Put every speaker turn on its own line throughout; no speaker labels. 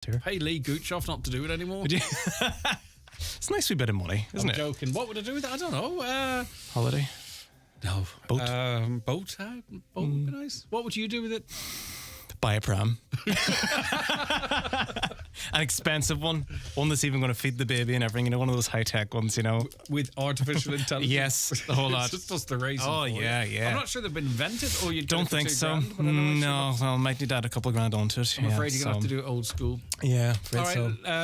Pay Lee Gooch off not to do it anymore.
Would you? It's a nice wee bit of money, isn't
I'm
it?
joking. What would I do with that? I don't know.
Holiday.
No.
Boat.
Boat. Boat would be nice. What would you do with it?
Buy a pram. An expensive one that's even going to feed the baby and everything. One of those high-tech ones,
With artificial intelligence.
Yes, the whole lot.
It's just the racing.
Oh, yeah.
I'm not sure they've been invented, or you
don't think so. No, well, might need to add a couple of grand onto it.
I'm afraid you're going to have to do it old school.
Yeah,
all right,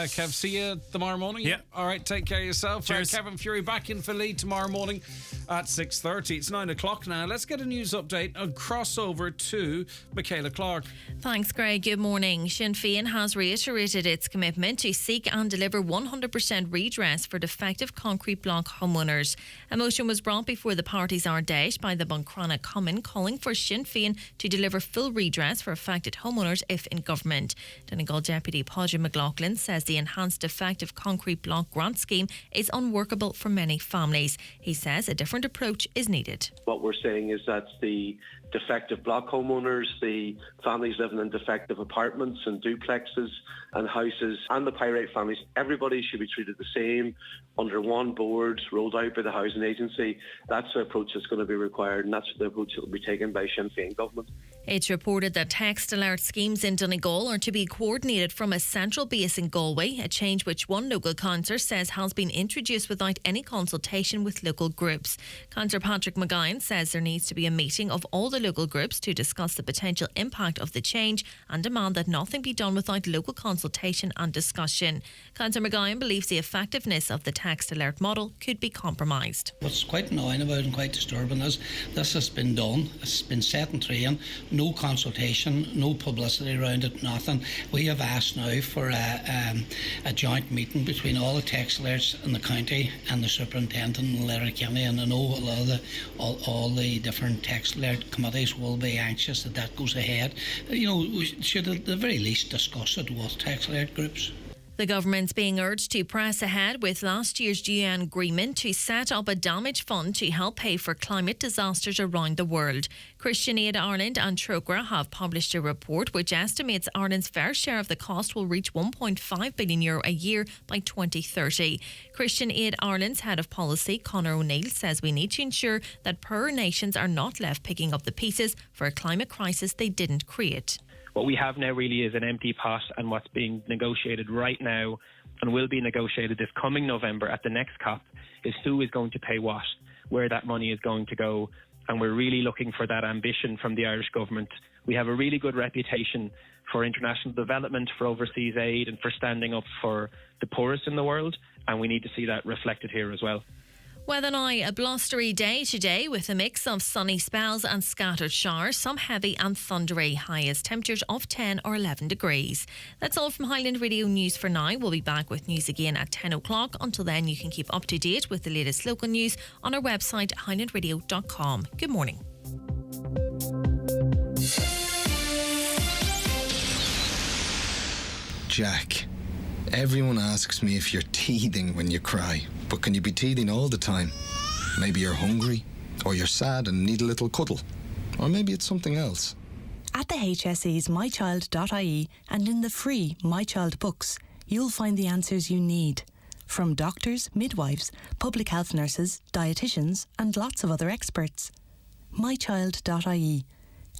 Kev, see you tomorrow morning.
Yeah.
All right, take care of yourself.
Cheers.
Kevin Fury back in for Lee tomorrow morning at 6:30. It's 9 o'clock now. Let's get a news update and crossover to Michaela Clark.
Thanks, Greg. Good morning. Sinn Féin has reiterated its commitment to seek and deliver 100% redress for defective concrete block homeowners. A motion was brought before the party's Ardèche by the Buncrana Common, calling for Sinn Féin to deliver full redress for affected homeowners if in government. Donegal Deputy Podger McLaughlin says the enhanced defective concrete block grant scheme is unworkable for many families. He says a different approach is needed.
What we're saying is that the defective block homeowners, the families living in defective apartments and duplexes and houses, and the pyrite families, everybody should be treated the same under one board rolled out by the housing agency. That's the approach that's going to be required, and that's the approach that will be taken by Sinn Féin government.
It's reported that text alert schemes in Donegal are to be coordinated from a central base in Galway, a change which one local councillor says has been introduced without any consultation with local groups. Councillor Patrick McGuyan says there needs to be a meeting of all the local groups to discuss the potential impact of the change and demand that nothing be done without local consultation and discussion. Councillor McGuyan believes the effectiveness of the text alert model could be compromised.
What's quite annoying about and quite disturbing is this has been done, it's been set in train, no consultation, no publicity around it, nothing. We have asked now for a joint meeting between all the text alerts in the county and the superintendent in Letterkenny, and I know a lot of all the different text alert committees will be anxious that goes ahead. We should at the very least discuss it with text alert groups.
The government's being urged to press ahead with last year's UN agreement to set up a damage fund to help pay for climate disasters around the world. Christian Aid Ireland and Trócaire have published a report which estimates Ireland's fair share of the cost will reach €1.5 billion a year by 2030. Christian Aid Ireland's head of policy, Conor O'Neill, says we need to ensure that poorer nations are not left picking up the pieces for a climate crisis they didn't create.
What we have now really is an empty pot, and what's being negotiated right now and will be negotiated this coming November at the next COP is who is going to pay what, where that money is going to go, and we're really looking for that ambition from the Irish government. We have a really good reputation for international development, for overseas aid and for standing up for the poorest in the world, and we need to see that reflected here as well.
Weather now, a blustery day today with a mix of sunny spells and scattered showers, some heavy and thundery, highest temperatures of 10 or 11 degrees. That's all from Highland Radio News for now. We'll be back with news again at 10 o'clock. Until then, you can keep up to date with the latest local news on our website, highlandradio.com. Good morning.
Jack, everyone asks me if you're teething when you cry. But can you be teething all the time? Maybe you're hungry, or you're sad and need a little cuddle. Or maybe it's something else.
At the HSE's mychild.ie and in the free My Child books, you'll find the answers you need. From doctors, midwives, public health nurses, dietitians and lots of other experts. mychild.ie.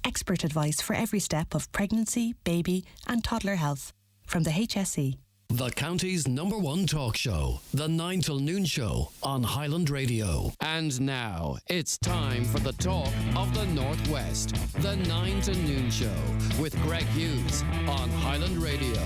Expert advice for every step of pregnancy, baby and toddler health. From the HSE.
The county's #1 talk show, The 9 till Noon Show on Highland Radio. And now, it's time for the talk of the Northwest, The 9 till Noon Show with Greg Hughes on Highland Radio.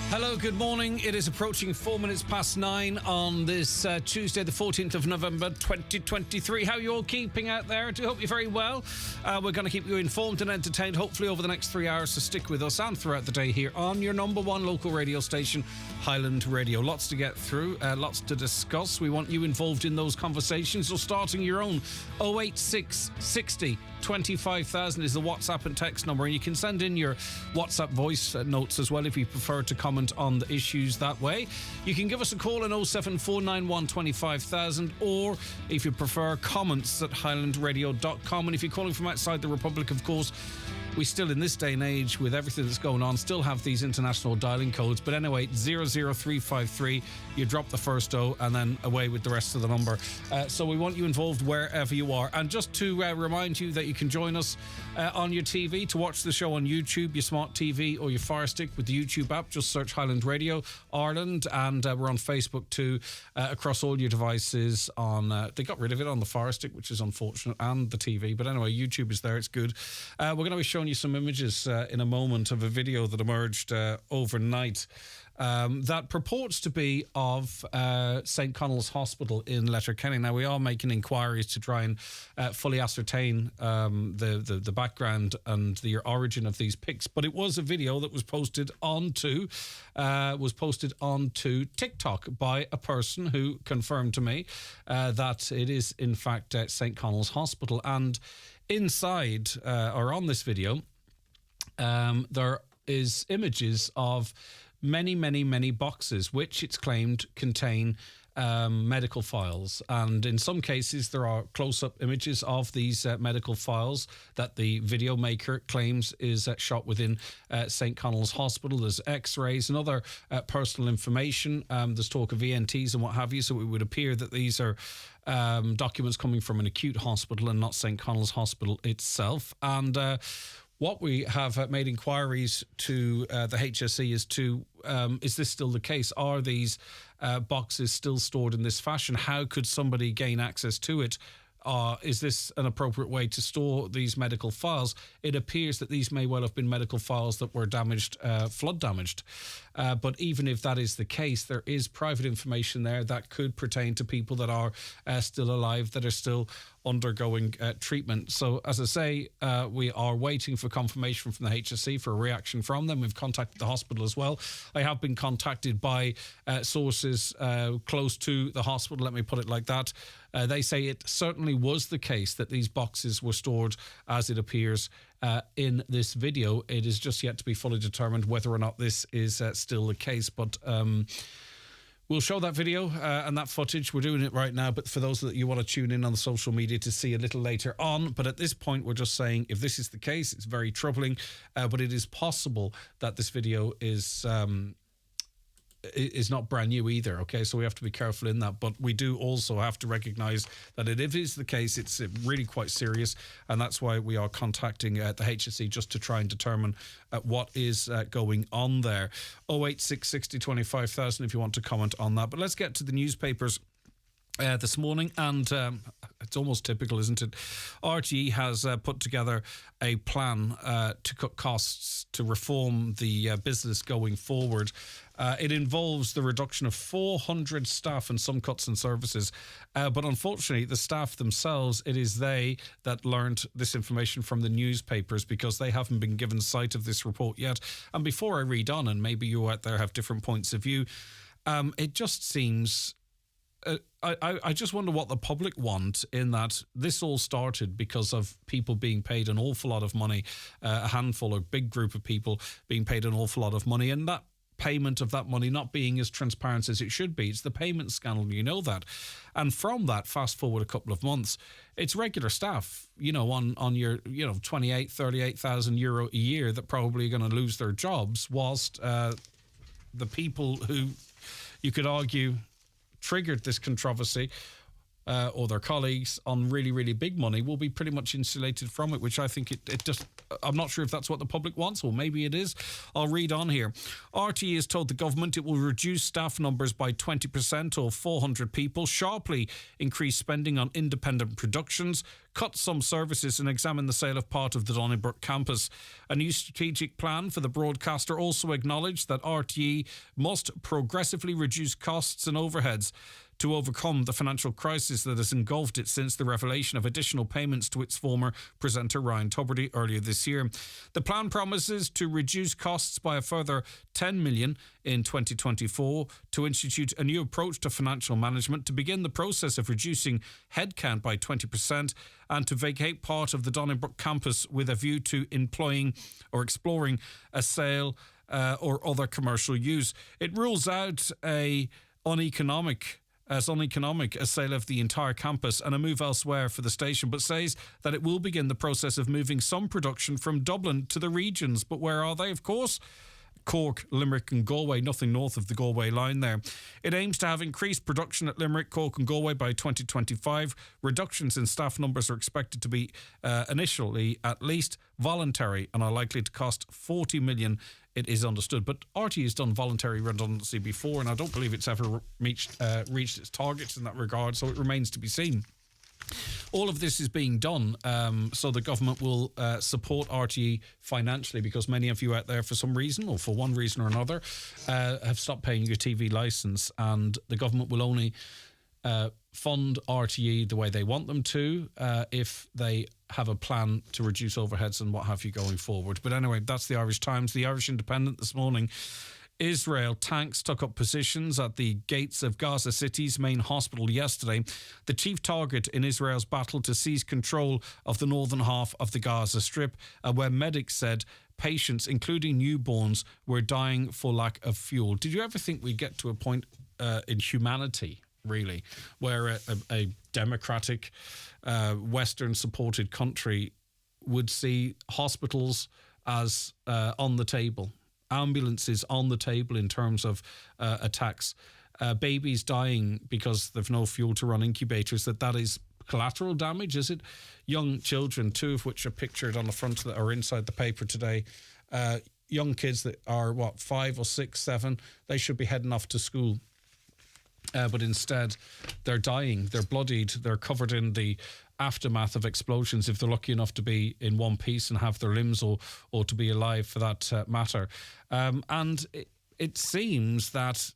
Hello, good morning. It is approaching 4 minutes past 9 on this Tuesday, the 14th of November, 2023. How are you all keeping out there? I do hope you're very well. We're going to keep you informed and entertained, hopefully over the next 3 hours, so stick with us and throughout the day here on your #1 local radio station, Highland Radio. Lots to get through, lots to discuss. We want you involved in those conversations, or starting your own. 08660 25,000 is the WhatsApp and text number, and you can send in your WhatsApp voice notes as well if you prefer to comment on the issues that way. You can give us a call on 07491 25,000, or if you prefer, comments at highlandradio.com. And if you're calling from outside the Republic, of course, we still, in this day and age, with everything that's going on, still have these international dialing codes. But anyway, 00353, you drop the first O and then away with the rest of the number. So we want you involved wherever you are. And just to remind you that you can join us on your TV to watch the show on YouTube, your smart TV or your Fire Stick with the YouTube app. Just search Highland Radio Ireland, and we're on Facebook too, across all your devices. They got rid of it on the Fire Stick, which is unfortunate, and the TV. But anyway, YouTube is there. It's good. We're going to be showing you some images in a moment of a video that emerged overnight. That purports to be of St. Connell's Hospital in Letterkenny. Now, we are making inquiries to try and fully ascertain the background and the origin of these pics. But it was a video that was posted onto TikTok by a person who confirmed to me that it is, in fact, St. Connell's Hospital. And inside, or on this video, there is images of many boxes, which it's claimed contain medical files. And in some cases, there are close-up images of these medical files that the video maker claims is shot within St. Connell's Hospital. There's x-rays and other personal information. There's talk of ENTs and what have you. So it would appear that these are documents coming from an acute hospital and not St. Connell's Hospital itself. And what we have made inquiries to the HSE is this still the case? Are these boxes still stored in this fashion? How could somebody gain access to it? Is this an appropriate way to store these medical files? It appears that these may well have been medical files that were damaged, flood damaged. But even if that is the case, there is private information there that could pertain to people that are still alive, that are still undergoing treatment. So, as I say, we are waiting for confirmation from the HSE, for a reaction from them. We've contacted the hospital as well. I have been contacted by sources close to the hospital, let me put it like that. They say it certainly was the case that these boxes were stored as it appears in this video. It is just yet to be fully determined whether or not this is still the case. But we'll show that video and that footage. We're doing it right now, but for those that you want to tune in on the social media to see a little later on. But at this point, we're just saying if this is the case, it's very troubling. But it is possible that this video is not brand new either, okay? So we have to be careful in that. But we do also have to recognise that if it is the case, it's really quite serious, and that's why we are contacting the HSE just to try and determine what is going on there. 086 60 25,000 if you want to comment on that. But let's get to the newspapers this morning, and it's almost typical, isn't it? RTE has put together a plan to cut costs, to reform the business going forward. It involves the reduction of 400 staff and some cuts in services. But unfortunately, the staff themselves, it is they that learned this information from the newspapers, because they haven't been given sight of this report yet. And before I read on, and maybe you out there have different points of view, it just seems... I just wonder what the public want, in that this all started because of people being paid an awful lot of money, a handful or big group of people being paid an awful lot of money, and that payment of that money not being as transparent as it should be. It's the payment scandal, you know that. And from that, fast forward a couple of months, it's regular staff, on your, 28, 38,000 euro a year that probably are going to lose their jobs, whilst the people who, you could argue, triggered this controversy, or their colleagues on really, really big money, will be pretty much insulated from it, which I think it just... I'm not sure if that's what the public wants, or maybe it is. I'll read on here. RTE has told the government it will reduce staff numbers by 20% or 400 people, sharply increase spending on independent productions, cut some services and examine the sale of part of the Donnybrook campus. A new strategic plan for the broadcaster also acknowledged that RTE must progressively reduce costs and overheads to overcome the financial crisis that has engulfed it since the revelation of additional payments to its former presenter Ryan Tubridy earlier this year. The plan promises to reduce costs by a further 10 million in 2024, to institute a new approach to financial management, to begin the process of reducing headcount by 20%, and to vacate part of the Donnybrook campus with a view to employing or exploring a sale or other commercial use. It rules out a uneconomic as uneconomic a sale of the entire campus and a move elsewhere for the station, but says that it will begin the process of moving some production from Dublin to the regions. But where are they? Of course, Cork, Limerick and Galway, nothing north of the Galway line there. It aims to have increased production at Limerick, Cork and Galway by 2025. Reductions in staff numbers are expected to be initially at least voluntary and are likely to cost 40 million, it is understood. But RTE has done voluntary redundancy before, and I don't believe it's ever reached its targets in that regard, so it remains to be seen. All of this is being done so the government will support RTE financially, because many of you out there, for some reason or for one reason or another, have stopped paying your TV licence, and the government will only fund RTE the way they want them to if they have a plan to reduce overheads and what have you going forward. But anyway, that's the Irish Times. The Irish Independent this morning: Israel tanks took up positions at the gates of Gaza City's main hospital yesterday, the chief target in Israel's battle to seize control of the northern half of the Gaza Strip, where medics said patients, including newborns, were dying for lack of fuel. Did you ever think we'd get to a point in humanity, really, where a democratic, Western-supported country would see hospitals as on the table, ambulances on the table in terms of attacks, babies dying because they've no fuel to run incubators, that is collateral damage, is it? Young children, two of which are pictured on the front or inside the paper today, young kids that are, 5 or 6, 7, they should be heading off to school. But instead, they're dying, they're bloodied, they're covered in the aftermath of explosions, if they're lucky enough to be in one piece and have their limbs or to be alive for that matter. And it seems that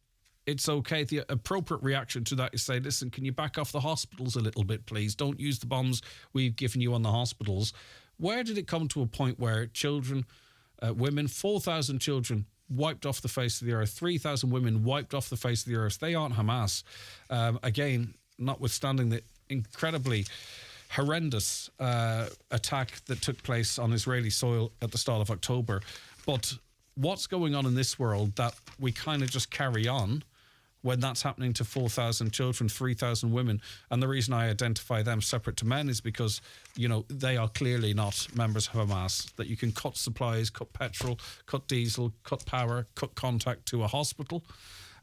it's okay. The appropriate reaction to that is say, listen, can you back off the hospitals a little bit, please? Don't use the bombs we've given you on the hospitals. Where did it come to a point where children, women, 4,000 children wiped off the face of the earth, 3,000 women wiped off the face of the earth? They aren't Hamas. Again, notwithstanding the incredibly horrendous attack that took place on Israeli soil at the start of October. But what's going on in this world that we kind of just carry on when that's happening to 4,000 children, 3,000 women? And the reason I identify them separate to men is because, they are clearly not members of Hamas, that you can cut supplies, cut petrol, cut diesel, cut power, cut contact to a hospital.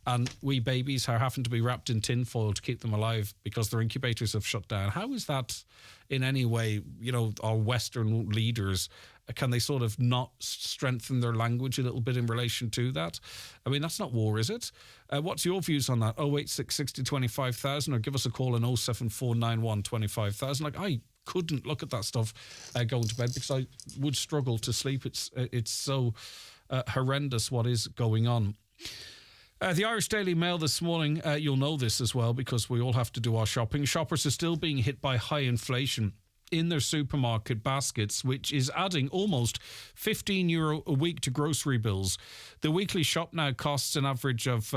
And we babies are having to be wrapped in tinfoil to keep them alive because their incubators have shut down. How is that in any way, our Western leaders, can they sort of not strengthen their language a little bit in relation to that? I mean, that's not war, is it? What's your views on that? 086 60 25,000, or give us a call on 07491 25,000. I couldn't look at that stuff going to bed because I would struggle to sleep. It's so horrendous what is going on. The Irish Daily Mail this morning, you'll know this as well because we all have to do our shopping. Shoppers are still being hit by high inflation in their supermarket baskets, which is adding almost €15 a week to grocery bills. The weekly shop now costs an average of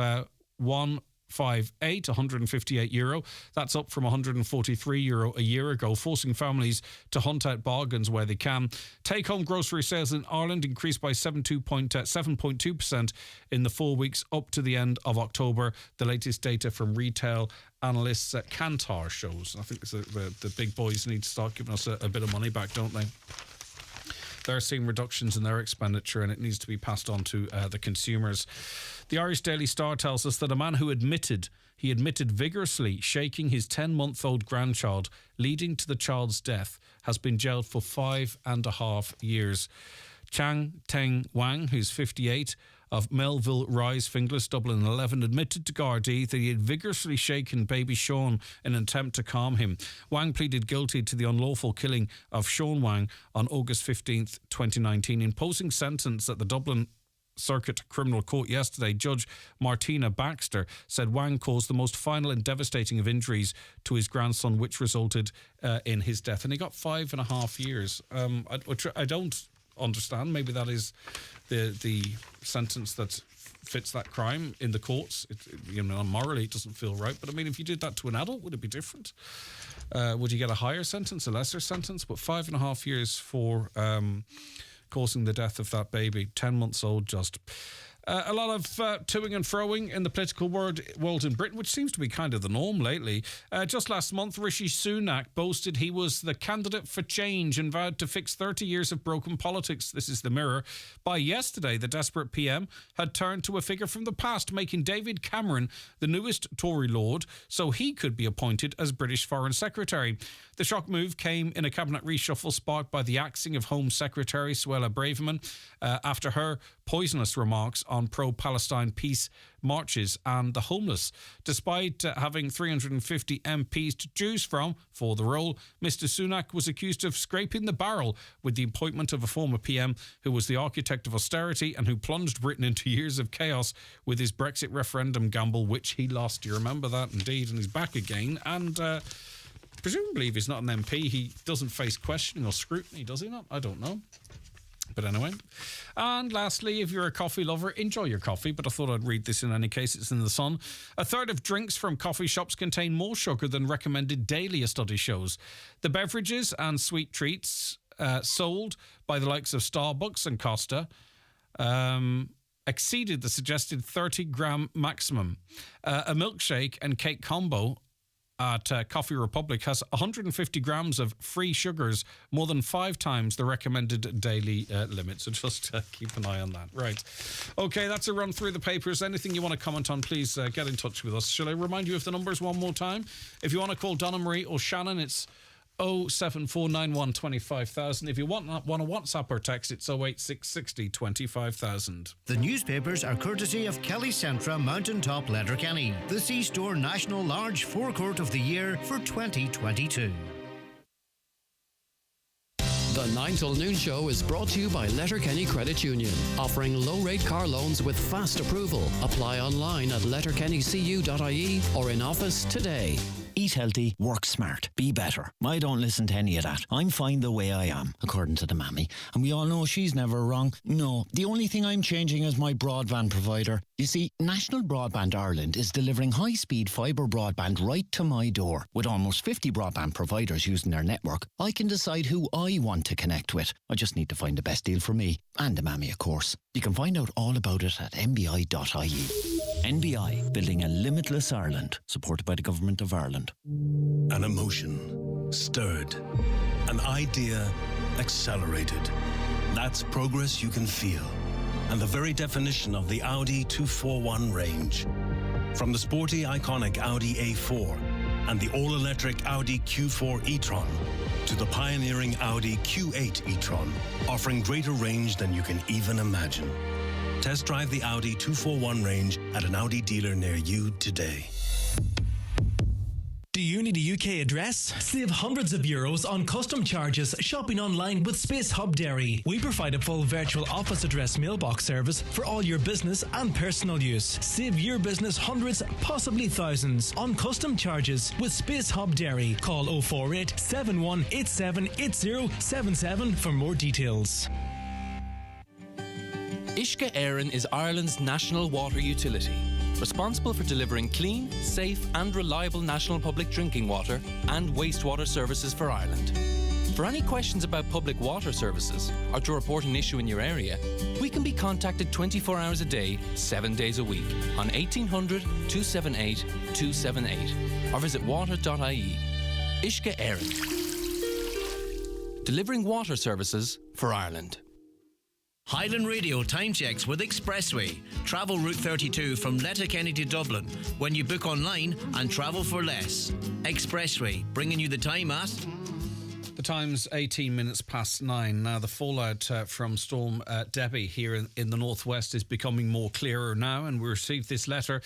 €158. That's up from €143 a year ago, forcing families to hunt out bargains where they can. Take-home grocery sales in Ireland increased by 7.2% in the 4 weeks up to the end of October. The latest data from retail analysts at Kantar shows. I think the big boys need to start giving us a bit of money back, don't they? They're seeing reductions in their expenditure and it needs to be passed on to the consumers. The Irish Daily Star tells us that a man who admitted vigorously shaking his 10-month-old grandchild, leading to the child's death, has been jailed for 5.5 years. Chang Teng Wang, who's 58, of Melville Rise, Finglas, Dublin 11, admitted to Gardaí that he had vigorously shaken baby Sean in an attempt to calm him. Wang pleaded guilty to the unlawful killing of Sean Wang on August 15th, 2019. Imposing sentence at the Dublin Circuit Criminal Court yesterday, Judge Martina Baxter said Wang caused the most final and devastating of injuries to his grandson, which resulted in his death. And he got 5.5 years. I don't understand. Maybe that is the sentence that fits that crime in the courts. Morally it doesn't feel right. But I mean, if you did that to an adult, would it be different? Would you get a higher sentence, a lesser sentence? But 5.5 years for causing the death of that baby, 10 months old just. A lot of toing and froing in the political world in Britain, which seems to be kind of the norm lately. Just last month, Rishi Sunak boasted he was the candidate for change and vowed to fix 30 years of broken politics. This is the Mirror. By yesterday, the desperate PM had turned to a figure from the past, making David Cameron the newest Tory Lord, so he could be appointed as British Foreign Secretary. The shock move came in a cabinet reshuffle sparked by the axing of Home Secretary Suella Braverman after her poisonous remarks on pro-Palestine peace marches and the homeless. Despite having 350 MPs to choose from for the role, Mr Sunak was accused of scraping the barrel with the appointment of a former PM who was the architect of austerity and who plunged Britain into years of chaos with his Brexit referendum gamble, which he lost. You remember that, indeed, and he's back again. And presumably, if he's not an MP, he doesn't face questioning or scrutiny, does he not? I don't know. But anyway. And lastly, if you're a coffee lover, enjoy your coffee. But I thought I'd read this in any case. It's in the Sun. A third of drinks from coffee shops contain more sugar than recommended daily, a study shows. The beverages and sweet treats sold by the likes of Starbucks and Costa exceeded the suggested 30-gram maximum. A milkshake and cake combo at Coffee Republic has 150 grams of free sugars, more than 5 times the recommended daily limit. So just keep an eye on that. Right. OK, that's a run through the papers. Anything you want to comment on, please get in touch with us. Shall I remind you of the numbers one more time? If you want to call Donna Marie or Shannon, it's 07491 25000. If you want a WhatsApp or text, it's 08660 25000.
The newspapers are courtesy of Kelly Centra Mountaintop Letterkenny, the C-Store National Large Forecourt of the Year for 2022.
The 9 till noon show is brought to you by Letterkenny Credit Union, offering low-rate car loans with fast approval. Apply online at letterkennycu.ie or in office today.
Eat healthy, work smart, be better. I don't listen to any of that. I'm fine the way I am, according to the mammy. And we all know she's never wrong. No, the only thing I'm changing is my broadband provider. You see, National Broadband Ireland is delivering high-speed fibre broadband right to my door. With almost 50 broadband providers using their network, I can decide who I want to connect with. I just need to find the best deal for me. And the mammy, of course. You can find out all about it at nbi.ie. NBI, building a limitless Ireland, supported by the Government of Ireland.
An emotion stirred, an idea accelerated. That's progress you can feel, and the very definition of the Audi 241 range. From the sporty, iconic Audi A4 and the all-electric Audi Q4 e-tron to the pioneering Audi Q8 e-tron, offering greater range than you can even imagine. Test drive the Audi 241 range at an Audi dealer near you today.
Do you need a UK address? Save hundreds of euros on custom charges shopping online with Space Hub Dairy. We provide a full virtual office address mailbox service for all your business and personal use. Save your business hundreds, possibly thousands, on custom charges with Space Hub Dairy. Call 048 7187 8077 for more details.
Uisce Éireann is Ireland's national water utility, responsible for delivering clean, safe and reliable national public drinking water and wastewater services for Ireland. For any questions about public water services or to report an issue in your area, we can be contacted 24 hours a day, 7 days a week on 1800 278 278 or visit water.ie. Uisce Éireann. Delivering water services for Ireland.
Highland Radio time checks with Expressway. Travel Route 32 from Letterkenny to Dublin when you book online and travel for less. Expressway, bringing you the time at...
The time's 18 minutes past 9. Now, the fallout from Storm Debbie here in the northwest is becoming more clearer now, and we received this letter.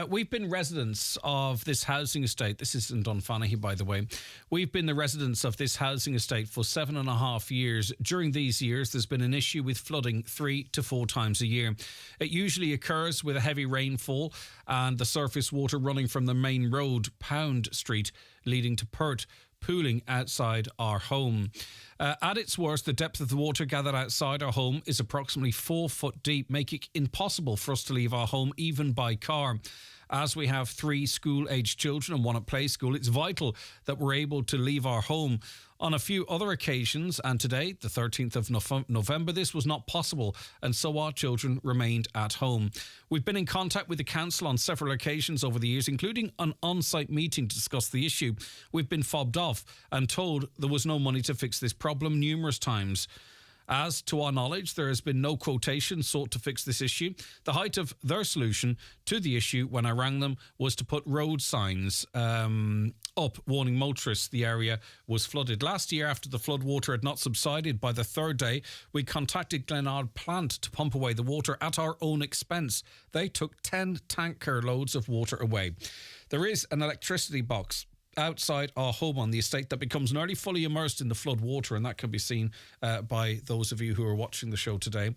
We've been residents of this housing estate. This is in Dunfanaghy, by the way. We've been the residents of this housing estate for 7.5 years. During these years, there's been an issue with flooding 3 to 4 times a year. It usually occurs with a heavy rainfall and the surface water running from the main road, Pound Street, leading to Perth, pooling outside our home. At its worst, the depth of the water gathered outside our home is approximately 4 foot deep, making it impossible for us to leave our home even by car. As we have 3 school-aged children and 1 at play school, it's vital that we're able to leave our home. On a few other occasions, and today, the 13th of November, this was not possible, and so our children remained at home. We've been in contact with the council on several occasions over the years, including an on-site meeting to discuss the issue. We've been fobbed off and told there was no money to fix this problem numerous times. As to our knowledge, there has been no quotation sought to fix this issue. The height of their solution to the issue when I rang them was to put road signs up warning motorists the area was flooded. Last year, after the flood water had not subsided by the 3rd day, we contacted Glenard Plant to pump away the water at our own expense. They took 10 tanker loads of water away. There is an electricity box outside our home on the estate that becomes nearly fully immersed in the flood water, and that can be seen by those of you who are watching the show today.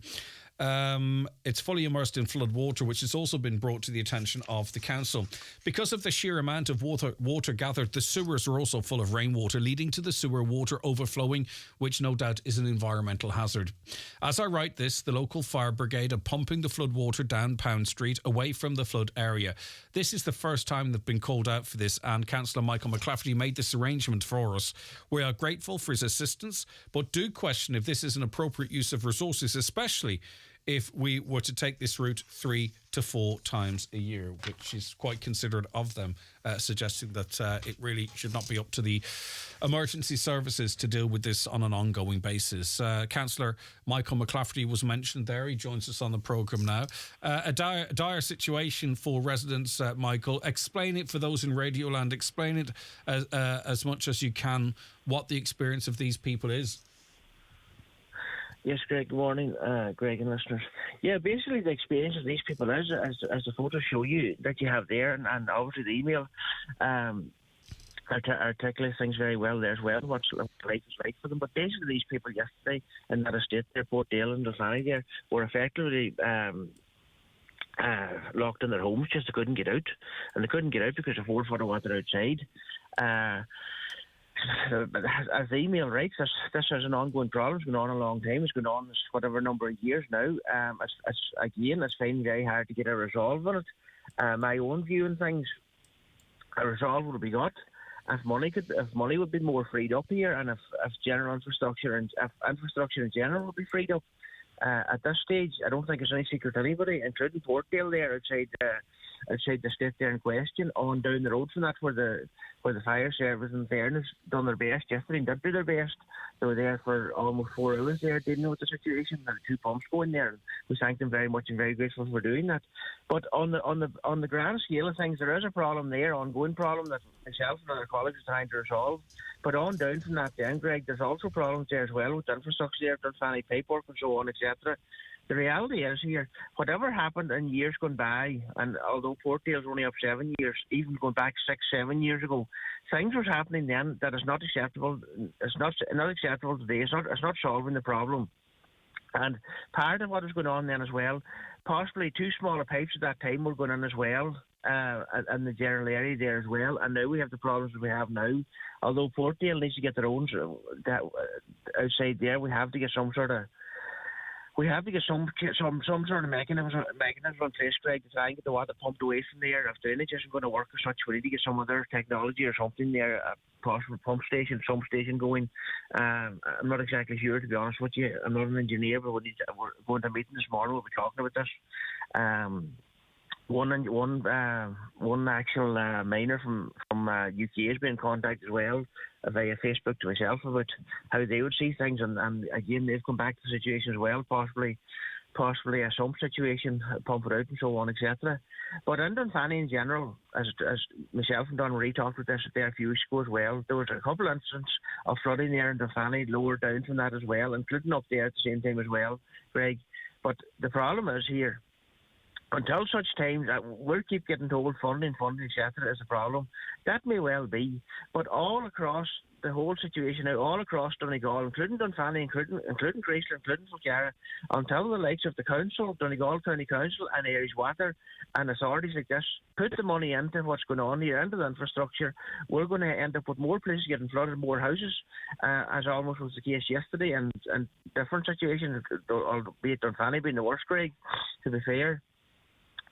It's fully immersed in flood water, which has also been brought to the attention of the council. Because of the sheer amount of water gathered, the sewers are also full of rainwater, leading to the sewer water overflowing, which no doubt is an environmental hazard. As I write this, the local fire brigade are pumping the flood water down Pound Street away from the flood area. This is the first time they've been called out for this, and Councillor Michael McClafferty made this arrangement for us. We are grateful for his assistance, but do question if this is an appropriate use of resources, especially if we were to take this route 3 to 4 times a year, which is quite considerate of them, suggesting that it really should not be up to the emergency services to deal with this on an ongoing basis. Councillor Michael McClafferty was mentioned there. He joins us on the programme now. A dire situation for residents, Michael. Explain it for those in Radioland. Explain it as much as you can, what the experience of these people is.
Yes, Greg, good morning, Greg and listeners. Yeah, basically the experience of these people is, as the photos show you, that you have there, and obviously the email articulates things very well there as well, what life is like for them. But basically these people yesterday in that estate there, Portdale and Dunfanny there, were effectively locked in their homes, just they couldn't get out. And they couldn't get out because of 4 foot of water outside. As the email writes, this is an ongoing problem. It's been on a long time. It's been on whatever number of years now. It's finding very hard to get a resolve on it. My own view on things, a resolve would be got if money would be more freed up here, and if general infrastructure and if infrastructure in general would be freed up. At this stage, I don't think it's any secret to anybody, including Portdale there outside the estate there in question, on down the road from that, where the fire service, in fairness, done their best yesterday and did do their best. They were there for almost 4 hours there, dealing with the situation. There were 2 pumps going there, and we thank them very much and very grateful for doing that. But on the grand scale of things, there is a problem there, ongoing problem that myself and other colleagues are trying to resolve. But on down from that then, Greg, there's also problems there as well with the infrastructure there, Dunfanny pipework and so on, etc. The reality is here, whatever happened in years gone by, and although Portdale's only up 7 years, even going back 6-7 years ago, things was happening then that is not acceptable. It's not acceptable today. It's not solving the problem. And part of what was going on then as well, possibly 2 smaller pipes at that time were going in as well, in the general area there as well. And now we have the problems that we have now. Although Portdale needs to get their own outside there, we have to get some sort of mechanism in place, Greg, to try and get the water pumped away from there. If drainage isn't going to work as such, we need to get some other technology or something there, a possible pump station going. I'm not exactly sure, to be honest with you. I'm not an engineer, but we're going to a meeting this morning. We'll be talking about this. One actual miner from UK has been in contact as well via Facebook to myself about how they would see things, and again they've come back to the situation as well, possibly a sump situation, pump it out and so on, etc. But in Dunfanny in general, as myself and Don Marie talked about this there a few weeks ago as well, there was a couple of incidents of flooding there in Dunfanny, lower down from that as well, including up there at the same time as well, Greg. But the problem is here, until such time that we'll keep getting told funding, etc. is a problem. That may well be, but all across the whole situation now, all across Donegal, including Dunfanny, including Chrysler, including Falcara, until the likes of the council, Donegal County Council and Irish Water and authorities like this put the money into what's going on here, into the infrastructure, we're going to end up with more places getting flooded, more houses, as almost was the case yesterday, and different situations, albeit Dunfanny being the worst, Greg, to be fair.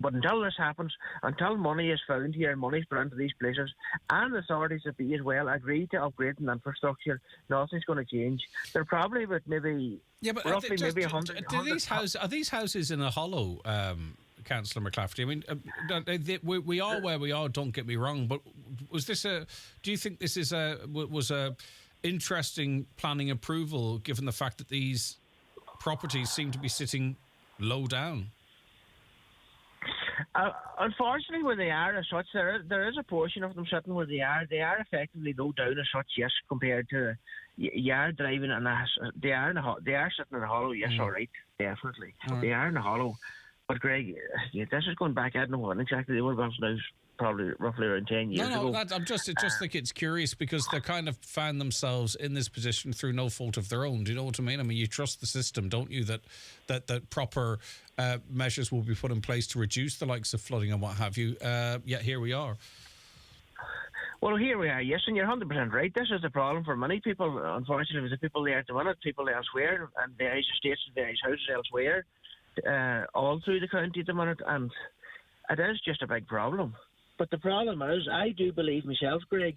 But until this happens, until money is found here and money is put into these places, and the authorities that be as well agree to upgrading infrastructure, nothing's going to change. They're probably about maybe roughly maybe 100.
Are these houses in a hollow, Councillor McClafferty? I mean, we are where we are. Don't get me wrong, but was this a? Do you think this is was a interesting planning approval, given the fact that these properties seem to be sitting low down?
Unfortunately, where they are as such, there is a portion of them sitting where they are. They are effectively low down as such, yes, compared to you are driving and they are sitting in a hollow, yes, all right, definitely.
All right.
They are in a hollow. But Greg, this is going back, I don't know what exactly they were built now, probably roughly around 10 years ago.
I just think it's curious because they kind of found themselves in this position through no fault of their own. Do you know what I mean? I mean, you trust the system, don't you, that proper measures will be put in place to reduce the likes of flooding and what have you. Yet here we are.
Well, here we are, yes, and you're 100% right. This is the problem for many people. Unfortunately, the people there at the minute, people elsewhere, and various estates and various houses elsewhere, all through the county at the minute, and it is just a big problem. But the problem is, I do believe myself, Greg,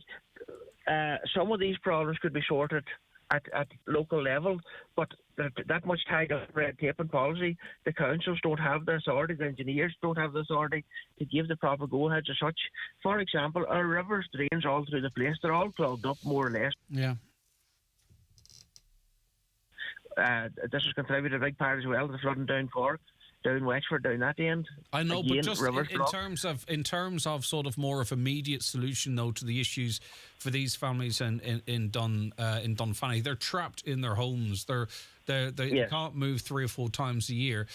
some of these problems could be sorted at local level, but that much tied up red tape and policy. The councils don't have the authority, the engineers don't have the authority to give the proper go-aheads as such. For example, our rivers, drains all through the place, they're all clogged up more or less.
Yeah.
This has contributed a big part as well to the flooding down Cork, down Wexford, down that end.
I know,
again,
but just in terms of sort of more of immediate solution though to the issues for these families in Dunfanny, they're trapped in their homes. They can't move 3 or 4 times a year.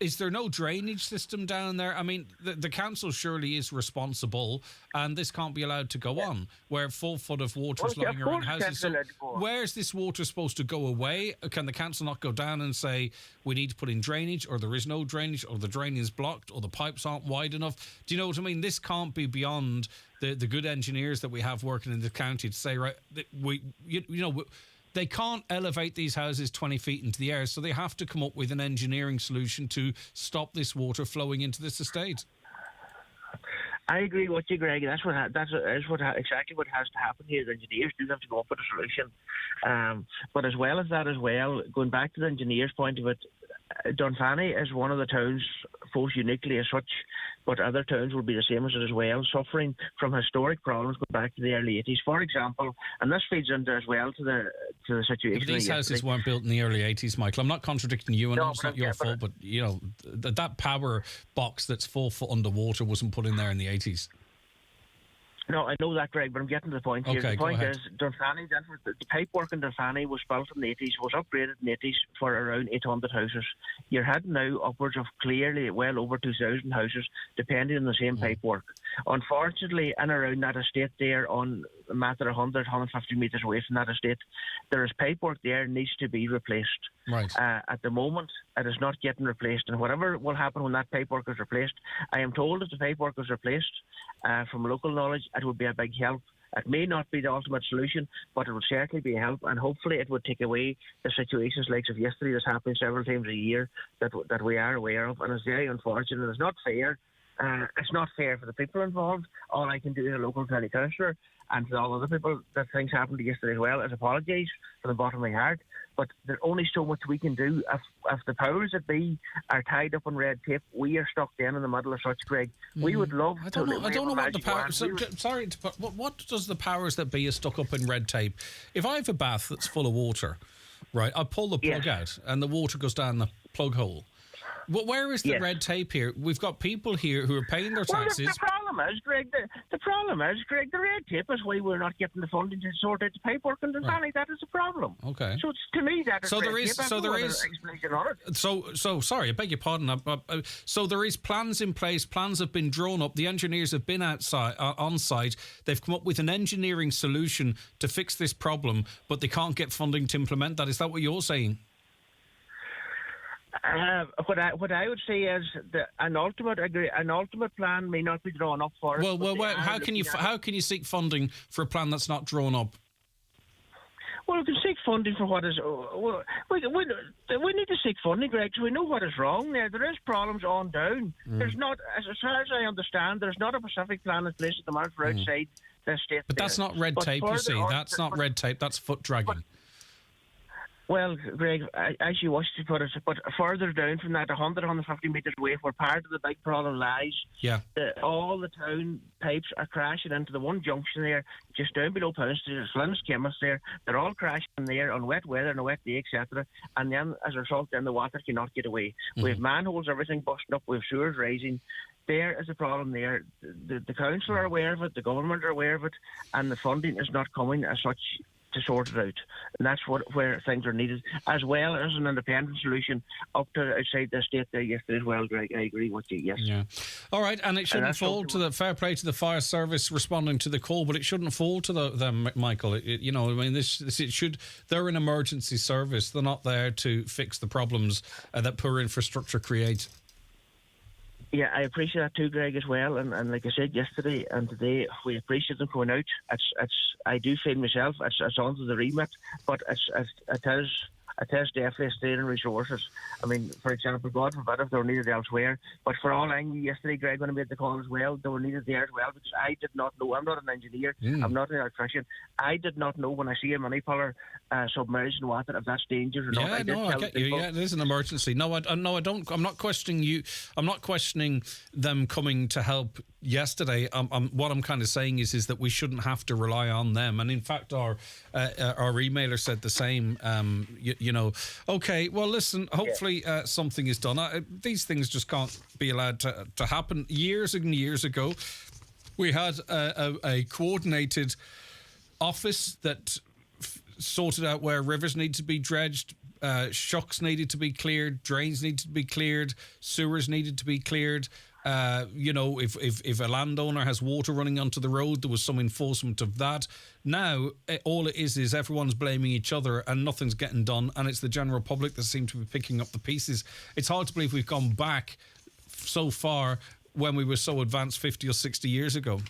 Is there no drainage system down there? I mean, the council surely is responsible, and this can't be allowed to go on, where full foot of water is flowing around houses. So where's this water supposed to go away? Can the council not go down and say, we need to put in drainage, or there is no drainage, or the drain is blocked, or the pipes aren't wide enough? Do you know what I mean? This can't be beyond the good engineers that we have working in the county to say, right, they can't elevate these houses 20 feet into the air, so they have to come up with an engineering solution to stop this water flowing into this estate.
I agree with you, Greg. That's exactly what has to happen here. The engineers do have to go up with a solution. But as well as that as well, going back to the engineers' point of it, Dunfanny is one of the towns, both uniquely as such, but other towns will be the same as it as well, suffering from historic problems going back to the early 80s, for example, and this feeds into as well to the situation.
But these houses weren't built in the early 80s, Michael. I'm not contradicting you, and it's not your fault, but you know that power box that's 4 foot underwater wasn't put in there in the 80s.
No, I know that, Greg, but I'm getting to the point here.
Okay,
the point is, Dunfanny, the pipework in Dunfanny was built in the 80s, was upgraded in the 80s for around 800 houses. You're heading now upwards of clearly well over 2,000 houses, depending on the same pipework. Unfortunately, in around that estate there, on a matter of 100, 150 metres away from that estate, there is pipework there needs to be replaced.
Right.
At the moment, it is not getting replaced, and whatever will happen when that pipework is replaced, I am told if the pipework is replaced, from local knowledge, it would be a big help. It may not be the ultimate solution, but it would certainly be a help, and hopefully it would take away the situations like of yesterday that's happening several times a year that we are aware of, and it's very unfortunate. It's not fair. It's not fair for the people involved. All I can do as a local county councillor and to all other people that things happened to yesterday as well is apologise from the bottom of my heart. But there's only so much we can do. If the powers that be are tied up in red tape, we are stuck down in the middle of such, Greg. We would love
I don't know what the powers... what does the powers that be are stuck up in red tape? If I have a bath that's full of water, right, I pull the plug out and the water goes down the plug hole. But where is the red tape here? We've got people here who are paying their taxes.
The problem is, Greg, the red tape is why we're not getting the funding to sort out the paperwork in the valley. That is the problem.
Okay.
So to me, that is
sorry, I beg your pardon. So there is plans in place. Plans have been drawn up. The engineers have been on site. They've come up with an engineering solution to fix this problem, but they can't get funding to implement that. Is that what you're saying?
What I would say is that an ultimate plan may not be drawn up for us.
Well, how can you seek funding for a plan that's not drawn up?
Well, we can seek funding for what is. We need to seek funding, Greg, so we know what is wrong there. There is problems on down. There's not, as far as I understand, there's not a specific plan in place at the moment for outside the state.
But that's not red tape, you see. That's not red tape. That's foot dragging.
Well, Greg, as you wish to put it, but further down from that, 100, 150 metres away, where part of the big problem lies, all the town pipes are crashing into the one junction there, just down below Pound Street. There's Flynn's Chemist there. They're all crashing there on wet weather and a wet day, etc. And then, as a result, then the water cannot get away. We have manholes, everything busting up. We have sewers rising. There is a problem there. The council are aware of it. The government are aware of it. And the funding is not coming as such to sort it out, and that's where things are needed, as well as an independent solution up to outside the state there yesterday as well, Greg. I agree with you, yes.
Yeah. All right, and it shouldn't fall to the fair play to the fire service responding to the call, but it shouldn't fall to them, Michael. They're an emergency service. They're not there to fix the problems that poor infrastructure creates.
Yeah, I appreciate that too, Greg, as well. And like I said yesterday and today, we appreciate them going out. I do feel myself it's onto the remit, but it is definitely a strain in resources. I mean, for example, God forbid if they were needed elsewhere. But for all I knew yesterday, Greg, when I made the call as well, they were needed there as well, because I did not know. I'm not an engineer. I'm not an electrician. I did not know when I see a mini puller submerged in water if that's dangerous or not.
I get you. Yeah, it is an emergency. No, I don't. I'm not questioning you. I'm not questioning them coming to help yesterday. What I'm kind of saying is that we shouldn't have to rely on them. And in fact, our emailer said the same. Okay, well, listen, hopefully something is done. These things just can't be allowed to happen. Years and years ago, we had a coordinated office that sorted out where rivers need to be dredged, shucks needed to be cleared, drains needed to be cleared, sewers needed to be cleared. If a landowner has water running onto the road, there was some enforcement of that. Now, all it is everyone's blaming each other and nothing's getting done, and it's the general public that seem to be picking up the pieces. It's hard to believe we've gone back so far when we were so advanced 50 or 60 years ago.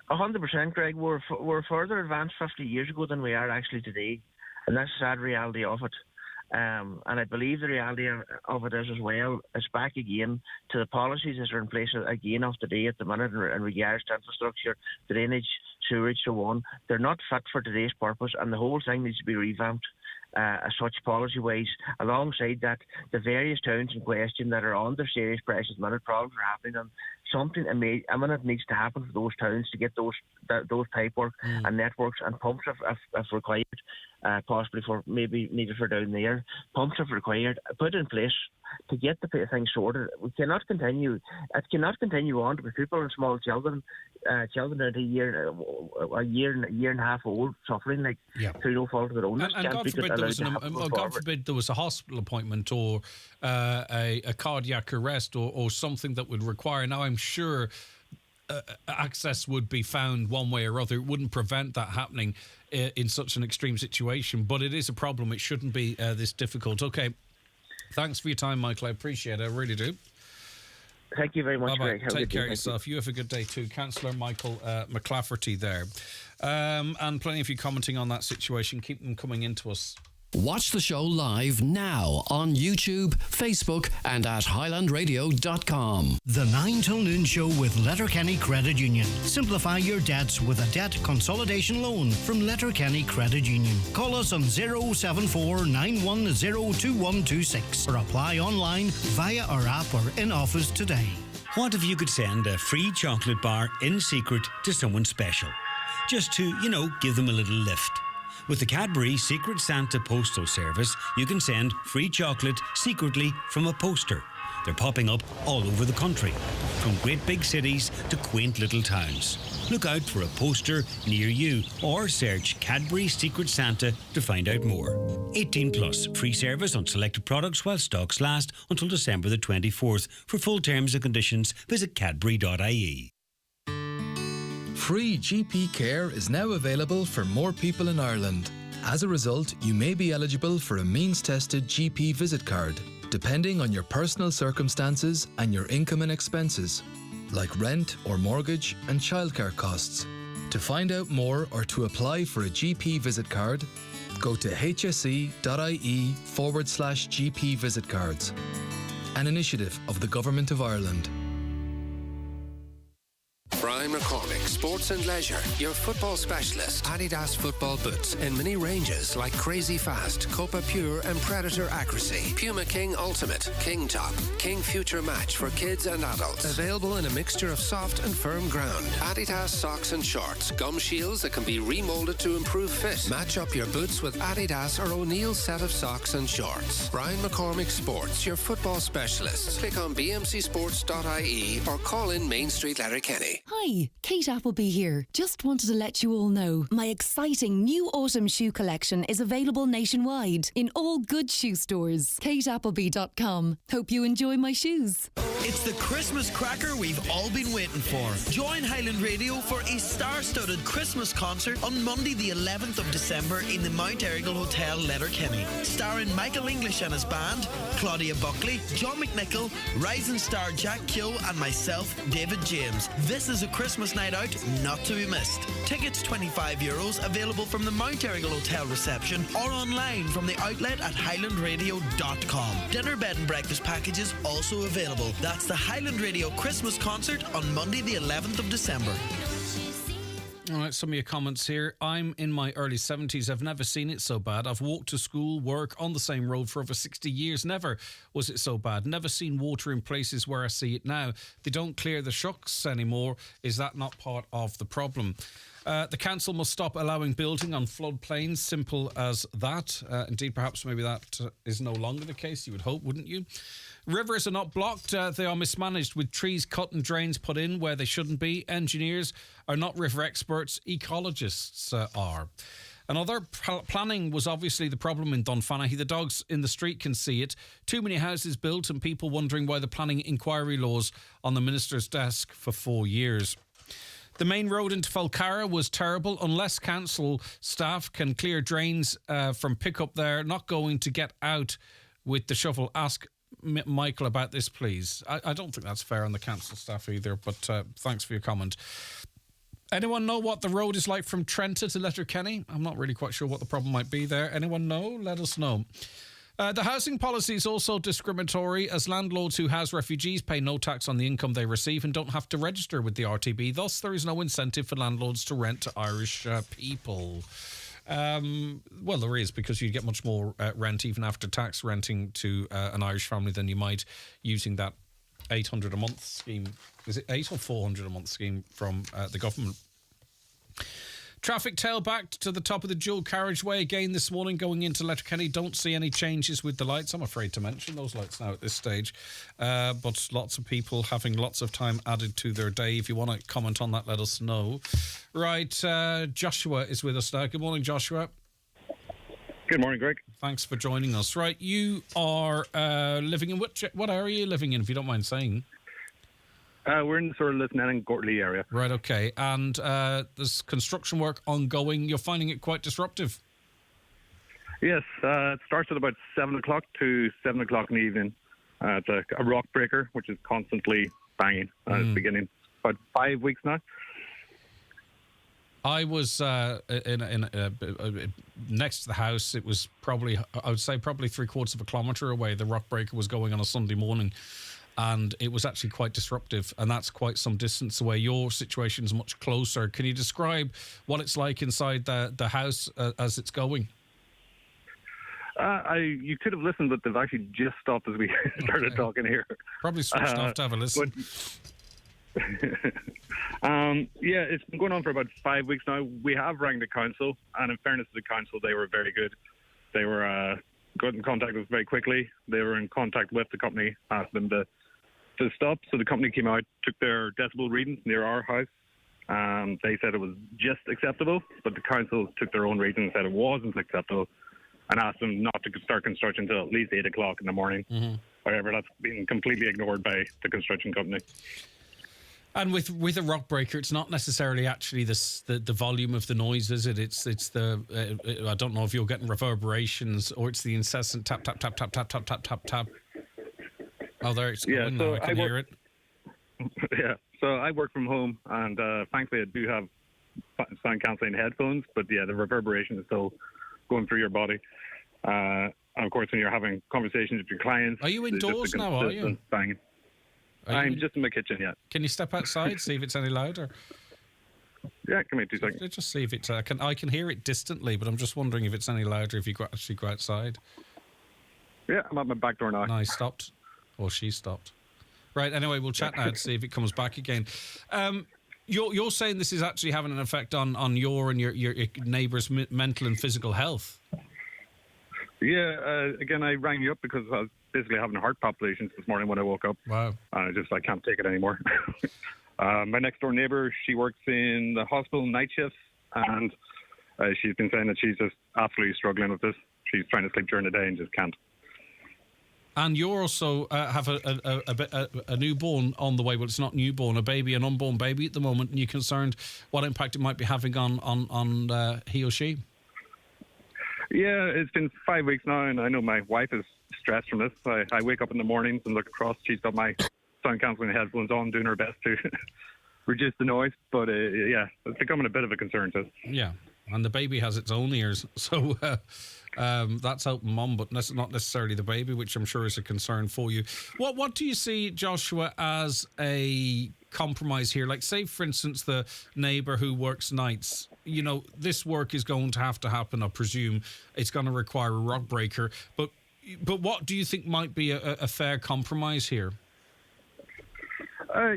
100%, Greg. We're further advanced 50 years ago than we are actually today, and that's the sad reality of it. And I believe the reality of it is as well, it's back again to the policies that are in place again of today at the minute in regards to infrastructure, drainage, sewerage, so on. They're not fit for today's purpose, and the whole thing needs to be revamped as such policy-wise. Alongside that, the various towns in question that are under serious pressure at the minute, problems are happening, and something imminent needs to happen for those towns to get those pipework and networks and pumps if required, possibly for maybe needed for down there. Pumps if required, put in place to get the thing sorted. It cannot continue on with people and small children at a year and a half old suffering through no fault of their own.
And God forbid there was a hospital appointment or a cardiac arrest or something that would require. Now I'm sure access would be found one way or other. It wouldn't prevent that happening in such an extreme situation, but it is a problem. It shouldn't be this difficult. Okay. Thanks for your time, Michael. I appreciate it. I really do.
Thank you very much,
Bye-bye.
Greg.
Take care of yourself. You have a good day too. Councillor Michael McClafferty there. And plenty of you commenting on that situation. Keep them coming into us.
Watch the show live now on YouTube, Facebook and at highlandradio.com.
The 9 till noon show with Letterkenny Credit Union. Simplify your debts with a debt consolidation loan from Letterkenny Credit Union. Call us on 074 910 2126 or apply online via our app or in office today.
What if you could send a free chocolate bar in secret to someone special? Just to, give them a little lift. With the Cadbury Secret Santa Postal Service, you can send free chocolate secretly from a poster. They're popping up all over the country, from great big cities to quaint little towns. Look out for a poster near you or search Cadbury Secret Santa to find out more. 18 plus, free service on selected products while stocks last until December the 24th. For full terms and conditions, visit cadbury.ie.
Free GP care is now available for more people in Ireland. As a result, you may be eligible for a means-tested GP visit card, depending on your personal circumstances and your income and expenses, like rent or mortgage and childcare costs. To find out more or to apply for a GP visit card, go to hse.ie/GP visit cards. An initiative of the Government of Ireland.
Brian McCormick, Sports and Leisure, your football specialist. Adidas football boots in many ranges like Crazy Fast, Copa Pure and Predator Accuracy. Puma King Ultimate, King Top, King Future Match for kids and adults. Available in a mixture of soft and firm ground. Adidas socks and shorts, gum shields that can be remolded to improve fit. Match up your boots with Adidas or O'Neill's set of socks and shorts. Brian McCormick Sports, your football specialist. Click on bmcsports.ie or call in Main Street, Letterkenny.
Hi, Kate Appleby here. Just wanted to let you all know my exciting new autumn shoe collection is available nationwide in all good shoe stores. kateappleby.com. Hope you enjoy my shoes.
It's the Christmas cracker we've all been waiting for. Join Highland Radio for a star-studded Christmas concert on Monday the 11th of December in the Mount Errigal Hotel, Letterkenny. Starring Michael English and his band, Claudia Buckley, John McNichol, rising star Jack Keogh and myself, David James. This is a Christmas night out not to be missed. Tickets €25, available from the Mount Errigal Hotel reception or online from the outlet at highlandradio.com. Dinner, bed and breakfast packages also available. That's the Highland Radio Christmas concert on Monday the 11th of December.
All right, some of your comments here. I'm in my early 70s. I've never seen it so bad. I've walked to school, work on the same road for over 60 years. Never was it so bad. Never seen water in places where I see it now. They don't clear the shucks anymore. Is that not part of the problem? The council must stop allowing building on floodplains. Simple as that. Indeed, perhaps maybe that is no longer the case. You would hope, wouldn't you? Rivers are not blocked. They are mismanaged with trees cut and drains put in where they shouldn't be. Engineers are not river experts. Ecologists are. Another planning was obviously the problem in Dunfanaghy. The dogs in the street can see it. Too many houses built and people wondering why the planning inquiry laws on the minister's desk for 4 years. The main road into Falcara was terrible. Unless council staff can clear drains from pickup there, not going to get out with the shovel. Ask Michael about this, please. I don't think that's fair on the council staff either, but thanks for your comment. Anyone know what the road is like from Trenta to Letterkenny? I'm not really quite sure what the problem might be there. Anyone know? Let us know. The housing policy is also discriminatory, as landlords who house refugees pay no tax on the income they receive and don't have to register with the RTB. Thus, there is no incentive for landlords to rent to Irish people. Well, there is, because you get much more rent even after tax renting to an Irish family than you might using that $800 a month scheme. Is it 8 or 400 a month scheme from the government? Traffic tailbacked to the top of the dual carriageway again this morning going into Letterkenny. Don't see any changes with the lights. I'm afraid to mention those lights now at this stage. But lots of people having lots of time added to their day. If you want to comment on that, let us know. Right, Joshua is with us now. Good morning, Joshua.
Good morning, Greg.
Thanks for joining us. Right, you are living in what area are you living in, if you don't mind saying?
We're in the sort of Lisnell and Gortley area.
Right, okay. And there's construction work ongoing. You're finding it quite disruptive?
Yes, it starts at about 7 o'clock to 7 o'clock in the evening. It's a rock breaker, which is constantly banging. It's beginning about 5 weeks now.
I was in next to the house. It was probably, I would say, probably 3/4 of a kilometre away. The rock breaker was going on a Sunday morning, and it was actually quite disruptive, and that's quite some distance away. Your situation is much closer. Can you describe what it's like inside the house as it's going?
You could have listened, but they've actually just stopped as we started talking here.
Probably switched off to have a listen.
Yeah, it's been going on for about 5 weeks now. We have rang the council, and in fairness to the council, they were very good. They were got in contact with us very quickly. They were in contact with the company, asked them to stop. So the company came out, took their decibel readings near our house. They said it was just acceptable, but the council took their own reading and said it wasn't acceptable, and asked them not to start construction until at least 8 o'clock in the morning.
Mm-hmm.
However, that's been completely ignored by the construction company.
And with a rock breaker, it's not necessarily actually the volume of the noise, is it? It's the I don't know if you're getting reverberations or it's the incessant tap tap tap tap tap tap tap tap tap. Oh, there it's going now. I can hear it.
Yeah. So I work from home, and thankfully I do have sound cancelling headphones, but yeah, the reverberation is still going through your body. And of course, when you're having conversations with your clients,
are you indoors now? Are you?
Banging. I'm just in my kitchen yet.
Can you step outside, see if it's any louder?
Yeah, come here 2 seconds.
Just see if it's. I can hear it distantly, but I'm just wondering if it's any louder if you actually go outside.
Yeah, I'm at my back door now.
No, he stopped. Or she stopped. Right, anyway, we'll chat now to see if it comes back again. You're saying this is actually having an effect on your and your neighbours' mental and physical health?
Yeah, again, I rang you up because I was basically having heart palpitations this morning when I woke up.
Wow.
And I can't take it anymore. My next door neighbour, she works in the hospital night shifts, and she's been saying that she's just absolutely struggling with this. She's trying to sleep during the day and just can't.
And you also have a newborn on the way. Well, it's not newborn, an unborn baby at the moment, and you're concerned what impact it might be having on he or she?
Yeah, it's been 5 weeks now, and I know my wife is stressed from this. I wake up in the mornings and look across. She's got my sound cancelling headphones on, doing her best to reduce the noise. But yeah, it's becoming a bit of a concern to us.
Yeah, and the baby has its own ears, so that's helping mum, but that's not necessarily the baby, which I'm sure is a concern for you. What do you see, Joshua, as a compromise here? Like, say, for instance, the neighbour who works nights. You know, this work is going to have to happen, I presume. It's going to require a rock breaker. But what do you think might be a fair compromise here?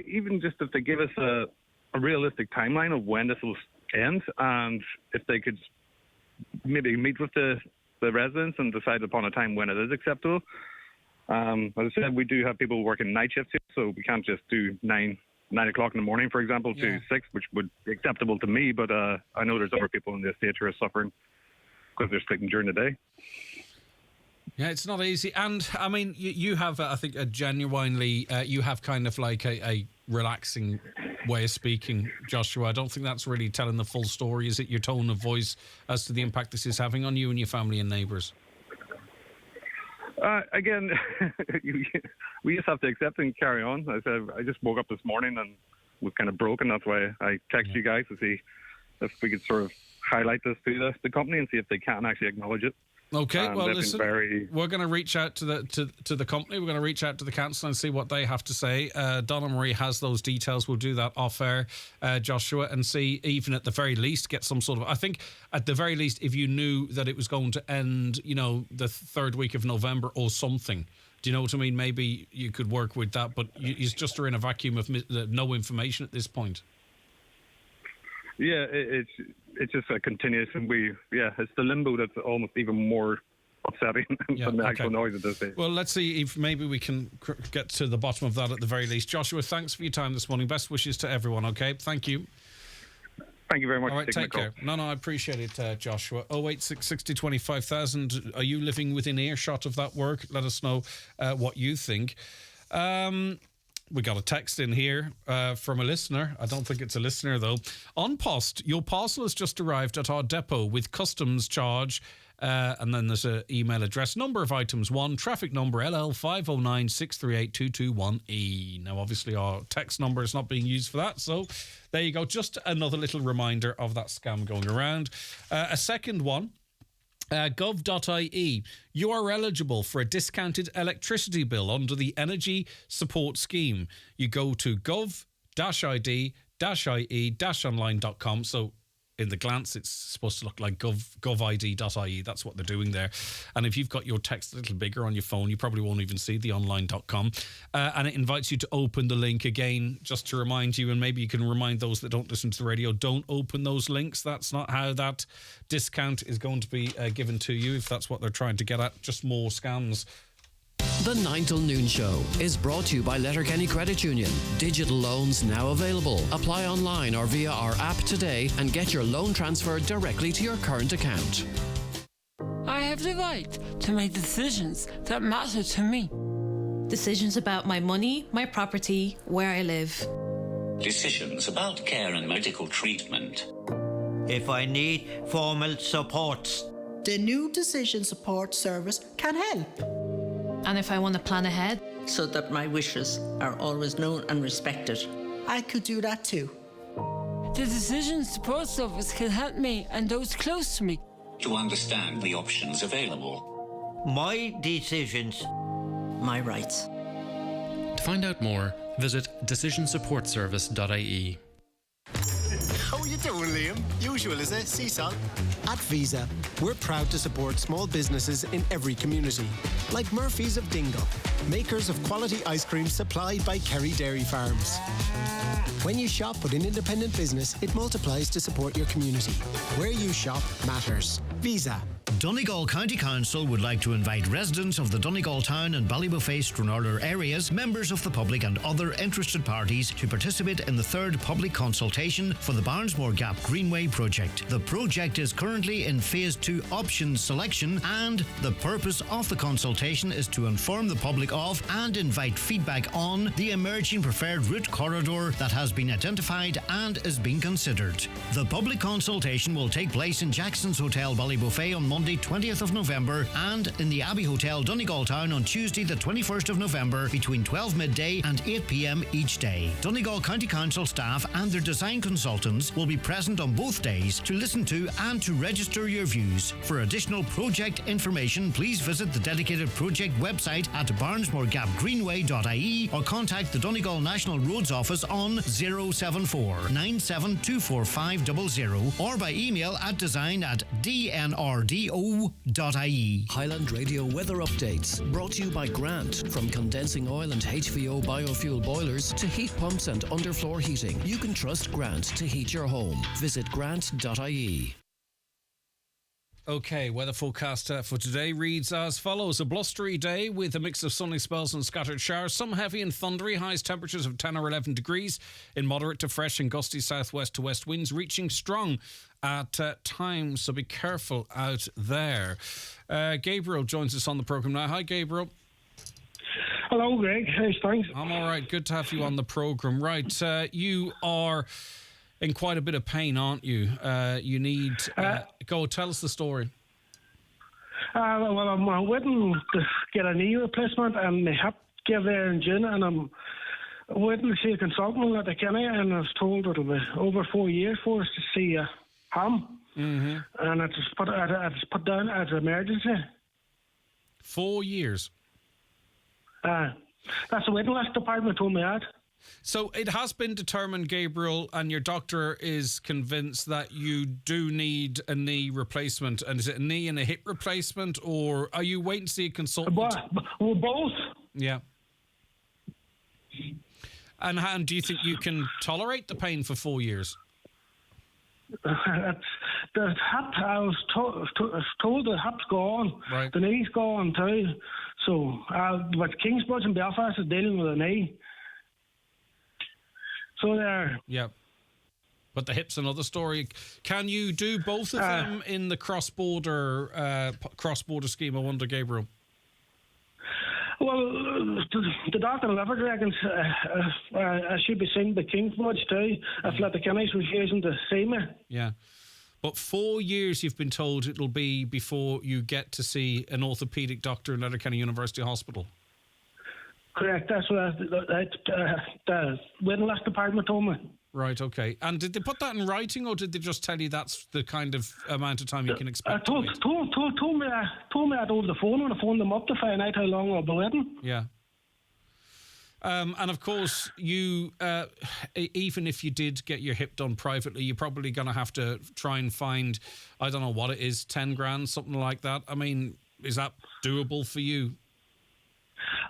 Even just if they give us a realistic timeline of when this will end, and if they could maybe meet with the residents and decide upon a time when it is acceptable. As I said, we do have people working night shifts here, so we can't just do 9 o'clock in the morning, for example, to 6, which would be acceptable to me, but I know there's other people in the estate who are suffering because they're sleeping during the day.
Yeah, it's not easy. And, I mean, you have, I think, a genuinely, you have kind of like a relaxing way of speaking, Joshua. I don't think that's really telling the full story. Is it your tone of voice as to the impact this is having on you and your family and neighbours?
Again, we just have to accept and carry on. I said I just woke up this morning and was kind of broken. That's why I texted you guys to see if we could sort of highlight this to the company and see if they can actually acknowledge it.
Okay, well, listen, we're going to reach out to the company. We're going to reach out to the council and see what they have to say. Donna Marie has those details. We'll do that off air, Joshua, and see, even at the very least, get some sort of... I think, at the very least, if you knew that it was going to end, you know, the third week of November or something, do you know what I mean? Maybe you could work with that, but you just are in a vacuum of no information at this point.
Yeah, it's just a continuous, and it's the limbo that's almost even more upsetting than the actual noise at this stage.
Well, let's see if maybe we can get to the bottom of that at the very least. Joshua, thanks for your time this morning. Best wishes to everyone, okay? Thank you.
Thank you very much.
All right, take care. No, I appreciate it, Joshua. 086 60 25,000. Are you living within earshot of that work? Let us know what you think. We got a text in here from a listener. I don't think it's a listener, though. On post, your parcel has just arrived at our depot with customs charge. And then there's an email address. Number of items 1, traffic number LL5096382221E. Now, obviously, our text number is not being used for that. So there you go. Just another little reminder of that scam going around. A second one. Gov.ie, you are eligible for a discounted electricity bill under the Energy Support Scheme. You go to gov-id-ie-online.com. So in the glance, it's supposed to look like gov.id.ie. That's what they're doing there. And if you've got your text a little bigger on your phone, you probably won't even see the online.com. And it invites you to open the link again, just to remind you, and maybe you can remind those that don't listen to the radio, don't open those links. That's not how that discount is going to be given to you, if that's what they're trying to get at. Just more scams.
The 9 till noon show is brought to you by Letterkenny Credit Union. Digital loans now available. Apply online or via our app today and get your loan transferred directly to your current account.
I have the right to make decisions that matter to me.
Decisions about my money, my property, where I live.
Decisions about care and medical treatment.
If I need formal support,
the new decision support service can help.
And if I want to plan ahead,
so that my wishes are always known and respected, I could do that too.
The Decision Support Service can help me and those close to me.
To understand the options available.
My decisions.
My rights.
To find out more, visit decisionsupportservice.ie.
How are you doing, Liam? Usual, is it? Seesaw? At Visa, we're proud to support small businesses in every community, like Murphy's of Dingle, makers of quality ice cream supplied by Kerry Dairy Farms. When you shop with an independent business, it multiplies to support your community. Where you shop matters. Visa.
Donegal County Council would like to invite residents of the Donegal Town and Ballybofey Stranraer areas, members of the public and other interested parties to participate in the third public consultation for the Barnesmore Gap Greenway project. The project is currently in Phase 2 options selection, and the purpose of the consultation is to inform the public of and invite feedback on the emerging preferred route corridor that has been identified and is being considered. The public consultation will take place in Jackson's Hotel Ballybofey on Monday 20th of November and in the Abbey Hotel Donegal Town on Tuesday the 21st of November between 12 midday and 8 p.m. each day. Donegal County Council staff and their design consultants will be present on both days to listen to and to register your views. For additional project information, please visit the dedicated project website at barnesmoregapgreenway.ie or contact the Donegal National Roads Office on 074 9724500 or by email at design@dnrdo.ie.
Highland Radio weather updates brought to you by Grant. From condensing oil and HVO biofuel boilers to heat pumps and underfloor heating, you can trust Grant to heat your home. Visit grant.ie.
Okay, weather forecast for today reads as follows. A blustery day with a mix of sunny spells and scattered showers. Some heavy and thundery. Highest temperatures of 10 or 11 degrees in moderate to fresh and gusty southwest to west winds, reaching strong at times, so be careful out there. Gabriel joins us on the programme now. Hi, Gabriel.
Hello, Greg. How's things?
I'm all right. Good to have you on the programme. Right, you are in quite a bit of pain, aren't you? You need... go, tell us the story.
Well, I'm waiting to get a knee replacement and my hip gave there in June, and I'm waiting to see a consultant at the Kenny, and I was told it'll be over 4 years for us to see him. Mm-hmm. And it's put down as an emergency.
4 years?
That's the waiting list department told me that.
So it has been determined, Gabriel, and your doctor is convinced that you do need a knee replacement. And is it a knee and a hip replacement, or are you waiting to see a consultant?
Well, both.
Yeah. And do you think you can tolerate the pain for 4 years?
The hip, I was told the hip's gone.
Right.
The knee's gone too. So, but Kingsbridge and Belfast is dealing with a knee. So there.
Yeah. But the hip's another story. Can you do both of them in the cross-border scheme, I wonder, Gabriel?
Well, the doctor Lifford reckons I should be seen by Kingsbridge too if Letterkenny's refusing to see me.
Yeah. But 4 years you've been told it'll be before you get to see an orthopaedic doctor in Letterkenny University Hospital.
Correct, that's what the waiting list department told me.
Right, okay. And did they put that in writing, or did they just tell you that's the kind of amount of time you can expect?
Told me that over the phone when I phoned them up to find out how long I'll be waiting.
Yeah. And of course, you even if you did get your hip done privately, you're probably going to have to try and find, I don't know what it is, 10 grand, something like that. I mean, is that doable for you?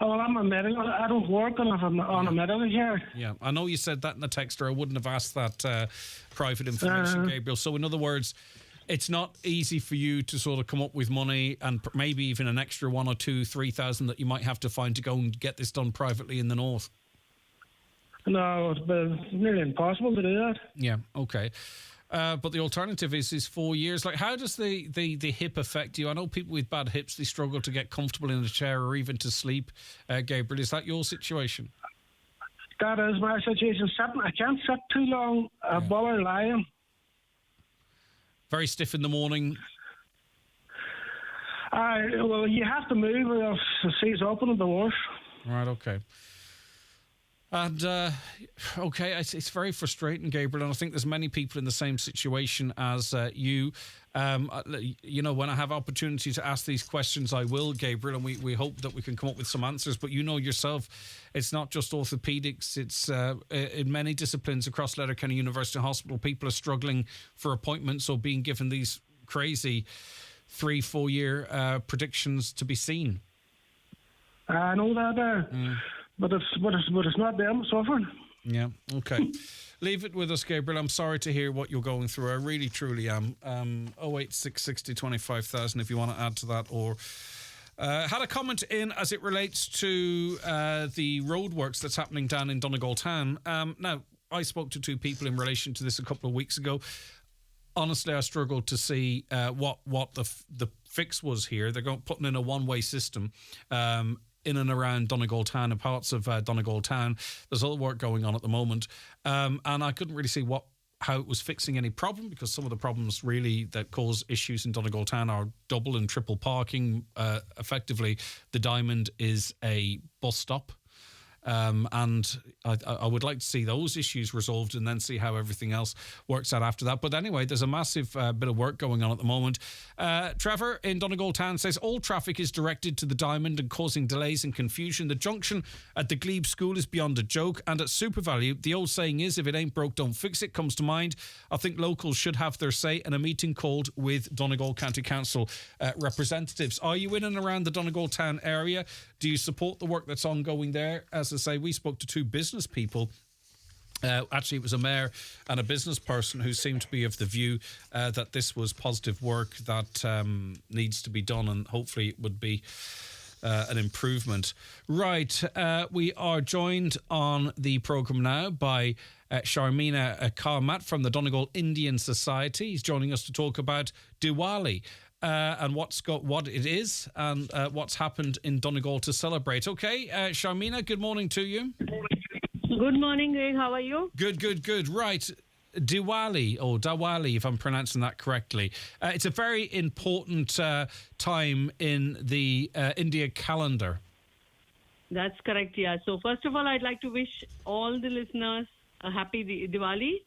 Oh, well, I'm a medical. I don't work on a medical here.
Yeah, I know you said that in the text, or I wouldn't have asked that private information, Gabriel. So in other words, it's not easy for you to sort of come up with money and maybe even an extra 1,000 or 2,000, 3,000 that you might have to find to go and get this done privately in the north.
No, it's nearly impossible to do that.
Yeah, okay. But the alternative is 4 years. Like, how does the hip affect you? I know people with bad hips, they struggle to get comfortable in a chair or even to sleep. Gabriel, is that your situation?
That is my situation. I can't sit too long. I bother lying.
Very stiff in the morning.
Well, you have to move or else the seat's open and the worse.
Right, okay. And, okay, it's very frustrating, Gabriel, and I think there's many people in the same situation as you. You know, when I have opportunity to ask these questions, I will, Gabriel, and we hope that we can come up with some answers. But you know yourself, it's not just orthopaedics. It's in many disciplines across Letterkenny University Hospital, people are struggling for appointments or being given these crazy 3-4 year predictions to be seen.
I know that, but it's not them suffering.
Yeah, okay. Leave it with us, Gabriel. I'm sorry to hear what you're going through. I really, truly am. 08660 25,000 if you want to add to that. Or had a comment in as it relates to the roadworks that's happening down in Donegal Town. Now, I spoke to 2 people in relation to this a couple of weeks ago. Honestly, I struggled to see what the fix was here. They're putting in a one-way system in and around Donegal Town and parts of Donegal Town. There's other work going on at the moment. And I couldn't really see how it was fixing any problem, because some of the problems really that cause issues in Donegal Town are double and triple parking. Effectively, the Diamond is a bus stop. And I would like to see those issues resolved and then see how everything else works out after that. But anyway, there's a massive bit of work going on at the moment. Trevor in Donegal Town says all traffic is directed to the Diamond and causing delays and confusion. The junction at the Glebe School is beyond a joke. And at SuperValu, the old saying is, if it ain't broke, don't fix it, comes to mind. I think locals should have their say in a meeting called with Donegal County Council representatives. Are you in and around the Donegal Town area? Do you support the work that's ongoing there? As I say, we spoke to 2 business people. Actually, it was a mayor and a business person who seemed to be of the view that this was positive work that needs to be done, and hopefully it would be an improvement. Right, we are joined on the programme now by Sharmina Karmat from the Donegal Indian Society. He's joining us to talk about Diwali. And what it is and what's happened in Donegal to celebrate. Okay, Sharmina, good morning to you.
Good morning, Greg. How are you?
Good. Right. Diwali, if I'm pronouncing that correctly. It's a very important time in the India calendar.
That's correct, yeah. So first of all, I'd like to wish all the listeners a happy Diwali.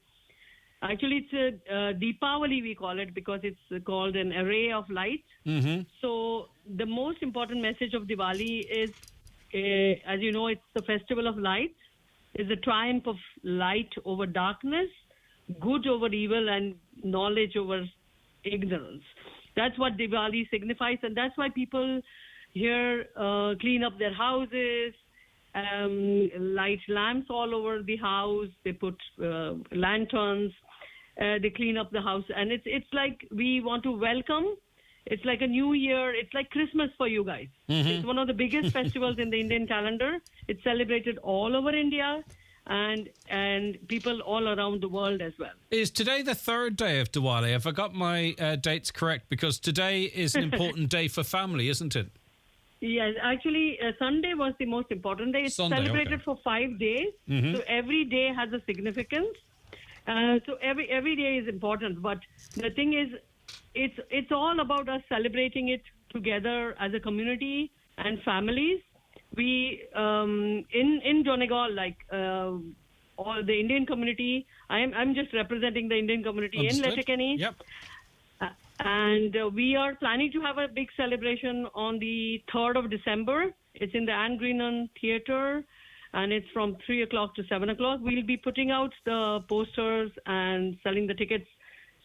Actually, it's a Deepavali, we call it, because it's called an array of lights. Mm-hmm. So the most important message of Diwali is, as you know, it's the festival of lights. It's the triumph of light over darkness, good over evil, and knowledge over ignorance. That's what Diwali signifies, and that's why people here clean up their houses, light lamps all over the house. They put lanterns. They clean up the house, and it's like we want to welcome. It's like a new year. It's like Christmas for you guys. Mm-hmm. It's one of the biggest festivals in the Indian calendar. It's celebrated all over India and people all around the world as well.
Is today the 3rd day of Diwali? Have I got my dates correct? Because today is an important day for family, isn't it?
Yes, actually, Sunday was the most important day. It's celebrated for 5 days. Mm-hmm. So every day has a significance. So every day is important, but the thing is, it's all about us celebrating it together as a community and families. We in Donegal, like all the Indian community, I'm just representing the Indian community in Letterkenny.
Yep.
And we are planning to have a big celebration on the 3rd of December. It's in the Anne Greenan Theatre. And it's from 3 o'clock to 7 o'clock. We'll be putting out the posters and selling the tickets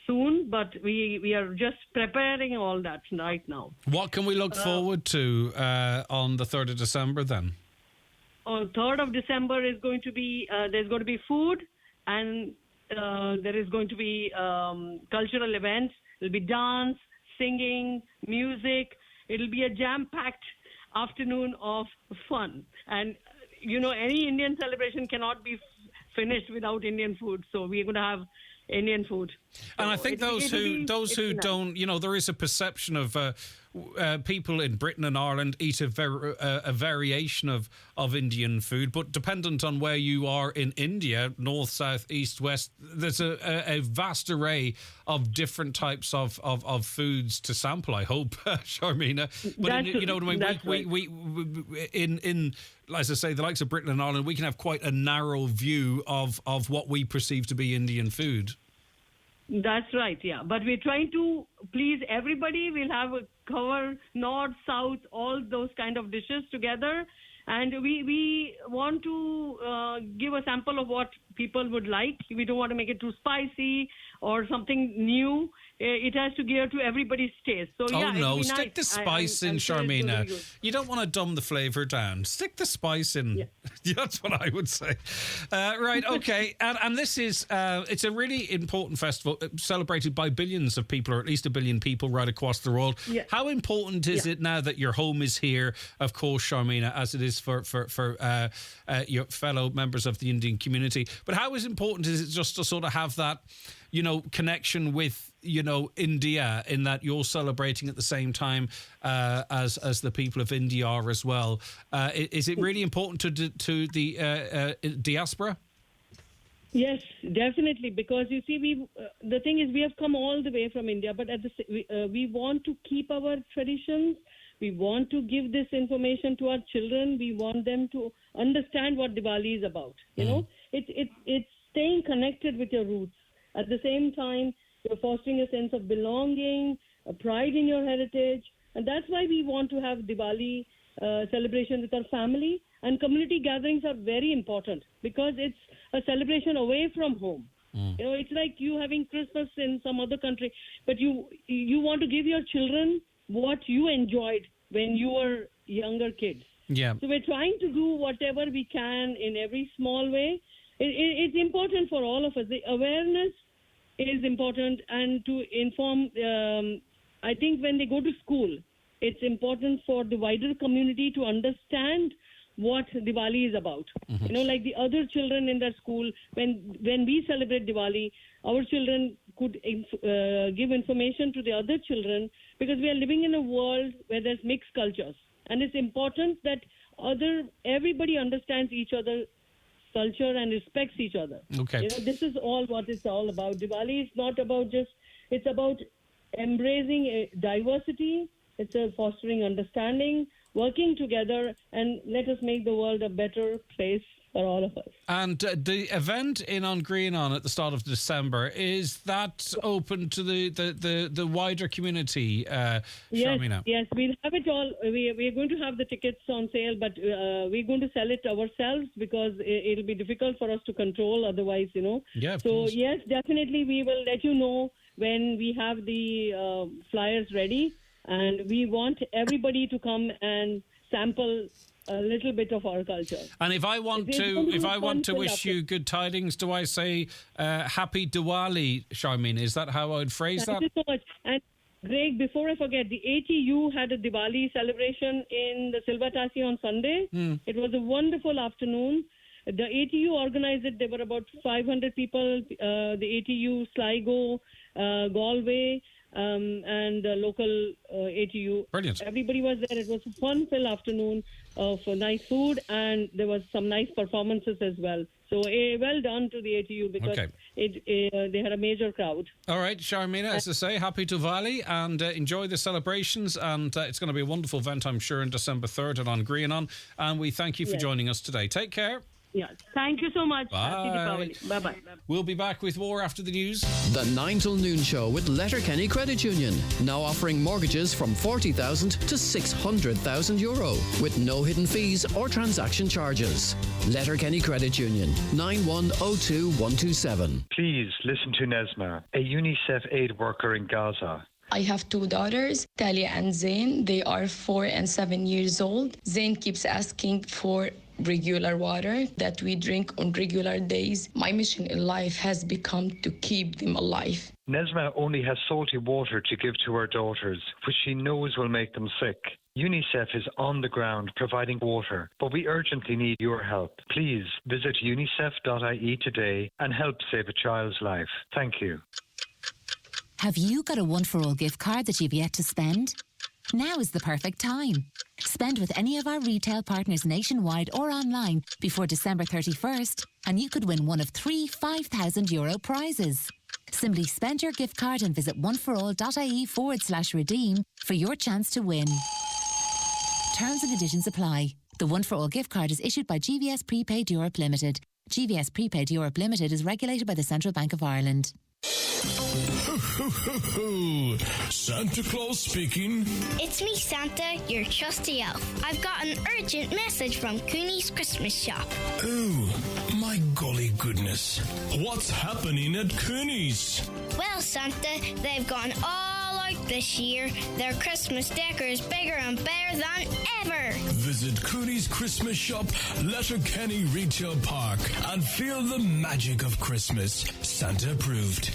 soon, but we are just preparing all that right now.
What can we look forward to on the 3rd of December then?
On 3rd of December is going to be, there's going to be food, and there is going to be cultural events. There'll be dance, singing, music. It'll be a jam-packed afternoon of fun. And you know, any Indian celebration cannot be finished without Indian food. So we're going to have Indian food.
And I think those who don't, you know, there is a perception of people in Britain and Ireland eat a variation of Indian food, but dependent on where you are in India, north, south, east, west, there's a vast array of different types of foods to sample, I hope, Sharmina. But you know what I mean? We in as I say, the likes of Britain and Ireland, we can have quite a narrow view of what we perceive to be Indian food.
That's right, yeah. But we're trying to please everybody. We'll have a cover north, south, all those kind of dishes together. And we want to give a sample of what people would like. We don't want to make it too spicy or something new. It has to gear to everybody's taste. So
stick the spice in, Sharmina. You don't want to dumb the flavour down. Stick the spice in. Yeah. That's what I would say. Right, okay. And this is, it's a really important festival celebrated by billions of people, or at least 1 billion people right across the world.
Yeah.
How important is it now that your home is here, of course, Sharmina, as it is for your fellow members of the Indian community? But how important is it just to sort of have that, connection with, India, in that you're celebrating at the same time as the people of India are as well? Is it really important to the diaspora?
Yes, definitely. Because you see, the thing is, we have come all the way from India, but we want to keep our traditions. We want to give this information to our children. We want them to understand what Diwali is about. You know, it's staying connected with your roots. At the same time, you're fostering a sense of belonging, a pride in your heritage. And that's why we want to have Diwali celebration with our family. And community gatherings are very important because it's a celebration away from home. It's like you having Christmas in some other country, but you want to give your children what you enjoyed when you were younger kids.
Yeah.
So we're trying to do whatever we can in every small way. It's important for all of us. The awareness is important, and to inform, I think when they go to school, it's important for the wider community to understand what Diwali is about. Like the other children in their school, when we celebrate Diwali, our children could give information to the other children, because we are living in a world where there's mixed cultures. And it's important that everybody understands each other's culture and respects each other.
Okay.
This is all what it's all about. Diwali is not about it's about embracing diversity. It's fostering understanding, working together, and let us make the world a better place for all of us. And
the event in Ongrianon at the start of December, is that open to the wider community, Sharmina?
Yes, we'll have it all. We're going to have the tickets on sale, but we're going to sell it ourselves because it'll be difficult for us to control otherwise,
Yeah,
so, yes, definitely we will let you know when we have the flyers ready, and we want everybody to come and sample a little bit of our culture.
And if I want to wish you good tidings, do I say Happy Diwali, Sharmina? Is that how I'd phrase that?
Thank you so much. And Greg, before I forget, the ATU had a Diwali celebration in the Silvatasi on Sunday. It was a wonderful afternoon. The ATU organized it. There were about 500 people. The ATU, Sligo, Galway, and the local ATU.
Brilliant.
Everybody was there. It was a fun-filled afternoon of nice food, and there was some nice performances as well. So well done to the ATU, because they had a major crowd.
All right, Sharmina, as I say, happy Diwali, and enjoy the celebrations. And it's going to be a wonderful event, I'm sure, on December 3rd at Ongrianon. And we thank you for joining us today. Take care.
Yeah, thank you so much.
Bye.
Happy Diwali. Bye-bye.
We'll be back with more after the news.
The 9 till noon show with Letterkenny Credit Union, now offering mortgages from 40,000 to 600,000 euro with no hidden fees or transaction charges. Letterkenny Credit Union, 9102127.
Please listen to Nesma, a UNICEF aid worker in Gaza.
I have 2 daughters, Talia and Zain. They are 4 and 7 years old. Zain keeps asking for regular water that we drink on regular days. My mission in life has become to keep them alive.
Nesma only has salty water to give to her daughters, which she knows will make them sick. UNICEF is on the ground providing water, but we urgently need your help. Please visit unicef.ie today and help save a child's life. Thank you.
Have you got a one-for-all gift card that you've yet to spend?
Now is the perfect time. Spend with any of our retail partners nationwide or online before December 31st, and you could win one of 3 €5,000 prizes. Simply spend your gift card and visit oneforall.ie/redeem for your chance to win. Terms and conditions apply. The One for All gift card is issued by GVS Prepaid Europe Limited. GVS Prepaid Europe Limited is regulated by the Central Bank of Ireland.
Santa Claus speaking.
It's me, Santa, your trusty elf. I've got an urgent message from Cooney's Christmas shop.
Oh, my golly goodness. What's happening at Cooney's?
Well, Santa, they've gone all out this year. Their Christmas decor is bigger and better than ever.
Visit Cooney's Christmas shop, Letterkenny Retail Park, and feel the magic of Christmas. Santa approved.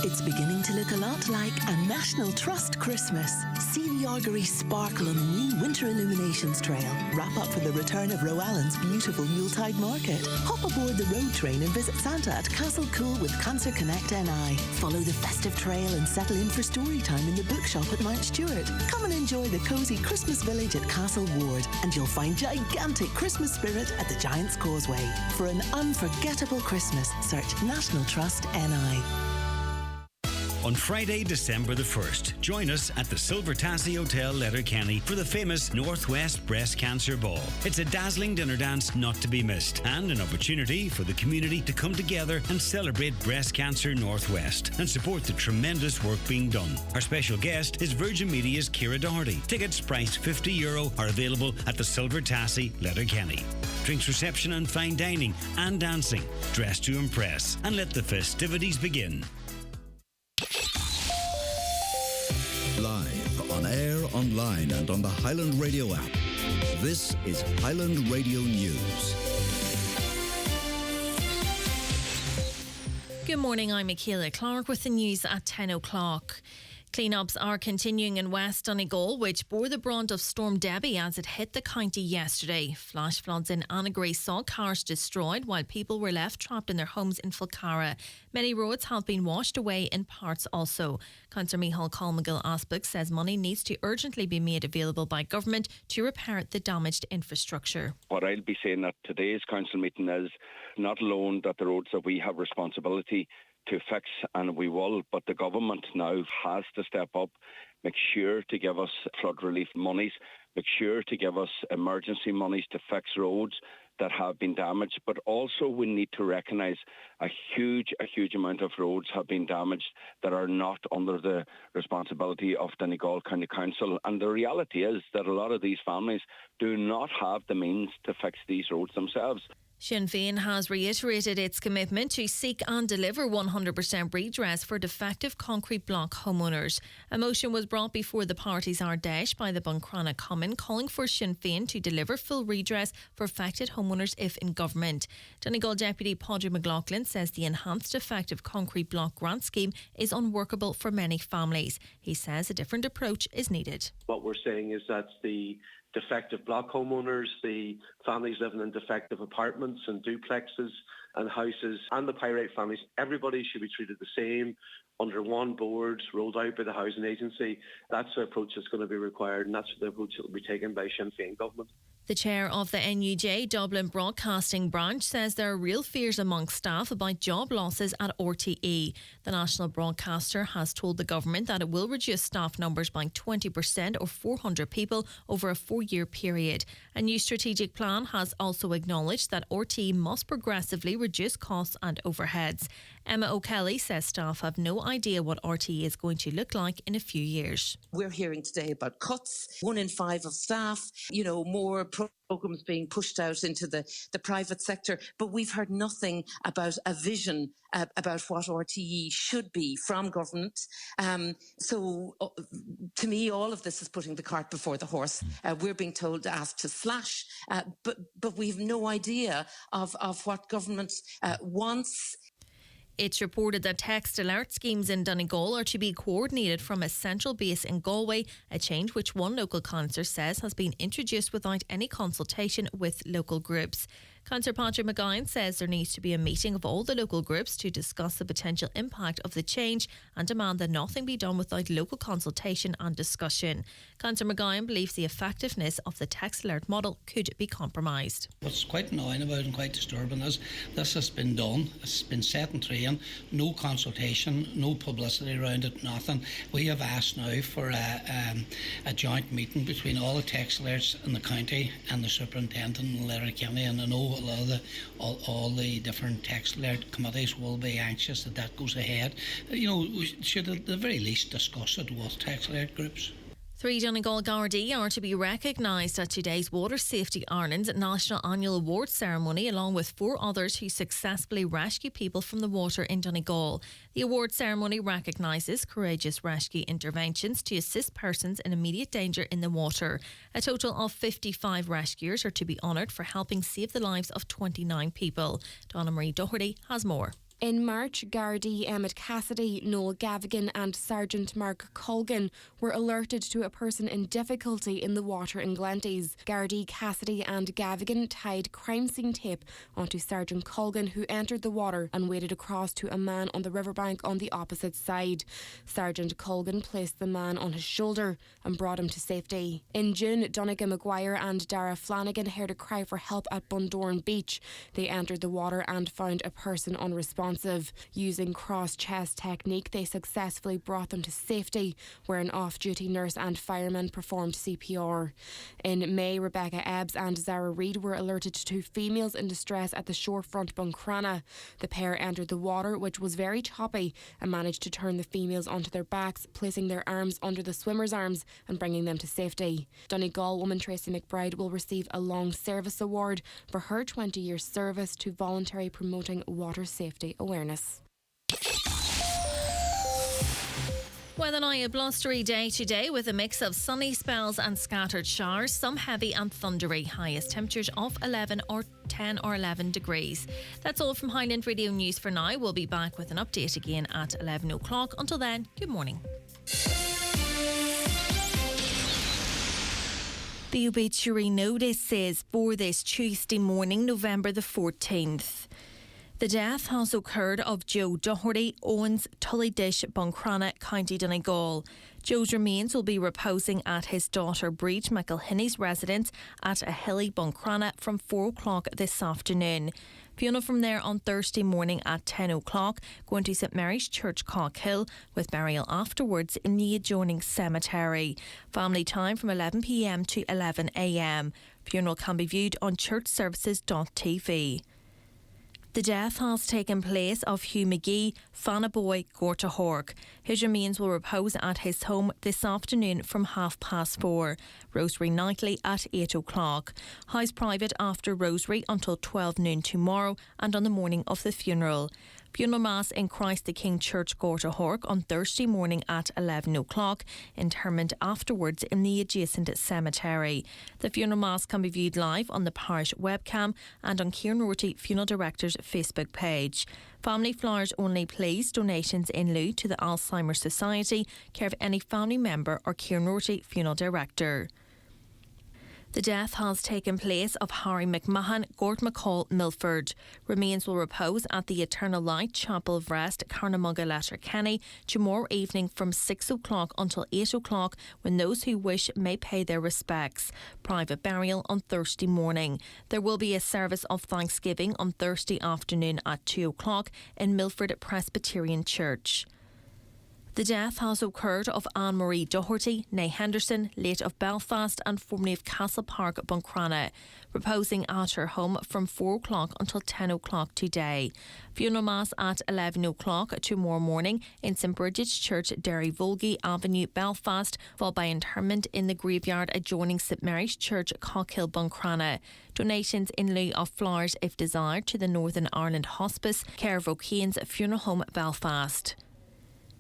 It's beginning to look a lot like a National Trust Christmas. See the augury sparkle on the new winter illuminations trail. Wrap up for the return of Roallan's beautiful Yuletide market. Hop aboard the road train and visit Santa at Castle Cool with Cancer Connect NI. Follow the festive trail and settle in for story time in the bookshop at Mount Stewart. Come and enjoy the cosy Christmas village at Castle Ward, and you'll find gigantic Christmas spirit at the Giant's Causeway. For an unforgettable Christmas, search National Trust NI.
On Friday, December the 1st, join us at the Silver Tassie Hotel, Letterkenny, for the famous Northwest Breast Cancer Ball. It's a dazzling dinner dance not to be missed, and an opportunity for the community to come together and celebrate breast cancer Northwest and support the tremendous work being done. Our special guest is Virgin Media's Ciara Doherty. Tickets priced €50 are available at the Silver Tassie, Letterkenny. Drinks reception and fine dining and dancing. Dress to impress, and let the festivities begin.
Live, on air, online, and on the Highland Radio app. This is Highland Radio News.
Good morning, I'm Michaela Clark with the news at 10 o'clock. Clean-ups are continuing in West Donegal, which bore the brunt of Storm Debbie as it hit the county yesterday. Flash floods in Annagray saw cars destroyed while people were left trapped in their homes in Fulcara. Many roads have been washed away in parts also. Councillor Micheál Colmcille-Aspeck says money needs to urgently be made available by government to repair the damaged infrastructure.
What I'll be saying at today's council meeting is not alone that the roads that we have responsibility to fix, and we will, but the government now has to step up, make sure to give us flood relief monies, make sure to give us emergency monies to fix roads that have been damaged, but also we need to recognise a huge amount of roads have been damaged that are not under the responsibility of Donegal County Council. And the reality is that a lot of these families do not have the means to fix these roads themselves.
Sinn Féin has reiterated its commitment to seek and deliver 100% redress for defective concrete block homeowners. A motion was brought before the party's Ardèche by the Buncrana Common, calling for Sinn Féin to deliver full redress for affected homeowners if in government. Donegal Deputy Padraig McLaughlin says the enhanced defective concrete block grant scheme is unworkable for many families. He says a different approach is needed.
What we're saying is that the defective block homeowners, the families living in defective apartments and duplexes and houses, and the pyrite families, everybody should be treated the same under one board rolled out by the housing agency. That's the approach that's going to be required, and that's the approach that will be taken by Sinn Féin government.
The chair of the NUJ Dublin Broadcasting Branch says there are real fears among staff about job losses at RTE. The national broadcaster has told the government that it will reduce staff numbers by 20% or 400 people over a 4-year period. A new strategic plan has also acknowledged that RTE must progressively reduce costs and overheads. Emma O'Kelly says staff have no idea what RTE is going to look like in a few years.
We're hearing today about cuts, 1 in 5 of staff, more programs being pushed out into the private sector, but we've heard nothing about a vision about what RTE should be from government. So to me, all of this is putting the cart before the horse. We're being told, asked to slash, but we have no idea of what government wants.
It's reported that text alert schemes in Donegal are to be coordinated from a central base in Galway, a change which one local councillor says has been introduced without any consultation with local groups. Councillor Patrick McGowan says there needs to be a meeting of all the local groups to discuss the potential impact of the change and demand that nothing be done without local consultation and discussion. Councillor McGowan believes the effectiveness of the text alert model could be compromised.
What's quite annoying about and quite disturbing is this has been done, it's been set in train, no consultation, no publicity around it, nothing. We have asked now for a joint meeting between all the text alerts in the county and the superintendent in Letterkenny, and I know a lot of all the different text alert committees will be anxious that goes ahead. We should at the very least discuss it with text alert groups.
3 Donegal Gardaí are to be recognised at today's Water Safety Ireland's National Annual Awards ceremony, along with 4 others who successfully rescue people from the water in Donegal. The award ceremony recognises courageous rescue interventions to assist persons in immediate danger in the water. A total of 55 rescuers are to be honoured for helping save the lives of 29 people. Donna Marie Doherty has more.
In March, Gardaí Emmett Cassidy, Noel Gavigan and Sergeant Mark Colgan were alerted to a person in difficulty in the water in Glenties. Gardaí Cassidy and Gavigan tied crime scene tape onto Sergeant Colgan, who entered the water and waded across to a man on the riverbank on the opposite side. Sergeant Colgan placed the man on his shoulder and brought him to safety. In June, Donegal Maguire and Dara Flanagan heard a cry for help at Bundoran Beach. They entered the water and found a person unresponsive. Using cross-chest technique, they successfully brought them to safety, where an off-duty nurse and fireman performed CPR. In May, Rebecca Ebbs and Zara Reid were alerted to 2 females in distress at the shorefront Buncrana. The pair entered the water, which was very choppy, and managed to turn the females onto their backs, placing their arms under the swimmers' arms and bringing them to safety. Donegal woman Tracy McBride will receive a Long Service Award for her 20-year service to voluntary promoting water safety awareness.
Weather now, a blustery day today with a mix of sunny spells and scattered showers, some heavy and thundery. Highest temperatures of 11 or 10 or 11 degrees. That's all from Highland Radio News for now. We'll be back with an update again at 11 o'clock. Until then, good morning. The obituary notice says for this Tuesday morning, November the 14th. The death has occurred of Joe Doherty, Owens, Tullydish, Buncrana, County Donegal. Joe's remains will be reposing at his daughter Breach McElhinney's residence at a hilly Buncrana from 4 o'clock this afternoon. Funeral from there on Thursday morning at 10 o'clock, going to St Mary's Church, Cockhill, with burial afterwards in the adjoining cemetery. Family time from 11 p.m. to 11 a.m. Funeral can be viewed on churchservices.tv. The death has taken place of Hugh McGee, Fanaboy, Gortahork. His remains will repose at his home this afternoon from 4:30. Rosary nightly at 8 o'clock. House private after Rosary until 12 noon tomorrow and on the morning of the funeral. Funeral Mass in Christ the King Church, Gortahork on Thursday morning at 11 o'clock. Interment afterwards in the adjacent cemetery. The Funeral Mass can be viewed live on the parish webcam and on Kieran Rorty Funeral Director's Facebook page. Family flowers only, please. Donations in lieu to the Alzheimer's Society, care of any family member or Kieran Rorty Funeral Director. The death has taken place of Harry McMahon, Gort McCall, Milford. Remains will repose at the Eternal Light Chapel of Rest, Carnamugga, Letterkenny, tomorrow evening from 6 o'clock until 8 o'clock, when those who wish may pay their respects. Private burial on Thursday morning. There will be a service of Thanksgiving on Thursday afternoon at 2 o'clock in Milford Presbyterian Church. The death has occurred of Anne-Marie Doherty, née Henderson, late of Belfast and formerly of Castle Park, Buncrana, reposing at her home from 4 o'clock until 10 o'clock today. Funeral Mass at 11 o'clock tomorrow morning in St Bridget's Church, Derryvolgie Avenue, Belfast, followed by interment in the graveyard adjoining St Mary's Church, Cockhill, Buncrana. Donations in lieu of flowers, if desired, to the Northern Ireland Hospice, care of O'Kane's Funeral Home, Belfast.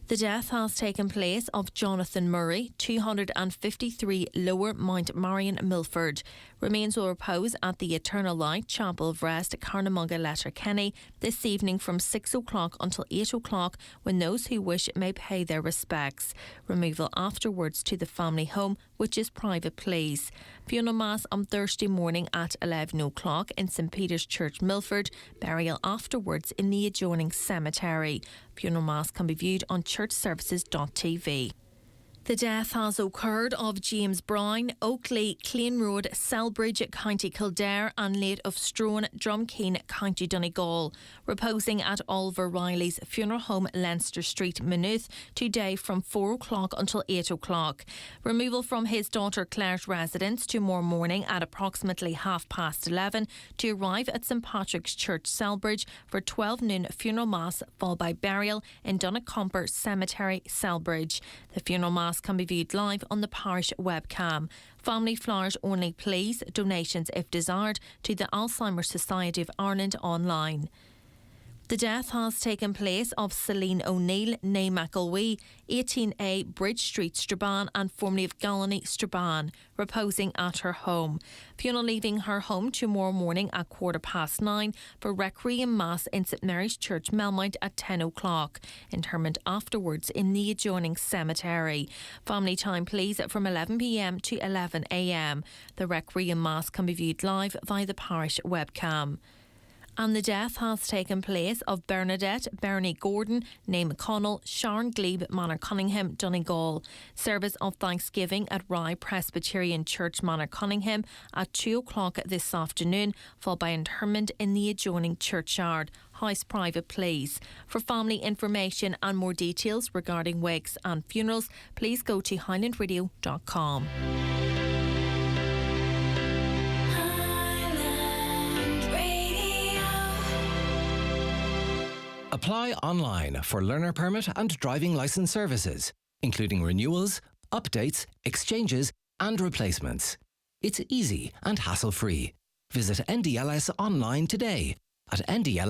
The death has taken place of Jonathan Murray, 253 Lower Mount Marion, Milford. Remains will repose at the Eternal Light Chapel of Rest at Carnamunga, Letterkenny this evening from 6 o'clock until 8 o'clock, when those who wish may pay their respects. Removal afterwards to the family home, which is private, please. Funeral Mass on Thursday morning at 11 o'clock in St Peter's Church, Milford. Burial afterwards in the adjoining cemetery. Funeral Mass can be viewed on churchservices.tv. The death has occurred of James Brown, Oakley, Clane Road, Selbridge, County Kildare, and late of Strone, Drumkeen, County Donegal, reposing at Oliver Riley's funeral home, Leinster Street, Maynooth, today from 4 o'clock until 8 o'clock. Removal from his daughter Claire's residence tomorrow morning at approximately 11:30 to arrive at St Patrick's Church, Selbridge for 12 noon funeral mass, followed by burial in Donnacomper Cemetery, Selbridge. The funeral mass can be viewed live on the parish webcam. Family flowers only, please. Donations, if desired, to the Alzheimer's Society of Ireland online. The death has taken place of Celine O'Neill, née McElwee, 18A Bridge Street, Strabane, and formerly of Gallany, Strabane, reposing at her home. Funeral leaving her home tomorrow morning at 9:15 for Requiem Mass in St Mary's Church, Melmount at 10 o'clock. Interment afterwards in the adjoining cemetery. Family time, please, from 11 p.m. to 11 a.m. The Requiem Mass can be viewed live via the parish webcam. And the death has taken place of Bernadette Bernie Gordon, née McConnell, Sharon Glebe, Manor Cunningham, Donegal. Service of Thanksgiving at Rye Presbyterian Church, Manor Cunningham at 2 o'clock this afternoon, followed by interment in the adjoining churchyard. House private, please. For family information and more details regarding wakes and funerals, please go to highlandradio.com.
Apply online for learner permit and driving licence services, including renewals, updates, exchanges and replacements. It's easy and hassle-free. Visit NDLS online today at ndls.rsa.ie.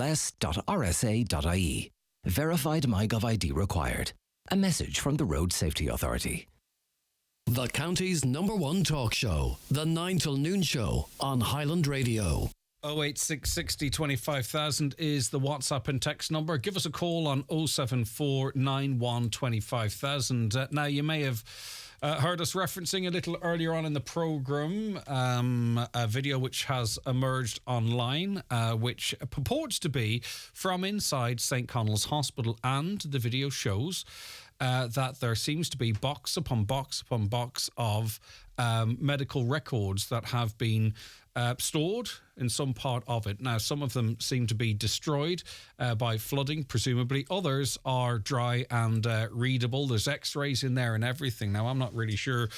Verified MyGov ID required. A message from the Road Safety Authority.
The county's #1 talk show, The 9 till Noon Show on Highland Radio.
08660 25,000 is the WhatsApp and text number. Give us a call on 074 91 25,000. Now, you may have heard us referencing a little earlier on in the programme a video which has emerged online, which purports to be from inside St Connell's Hospital, and the video shows that there seems to be box upon box upon box of medical records that have been stored in some part of it. Now, some of them seem to be destroyed by flooding, presumably. Others are dry and readable. There's x-rays in there and everything. Now, I'm not really sure.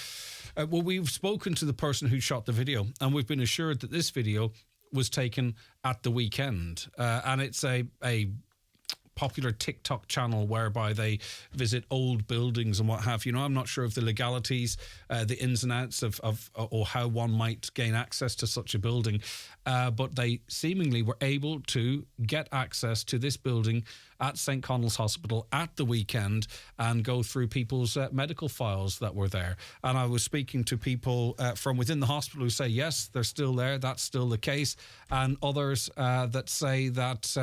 Well, we've spoken to the person who shot the video, and we've been assured that this video was taken at the weekend. And it's a popular TikTok channel whereby they visit old buildings and what have you. Now, I'm not sure of the legalities, the ins and outs of or how one might gain access to such a building, but they seemingly were able to get access to this building at St Connell's Hospital at the weekend and go through people's medical files that were there. And I was speaking to people from within the hospital who say, yes, they're still there, that's still the case, and others that say that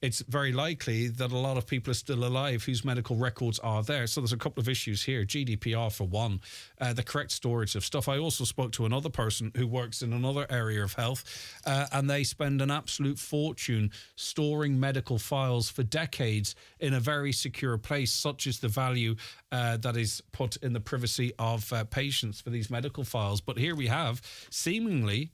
it's very likely that a lot of people are still alive whose medical records are there. So there's a couple of issues here. GDPR for one, the correct storage of stuff. I also spoke to another person who works in another area of health, and they spend an absolute fortune storing medical files for decades in a very secure place, such as the value that is put in the privacy of patients for these medical files. But here we have, seemingly,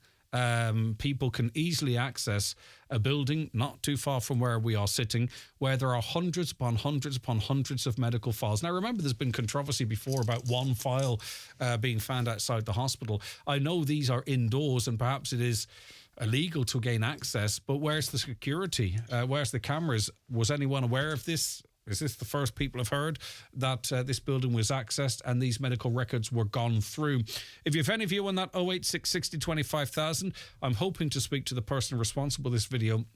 people can easily access a building not too far from where we are sitting, where there are hundreds upon hundreds upon hundreds of medical files. Now, remember, there's been controversy before about one file being found outside the hospital. I know these are indoors and perhaps it is illegal to gain access, but where's the security? Where's the cameras? Was anyone aware of this? Is this the first people have heard that this building was accessed and these medical records were gone through? If you have any view on that, 08660 25,000, I'm hoping to speak to the person responsible for this video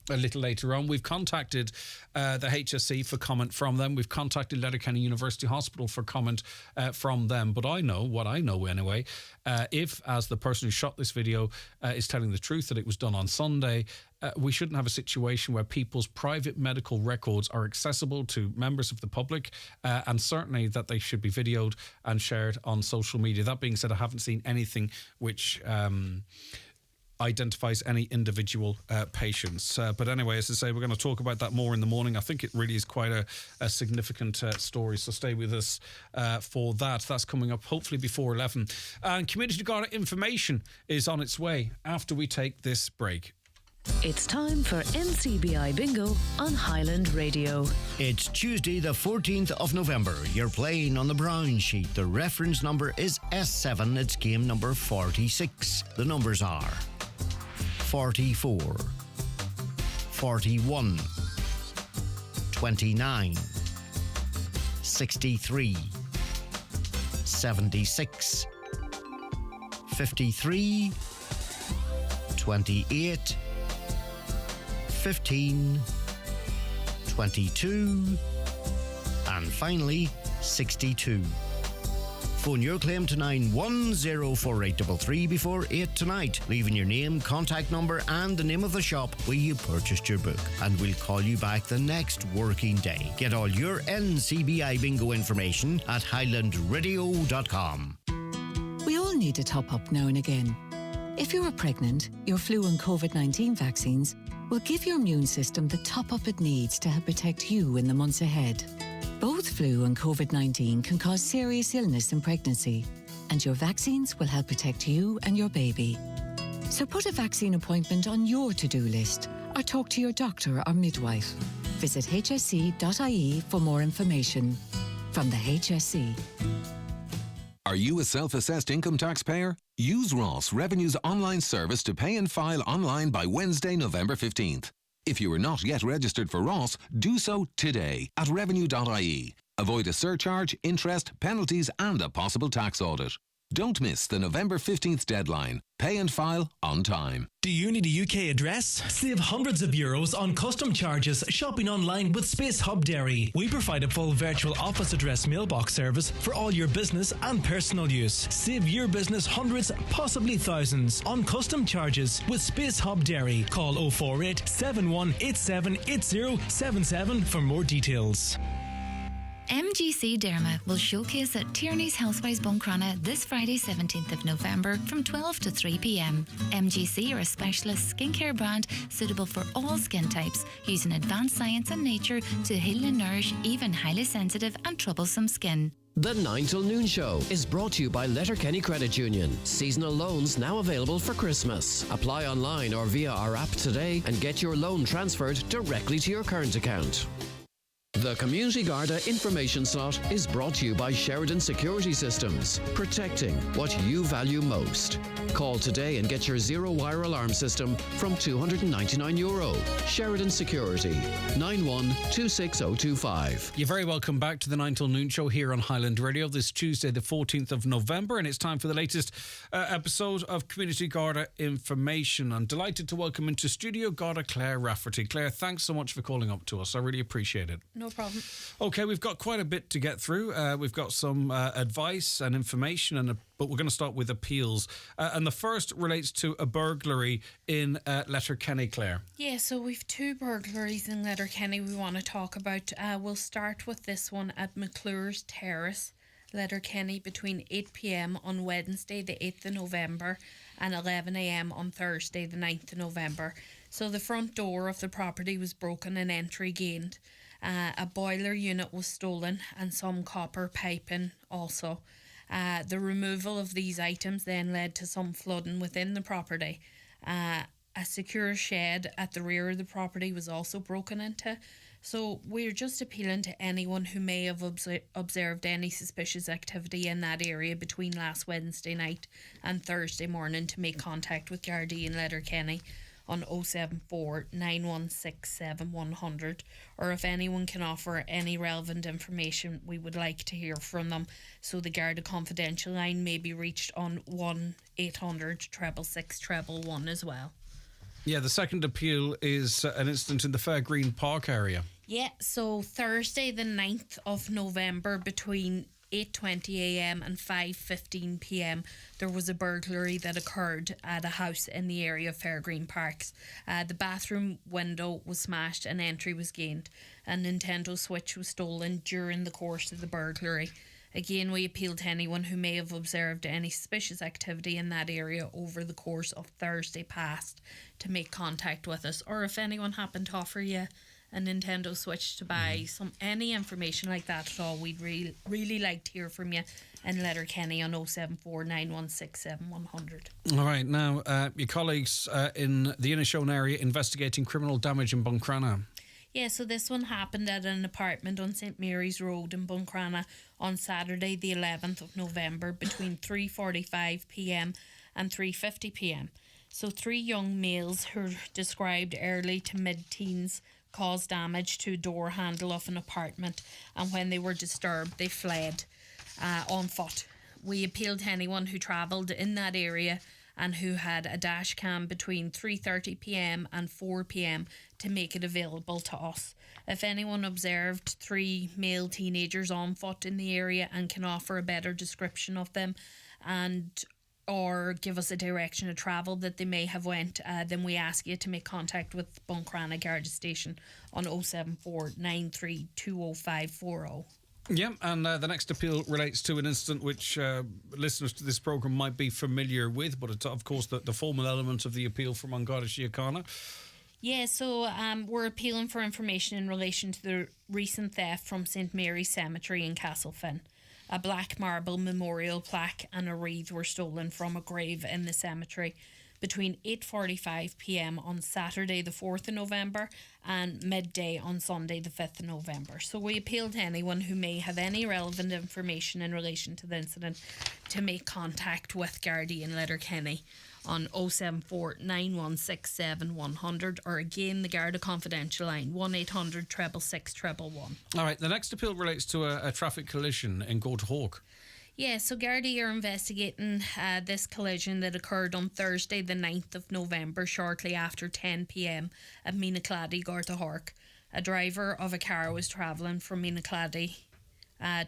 a little later on. We've contacted the HSE for comment from them. We've contacted Letterkenny University Hospital for comment from them. But I know, what I know anyway, if, as the person who shot this video is telling the truth, that it was done on Sunday, we shouldn't have a situation where people's private medical records are accessible to members of the public, and certainly that they should be videoed and shared on social media. That being said, I haven't seen anything which identifies any individual patients. But anyway, as I say, we're going to talk about that more in the morning. I think it really is quite a significant story, so stay with us for that. That's coming up hopefully before 11. And Community Garda information is on its way after we take this break.
It's time for NCBI Bingo on Highland Radio.
It's Tuesday the 14th of November. You're playing on the brown sheet. The reference number is S7. It's game number 46. The numbers are 44, 41, 29, 63, 76, 53, 28, 15, 22, and finally 62. Phone your claim to 9104833 before 8 tonight, leaving your name, contact number and the name of the shop where you purchased your book, and we'll call you back the next working day. Get all your NCBI bingo information at highlandradio.com.
We all need a top up now and again. If you are pregnant, your flu and COVID-19 vaccines will give your immune system the top up it needs to help protect you in the months ahead. Both flu and COVID-19 can cause serious illness in pregnancy, and your vaccines will help protect you and your baby. So put a vaccine appointment on your to-do list, or talk to your doctor or midwife. Visit hsc.ie for more information. From the HSE.
Are you a self-assessed income taxpayer? Use Ross Revenue's online service to pay and file online by Wednesday, November 15th. If you are not yet registered for Ross, do so today at revenue.ie. Avoid a surcharge, interest, penalties and a possible tax audit. Don't miss the November 15th deadline. Pay and file on time.
Do you need a UK address? Save hundreds of euros on custom charges shopping online with Space Hub Dairy. We provide a full virtual office address mailbox service for all your business and personal use. Save your business hundreds, possibly thousands on custom charges with Space Hub Dairy. Call 048 7187 8077 for more details.
MGC Derma will showcase at Tierney's Housewives Buncrana this Friday 17th of November from 12 to 3 p.m. MGC are a specialist skincare brand suitable for all skin types, using advanced science and nature to heal and nourish even highly sensitive and troublesome skin.
The 9 till noon show is brought to you by Letterkenny Credit Union. Seasonal loans now available for Christmas. Apply online or via our app today and get your loan transferred directly to your current account. The Community Garda information slot is brought to you by Sheridan Security Systems, protecting what you value most. Call today and get your zero-wire alarm system from €299. Sheridan Security, 91-26025.
You're very welcome back to the 9 till noon show here on Highland Radio this Tuesday, the 14th of November, and it's time for the latest episode of Community Garda Information. I'm delighted to welcome into studio Garda Claire Rafferty. Claire, thanks so much for calling up to us. I really appreciate it.
No problem.
Okay, we've got quite a bit to get through. We've got some advice and information, but we're going to start with appeals. And the first relates to a burglary in Letterkenny, Claire.
Yeah, so we've two burglaries in Letterkenny we want to talk about. We'll start with this one at McClure's Terrace, Letterkenny, between 8 p.m. on Wednesday the 8th of November and 11 a.m. on Thursday the 9th of November. So the front door of the property was broken and entry gained. A boiler unit was stolen and some copper piping also. The removal of these items then led to some flooding within the property. A secure shed at the rear of the property was also broken into. So we're just appealing to anyone who may have observed any suspicious activity in that area between last Wednesday night and Thursday morning to make contact with Gardaí in Letterkenny on 074 916 7100, or if anyone can offer any relevant information, we would like to hear from them. So the Garda confidential line may be reached on 1-800 666 111 as well.
Yeah, the second appeal is an incident in the Fair Green Park area.
Yeah, so Thursday the 9th of November between 8:20am and 5:15pm, there was a burglary that occurred at a house in the area of Fairgreen Parks. The bathroom window was smashed and entry was gained. A Nintendo Switch was stolen during the course of the burglary. Again, we appeal to anyone who may have observed any suspicious activity in that area over the course of Thursday past to make contact with us, or if anyone happened to offer you a Nintendo Switch to buy, any information like that at all, we'd really like to hear from you in Letterkenny on 074 9167 100.
All right, now your colleagues in the Inishowen area investigating criminal damage in Buncrana.
Yeah, so this one happened at an apartment on St Mary's Road in Buncrana on Saturday the 11th of November between 3:45pm and 3:50pm. So 3 young males who are described early to mid-teens caused damage to a door handle of an apartment, and when they were disturbed they fled on foot. We appealed to anyone who travelled in that area and who had a dash cam between 3:30pm and 4pm to make it available to us. If anyone observed 3 male teenagers on foot in the area and can offer a better description of them and or give us a direction of travel that they may have went, then we ask you to make contact with Buncrana Garda Station on 074 93 20540.
Yeah, and the next appeal relates to an incident which listeners to this programme might be familiar with, but it's of course the formal element of the appeal from An Garda Síochána.
Yeah, so we're appealing for information in relation to the recent theft from St Mary's Cemetery in Castlefin. A black marble memorial plaque and a wreath were stolen from a grave in the cemetery between 8:45pm on Saturday the 4th of November and midday on Sunday the 5th of November. So we appeal to anyone who may have any relevant information in relation to the incident to make contact with Gardaí in Letterkenny on 074 9167 100, or again the Garda confidential line 1800 666 111.
All right, the next appeal relates to a traffic collision in Goldhawk.
Yeah, so Gardaí are investigating this collision that occurred on Thursday the 9th of November shortly after 10pm at Meenacladdy, Goldhawk. A driver of a car was travelling from Meenacladdy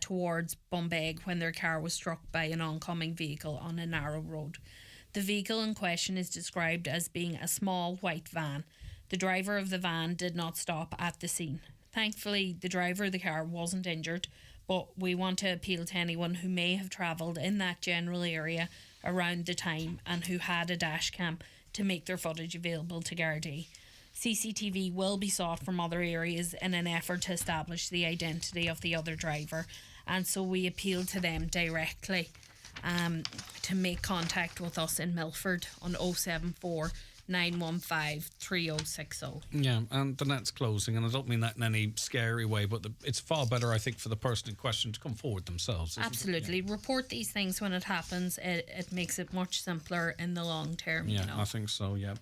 towards Bumbeg when their car was struck by an oncoming vehicle on a narrow road. The vehicle in question is described as being a small white van. The driver of the van did not stop at the scene. Thankfully, the driver of the car wasn't injured, but we want to appeal to anyone who may have travelled in that general area around the time and who had a dash cam to make their footage available to Gardaí. CCTV will be sought from other areas in an effort to establish the identity of the other driver, and so we appeal to them directly to make contact with us in Milford on 074 915 3060.
Yeah, and the net's closing, and I don't mean that in any scary way, but it's far better, I think, for the person in question to come forward themselves.
Absolutely. Yeah. Report these things when it happens. It makes it much simpler in the long term.
Yeah,
you know?
I think so, yeah.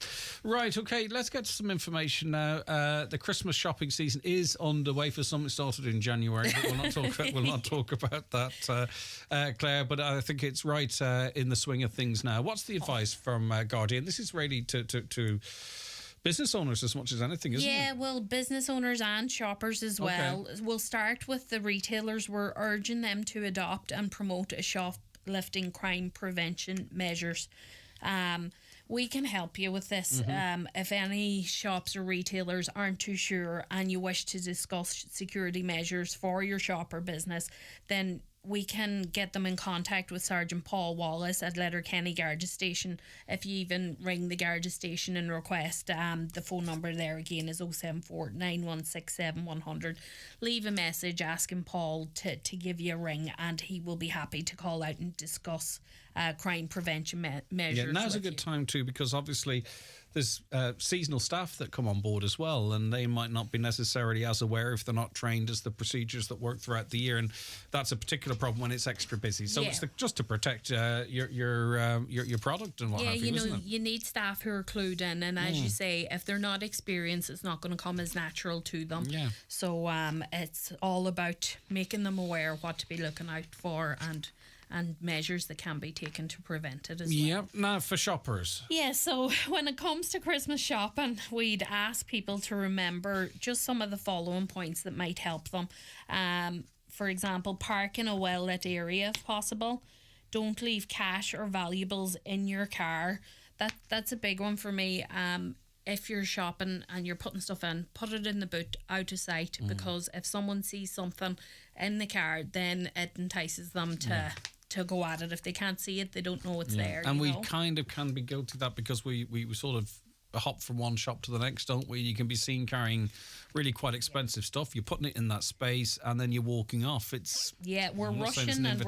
Right, okay, let's get to some information now. The Christmas shopping season is underway. For some, it started in January, but we'll not talk about that, Claire, but I think it's right in the swing of things now. What's the advice from Guardian? This is really to business owners as much as anything, isn't it?
Yeah, well, business owners and shoppers as well. Okay. We'll start with the retailers. We're urging them to adopt and promote a shoplifting crime prevention measures. We can help you with this. If any shops or retailers aren't too sure and you wish to discuss security measures for your shop or business, then we can get them in contact with Sergeant Paul Wallace at Letterkenny Garda Station. If you even ring the Garda Station and request, the phone number there again is 074 9167 100. Leave a message asking Paul to give you a ring, and he will be happy to call out and discuss crime prevention measures.
Yeah, now's a good time too, because obviously there's seasonal staff that come on board as well, and they might not be necessarily as aware if they're not trained as the procedures that work throughout the year, and that's a particular problem when it's extra busy. So it's just to protect your product and what have you, isn't it?
You need staff who are clued in, and as you say, if they're not experienced, it's not going to come as natural to them.
Yeah.
So it's all about making them aware what to be looking out for and and measures that can be taken to prevent it as well.
Yep. Now for shoppers.
Yeah, so when it comes to Christmas shopping, we'd ask people to remember just some of the following points that might help them. For example, park in a well-lit area if possible. Don't leave cash or valuables in your car. That's a big one for me. If you're shopping and you're putting stuff in, put it in the boot out of sight, because if someone sees something in the car, then it entices them to go at it. If they can't see it, they don't know it's there.
And we kind of can be guilty of that, because we sort of hop from one shop to the next, don't we? You can be seen carrying really quite expensive stuff. You're putting it in that space and then you're walking off.
We're rushing
and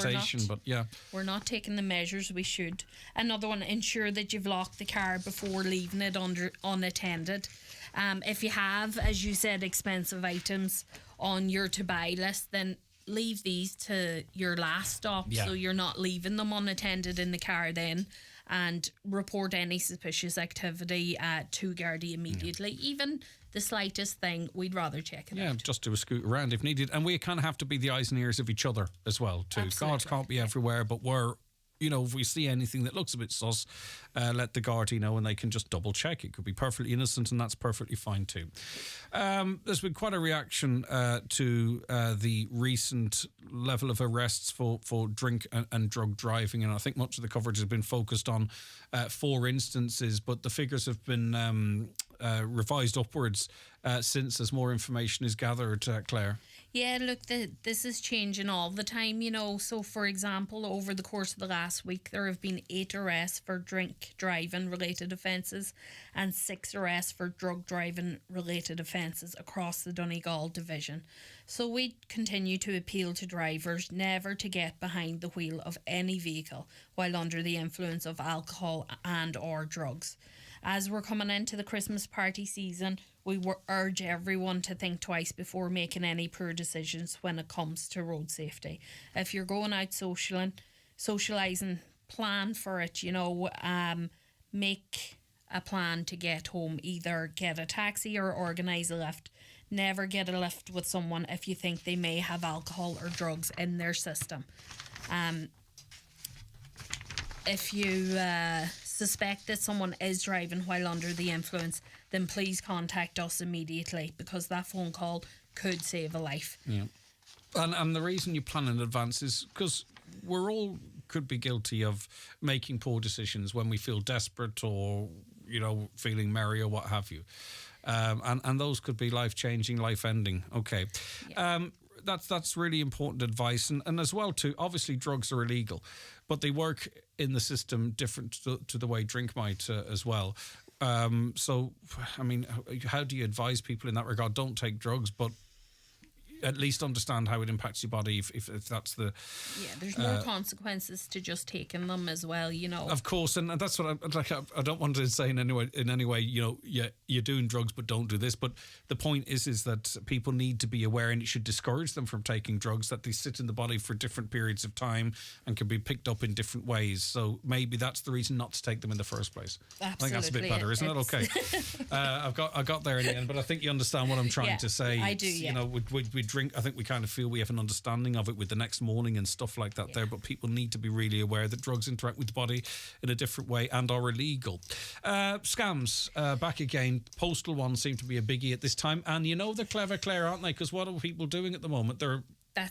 we're not taking the measures we should. Another one, ensure that you've locked the car before leaving it unattended. If you have, as you said, expensive items on your to buy list, then leave these to your last stop, so you're not leaving them unattended in the car then. And report any suspicious activity to Gardaí immediately. Even the slightest thing, we'd rather check it out.
Yeah, just do a scoot around if needed. And we kind of have to be the eyes and ears of each other as well, too.
Absolutely.
Guards can't be everywhere, but if we see anything that looks a bit sus, let the Gardaí know, and they can just double check. It could be perfectly innocent, and that's perfectly fine too. There's been quite a reaction to the recent level of arrests for drink and drug driving, and I think much of the coverage has been focused on 4 instances, but the figures have been revised upwards since, as more information is gathered, Claire.
Yeah, look, this is changing all the time, So, for example, over the course of the last week, there have been 8 arrests for drink driving related offences and 6 arrests for drug driving related offences across the Donegal division. So we continue to appeal to drivers never to get behind the wheel of any vehicle while under the influence of alcohol and or drugs. As we're coming into the Christmas party season, we urge everyone to think twice before making any poor decisions when it comes to road safety. If you're going out socialising, plan for it, make a plan to get home. Either get a taxi or organise a lift. Never get a lift with someone if you think they may have alcohol or drugs in their system. If you suspect that someone is driving while under the influence, then please contact us immediately, because that phone call could save a life.
Yeah. And the reason you plan in advance is because we're all could be guilty of making poor decisions when we feel desperate or, feeling merry or what have you. And those could be life-changing, life-ending. Okay. Yeah. That's really important advice. And as well, too, obviously drugs are illegal, but they work in the system different to the way drink might as well. So, I mean, how do you advise people in that regard? Don't take drugs, but at least understand how it impacts your body if that's the...
Yeah, there's more consequences to just taking them as well,
Of course, and that's what I don't want to say in any way, you're doing drugs, but don't do this. But the point is that people need to be aware, and it should discourage them from taking drugs, that they sit in the body for different periods of time and can be picked up in different ways. So maybe that's the reason not to take them in the first place.
Absolutely.
I think that's a bit better, isn't it? Okay. I got there in the end, but I think you understand what I'm trying to say.
I do, yeah.
We drink, I think we kind of feel we have an understanding of it with the next morning and stuff like that there, but people need to be really aware that drugs interact with the body in a different way and are illegal. Scams, back again. Postal ones seem to be a biggie at this time, and they're clever, Claire, aren't they? Because what are people doing at the moment? They're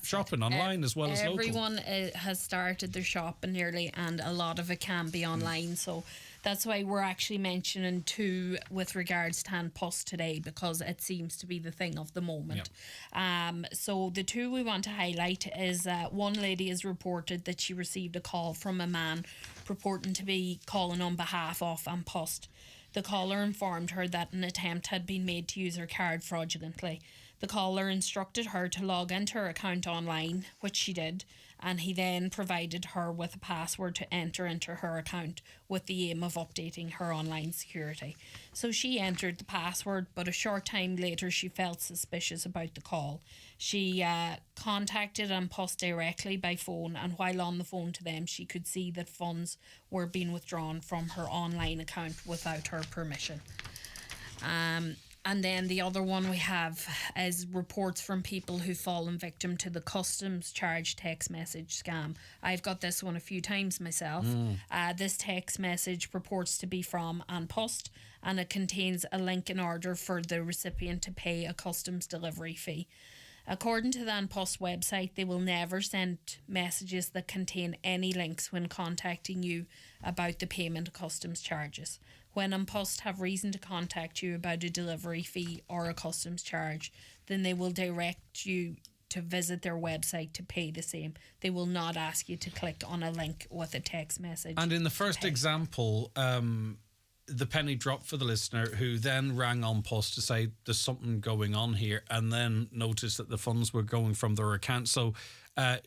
shopping online as well as local.
Everyone has started their shopping nearly, and a lot of it can be online, so that's why we're actually mentioning 2 with regards to An Post today, because it seems to be the thing of the moment. Yep. So the 2 we want to highlight is one lady has reported that she received a call from a man purporting to be calling on behalf of An Post. The caller informed her that an attempt had been made to use her card fraudulently. The caller instructed her to log into her account online, which she did, and he then provided her with a password to enter into her account with the aim of updating her online security. So she entered the password, but a short time later she felt suspicious about the call. She contacted An Post directly by phone, and while on the phone to them, she could see that funds were being withdrawn from her online account without her permission. And then the other one we have is reports from people who've fallen victim to the customs charge text message scam. I've got this one a few times myself. This text message purports to be from An Post, and it contains a link in order for the recipient to pay a customs delivery fee. According to the An Post website, they will never send messages that contain any links when contacting you about the payment of customs charges. When An Post have reason to contact you about a delivery fee or a customs charge, then they will direct you to visit their website to pay the same. They will not ask you to click on a link with a text message.
And in the first example, the penny dropped for the listener, who then rang An Post to say there's something going on here, and then noticed that the funds were going from their account. So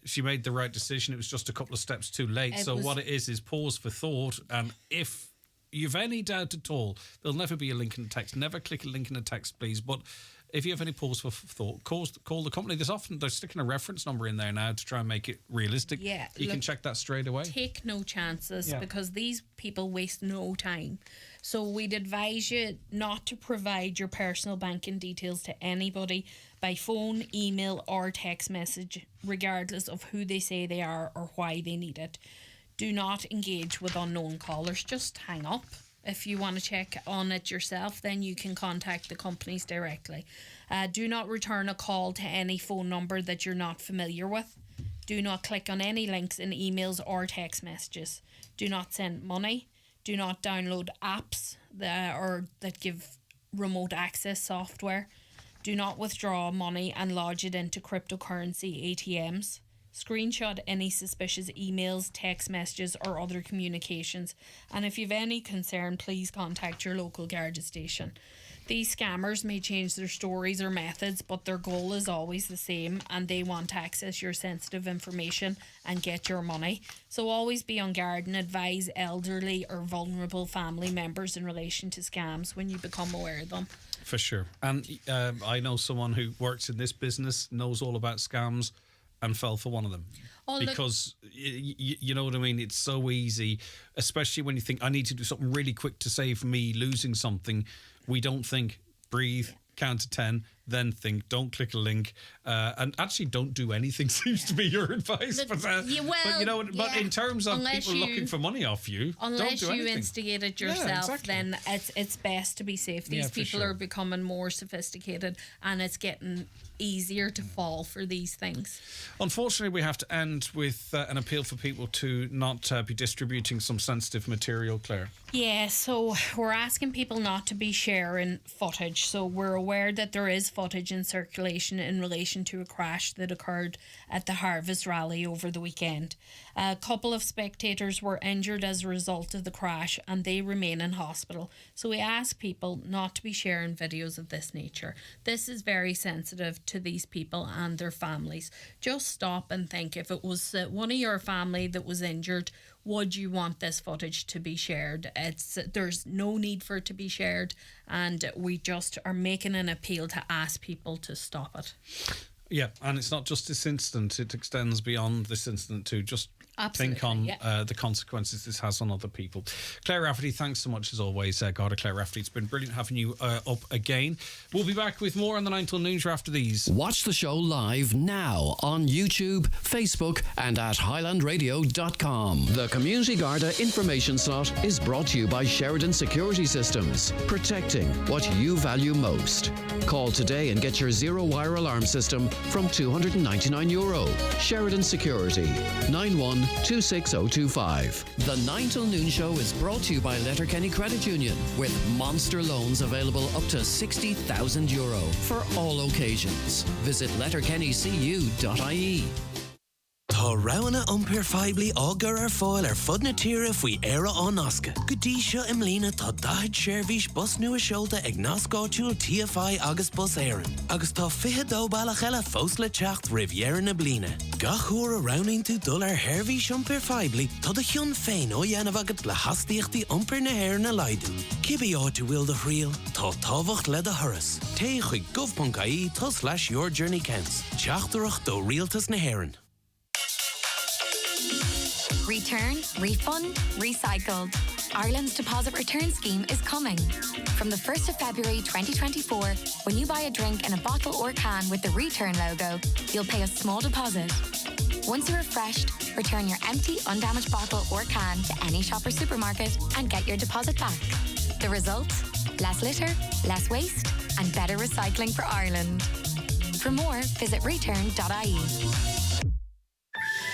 she made the right decision. It was just a couple of steps too late. What it is pause for thought. And if you've any doubt at all, there'll never be a link in the text. Never click a link in the text, please. But if you have any pause for thought, call the company. They're sticking a reference number in there now to try and make it realistic.
Yeah,
you can check that straight away.
Take no chances, because these people waste no time. So we'd advise you not to provide your personal banking details to anybody by phone, email or text message, regardless of who they say they are or why they need it. Do not engage with unknown callers. Just hang up. If you want to check on it yourself, then you can contact the companies directly. Do not return a call to any phone number that you're not familiar with. Do not click on any links in emails or text messages. Do not send money. Do not download apps that give remote access software. Do not withdraw money and lodge it into cryptocurrency ATMs. Screenshot any suspicious emails, text messages or other communications, and if you've any concern, please contact your local Garda station. These scammers may change their stories or methods, but their goal is always the same, and they want to access your sensitive information and get your money. So always be on guard and advise elderly or vulnerable family members in relation to scams when you become aware of them.
For sure. And I know someone who works in this business, knows all about scams, and fell for one of them. Because you know what I mean? It's so easy, especially when you think, I need to do something really quick to save me losing something. We don't think, breathe, count to 10, then think, don't click a link, and actually don't do anything seems to be your advice. But in terms of people looking for money off you, don't do anything. Unless you
instigate it yourself, then it's best to be safe. These people are becoming more sophisticated, and it's getting easier to fall for these things.
Unfortunately, we have to end with an appeal for people to not be distributing some sensitive material, Claire.
Yeah, so we're asking people not to be sharing footage. So we're aware that there is footage in circulation in relation to a crash that occurred at the Harvest Rally over the weekend. A couple of spectators were injured as a result of the crash, and they remain in hospital. So we ask people not to be sharing videos of this nature. This is very sensitive to these people and their families. Just stop and think, if it was one of your family that was injured, would you want this footage to be shared? There's no need for it to be shared, and we just are making an appeal to ask people to stop it.
Yeah, and it's not just this incident, it extends beyond this incident too. Just think on the consequences this has on other people. Claire Rafferty, thanks so much as always, Garda Claire Rafferty. It's been brilliant having you up again. We'll be back with more on the 9 till noon show after these.
Watch the show live now on YouTube, Facebook and at highlandradio.com. The Community Garda information slot is brought to you by Sheridan Security Systems, protecting what you value most. Call today and get your zero-wire alarm system from €299. Sheridan Security, 91-26025. The 9 till noon show is brought to you by Letterkenny Credit Union, with monster loans available up to €60,000 for all occasions. Visit letterkennycu.ie.
Tá rana umpir feibli ágar fáil fud na tíre faoi éire an osca. Go dtí seo im lína tá daid seirbhís bus nua seolta ag nascáitiúil TFI agus bus éireann. Agus tá 22 bailach eile fós le teacht ribh na blina. Gachúr a rowning tú dul heirbhís umpir feibli, tá da chion féin ó dhéanamh agad le hastíochtaí umpir na héir na laidú. Cibí áit bhfuil de chrial, tá tábhacht le de thuras. Té chuig gov.ie/your journey counts. Teachtarach do rialtas na héireann.
Return, refund, recycled. Ireland's deposit return scheme is coming. From the 1st of February 2024, when you buy a drink in a bottle or can with the return logo, you'll pay a small deposit. Once you're refreshed, return your empty, undamaged bottle or can to any shop or supermarket and get your deposit back. The result? Less litter, less waste, and better recycling for Ireland. For more, visit return.ie.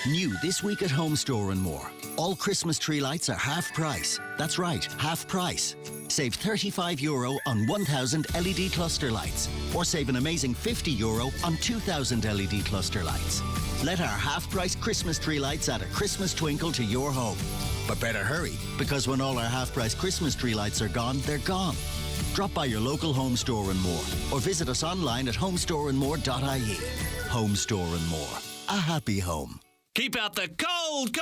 New this week at Home Store and More. All Christmas tree lights are half price. That's right, half price. Save €35 on 1,000 LED cluster lights, or save an amazing €50 on 2,000 LED cluster lights. Let our half-price Christmas tree lights add a Christmas twinkle to your home. But better hurry, because when all our half-price Christmas tree lights are gone, they're gone. Drop by your local Home Store and More, or visit us online at homestoreandmore.ie. Home Store and More. A happy home.
Keep out the cold,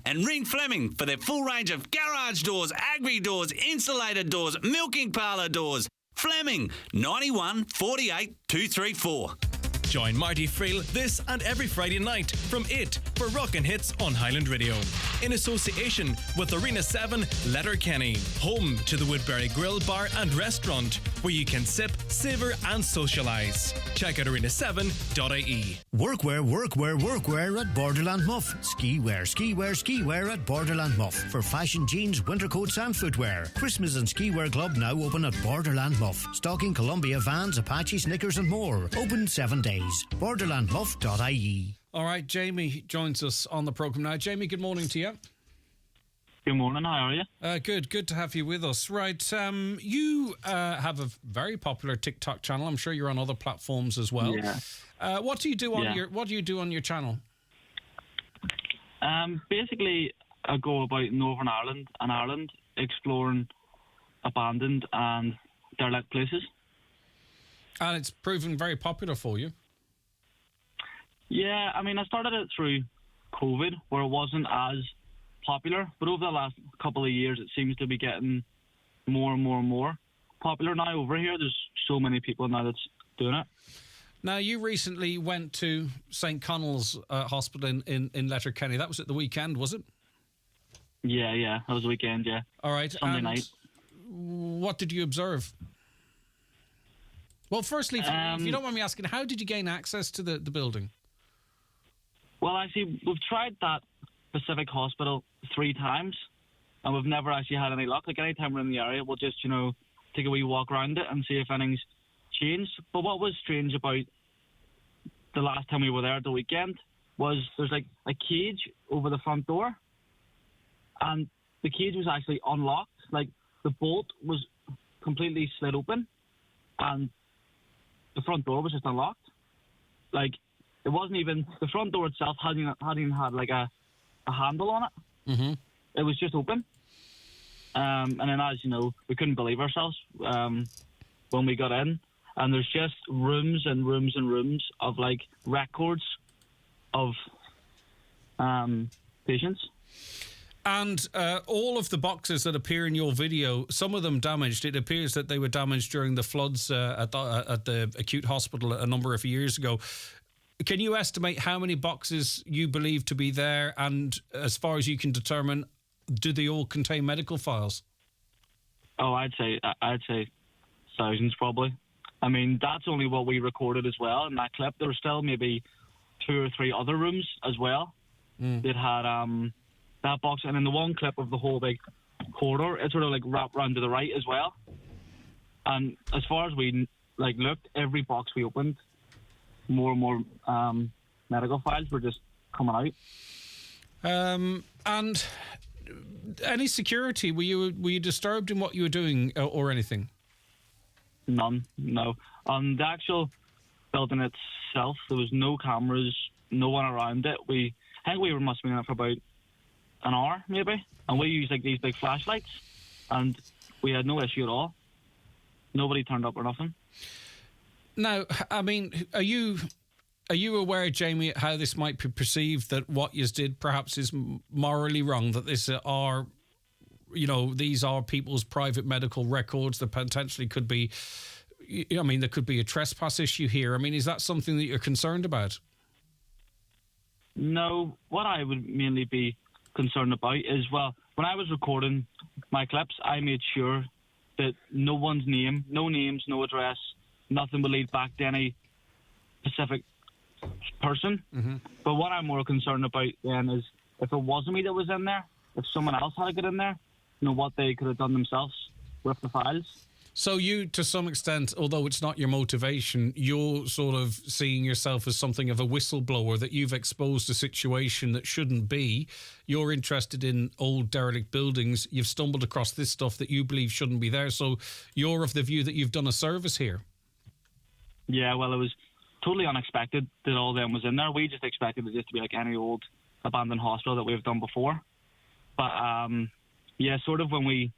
and ring Fleming for their full range of garage doors, agri doors, insulated doors, milking parlour doors. Fleming, 91 48 234.
Join Marty Friel this and every Friday night from 8 for Rockin' Hits on Highland Radio. In association with Arena 7 Letterkenny, home to the Woodbury Grill Bar and Restaurant, where you can sip, savour and socialise. Check out arena7.ie.
Workwear at Borderland Muff. Skiwear at Borderland Muff. For fashion jeans, winter coats and footwear. Christmas and Skiwear Club now open at Borderland Muff. Stocking Columbia Vans, Apache Snickers and more. Open 7 days. Borderlandmuff.ie.
All right, Jamie joins us on the programme now. Jamie, good morning to you.
Good morning, how are you?
Good to have you with us. Right, you have a very popular TikTok channel. I'm sure you're on other platforms as well.
Yeah.
What do you do on your channel?
Basically, I go about Northern Ireland and Ireland, exploring abandoned and derelict places.
And it's proven very popular for you.
Yeah, I mean, I started it through COVID, where it wasn't as popular, but over the last couple of years, it seems to be getting more and more popular now over here. There's so many people now that's doing it.
Now, you recently went to St. Connell's Hospital in Letterkenny. That was at the weekend, was it?
Yeah, that was the weekend, yeah.
All right.
Sunday night.
What did you observe? Well, firstly, if you don't mind me asking, how did you gain access to the building?
Well, actually, we've tried that specific hospital 3 times, and we've never actually had any luck. Like, any time we're in the area, we'll just, take a wee walk around it and see if anything's changed. But what was strange about the last time we were there at the weekend was there's, like, a cage over the front door, and the cage was actually unlocked. Like, the bolt was completely slid open, and the front door was just unlocked. Like, it wasn't even, the front door itself hadn't even had like a handle on it.
Mm-hmm.
It was just open. And then, as you know, we couldn't believe ourselves when we got in. And there's just rooms and rooms and rooms of like records of patients.
And all of the boxes that appear in your video, some of them damaged. It appears that they were damaged during the floods at the acute hospital a number of years ago. Can you estimate how many boxes you believe to be there? And as far as you can determine, do they all contain medical files?
Oh, I'd say thousands probably. I mean, that's only what we recorded as well in that clip. There were still maybe 2 or 3 other rooms as well that had that box. And in the one clip of the whole big corridor, it sort of like wrapped round to the right as well. And as far as we looked, every box we opened, more and more medical files were just coming out.
And any security? Were you disturbed in what you were doing or anything?
None, no. On the actual building itself, there was no cameras, no one around it. I think we must have been in it for about an hour, maybe. And we used like these big flashlights, and we had no issue at all. Nobody turned up or nothing.
Now, I mean, are you aware, Jamie, how this might be perceived, that what you did perhaps is morally wrong, that these are people's private medical records that potentially could be, there could be a trespass issue here. I mean, is that something that you're concerned about?
No, what I would mainly be concerned about is, well, when I was recording my clips, I made sure that no one's name, no names, no address, nothing would lead back to any specific person. But what I'm more concerned about then is if it wasn't me that was in there, if someone else had to get in there, what they could have done themselves with the files.
So you, to some extent, although it's not your motivation, you're sort of seeing yourself as something of a whistleblower, that you've exposed a situation that shouldn't be. You're interested in old derelict buildings. You've stumbled across this stuff that you believe shouldn't be there. So you're of the view that you've done a service here. Yeah, well, it was totally unexpected that all them was in there. We just expected it just to be like any old abandoned hospital that we've done before. But, yeah, sort of when we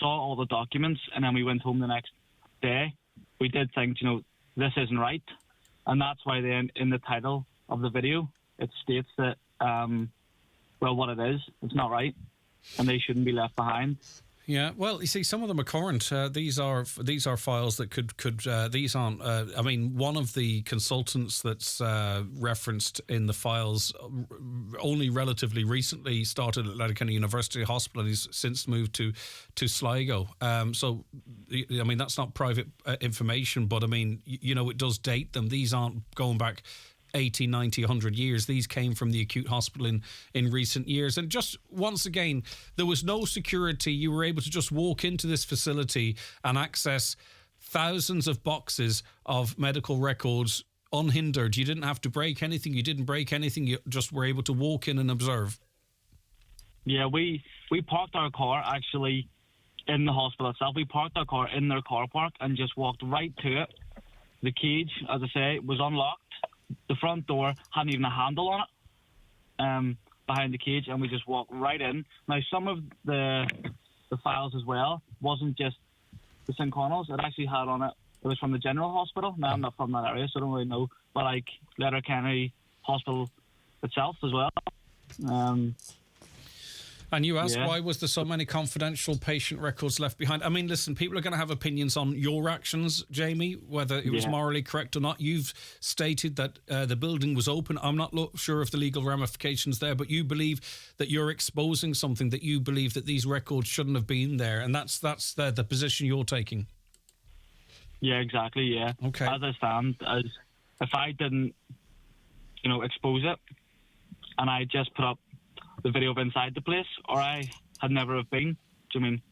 saw all the documents and then we went home the next day, we did think, this isn't right. And that's why then in the title of the video, it states that, what it is, it's not right and they shouldn't be left behind. Yeah, well, you see, some of them are current. These are files that could these aren't. I mean, one of the consultants that's referenced in the files only relatively recently started at Letterkenny University Hospital, and he's since moved to Sligo. So, I mean, that's not private information, but I mean, it does date them. These aren't going back 80, 90, 100 years. These came from the acute hospital in recent years. And just once again, there was no security. You were able to just walk into this facility and access thousands of boxes of medical records unhindered. You didn't have to break anything. You didn't break anything. You just were able to walk in and observe. Yeah, we parked our car actually in the hospital itself. We parked our car in their car park and just walked right to it. The cage, as I say, was unlocked. The front door hadn't even a handle on it behind the cage, and we just walked right in. Now, some of the files as well wasn't just the St. Connell's. It actually had on it, it was from the General Hospital. Now, I'm not from that area, so I don't really know. But, like, Letterkenny Hospital itself as well. And you ask, why was there so many confidential patient records left behind? I mean, listen, people are going to have opinions on your actions, Jamie, whether it was morally correct or not. You've stated that the building was open. I'm not sure of the legal ramifications there, but you believe that you're exposing something, that you believe that these records shouldn't have been there, and that's the position you're taking. Yeah, exactly, yeah. Okay. As I stand, if I didn't, expose it, and I just put up the video of inside the place, or I had never have been. Do you mean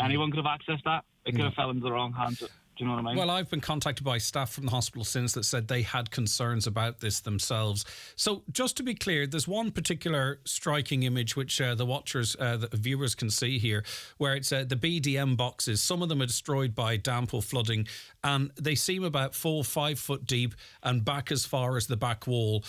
anyone could have accessed that? It could have fell into the wrong hands. Do you know what I mean? Well, I've been contacted by staff from the hospital since that said they had concerns about this themselves. So just to be clear, there's one particular striking image which the watchers, the viewers can see here, where it's the BDM boxes. Some of them are destroyed by damp or flooding, and they seem about 4 or 5 foot deep and back as far as the back wall.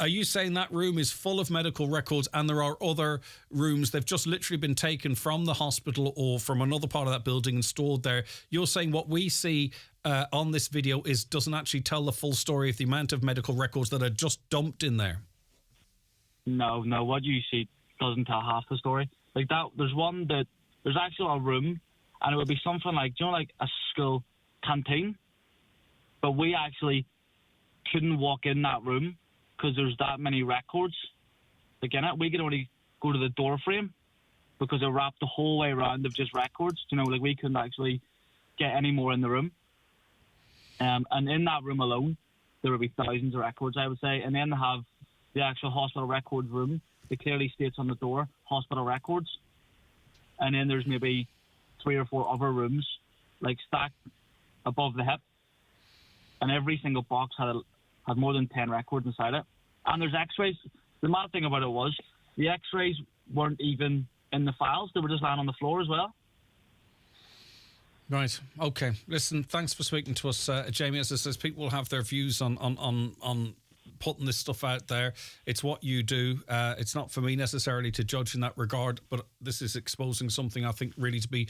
Are you saying that room is full of medical records and there are other rooms, they've just literally been taken from the hospital or from another part of that building and stored there? You're saying what we see on this video doesn't actually tell the full story of the amount of medical records that are just dumped in there? No, what you see doesn't tell half the story. Like that, there's actually a room, and it would be something like, like a school canteen, but we actually couldn't walk in that room because there's that many records. Like in it, we could only go to the door frame because it wrapped the whole way around of just records. Like we couldn't actually get any more in the room. And in that room alone, there would be thousands of records, I would say. And then they have the actual hospital records room. It clearly states on the door, hospital records. And then there's maybe 3 or 4 other rooms, like stacked above the hip. And every single box had more than 10 records inside it. And there's x-rays. The mad thing about it was the x-rays weren't even in the files. They were just lying on the floor as well. Right. Okay. Listen, thanks for speaking to us, Jamie. As I says, people will have their views on putting this stuff out there. It's what you do. It's not for me necessarily to judge in that regard, but this is exposing something I think really to be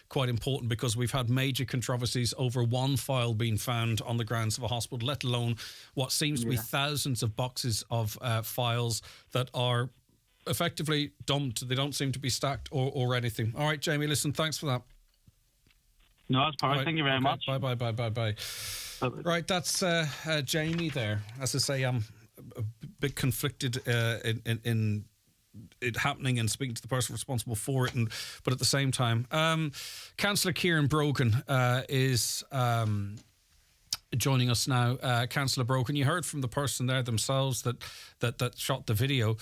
quite important, because we've had major controversies over one file being found on the grounds of a hospital, let alone what seems to be thousands of boxes of files that are effectively dumped. They don't seem to be stacked or anything. All right, Jamie, listen, thanks for that. No, that's perfect. Right, thank you very much. Bye. Right, that's Jamie there. As I say, I'm a bit conflicted in it happening and speaking to the person responsible for it. But at the same time, Councillor Kieran Brogan is joining us now. Councillor Brogan, you heard from the person there themselves that shot the video.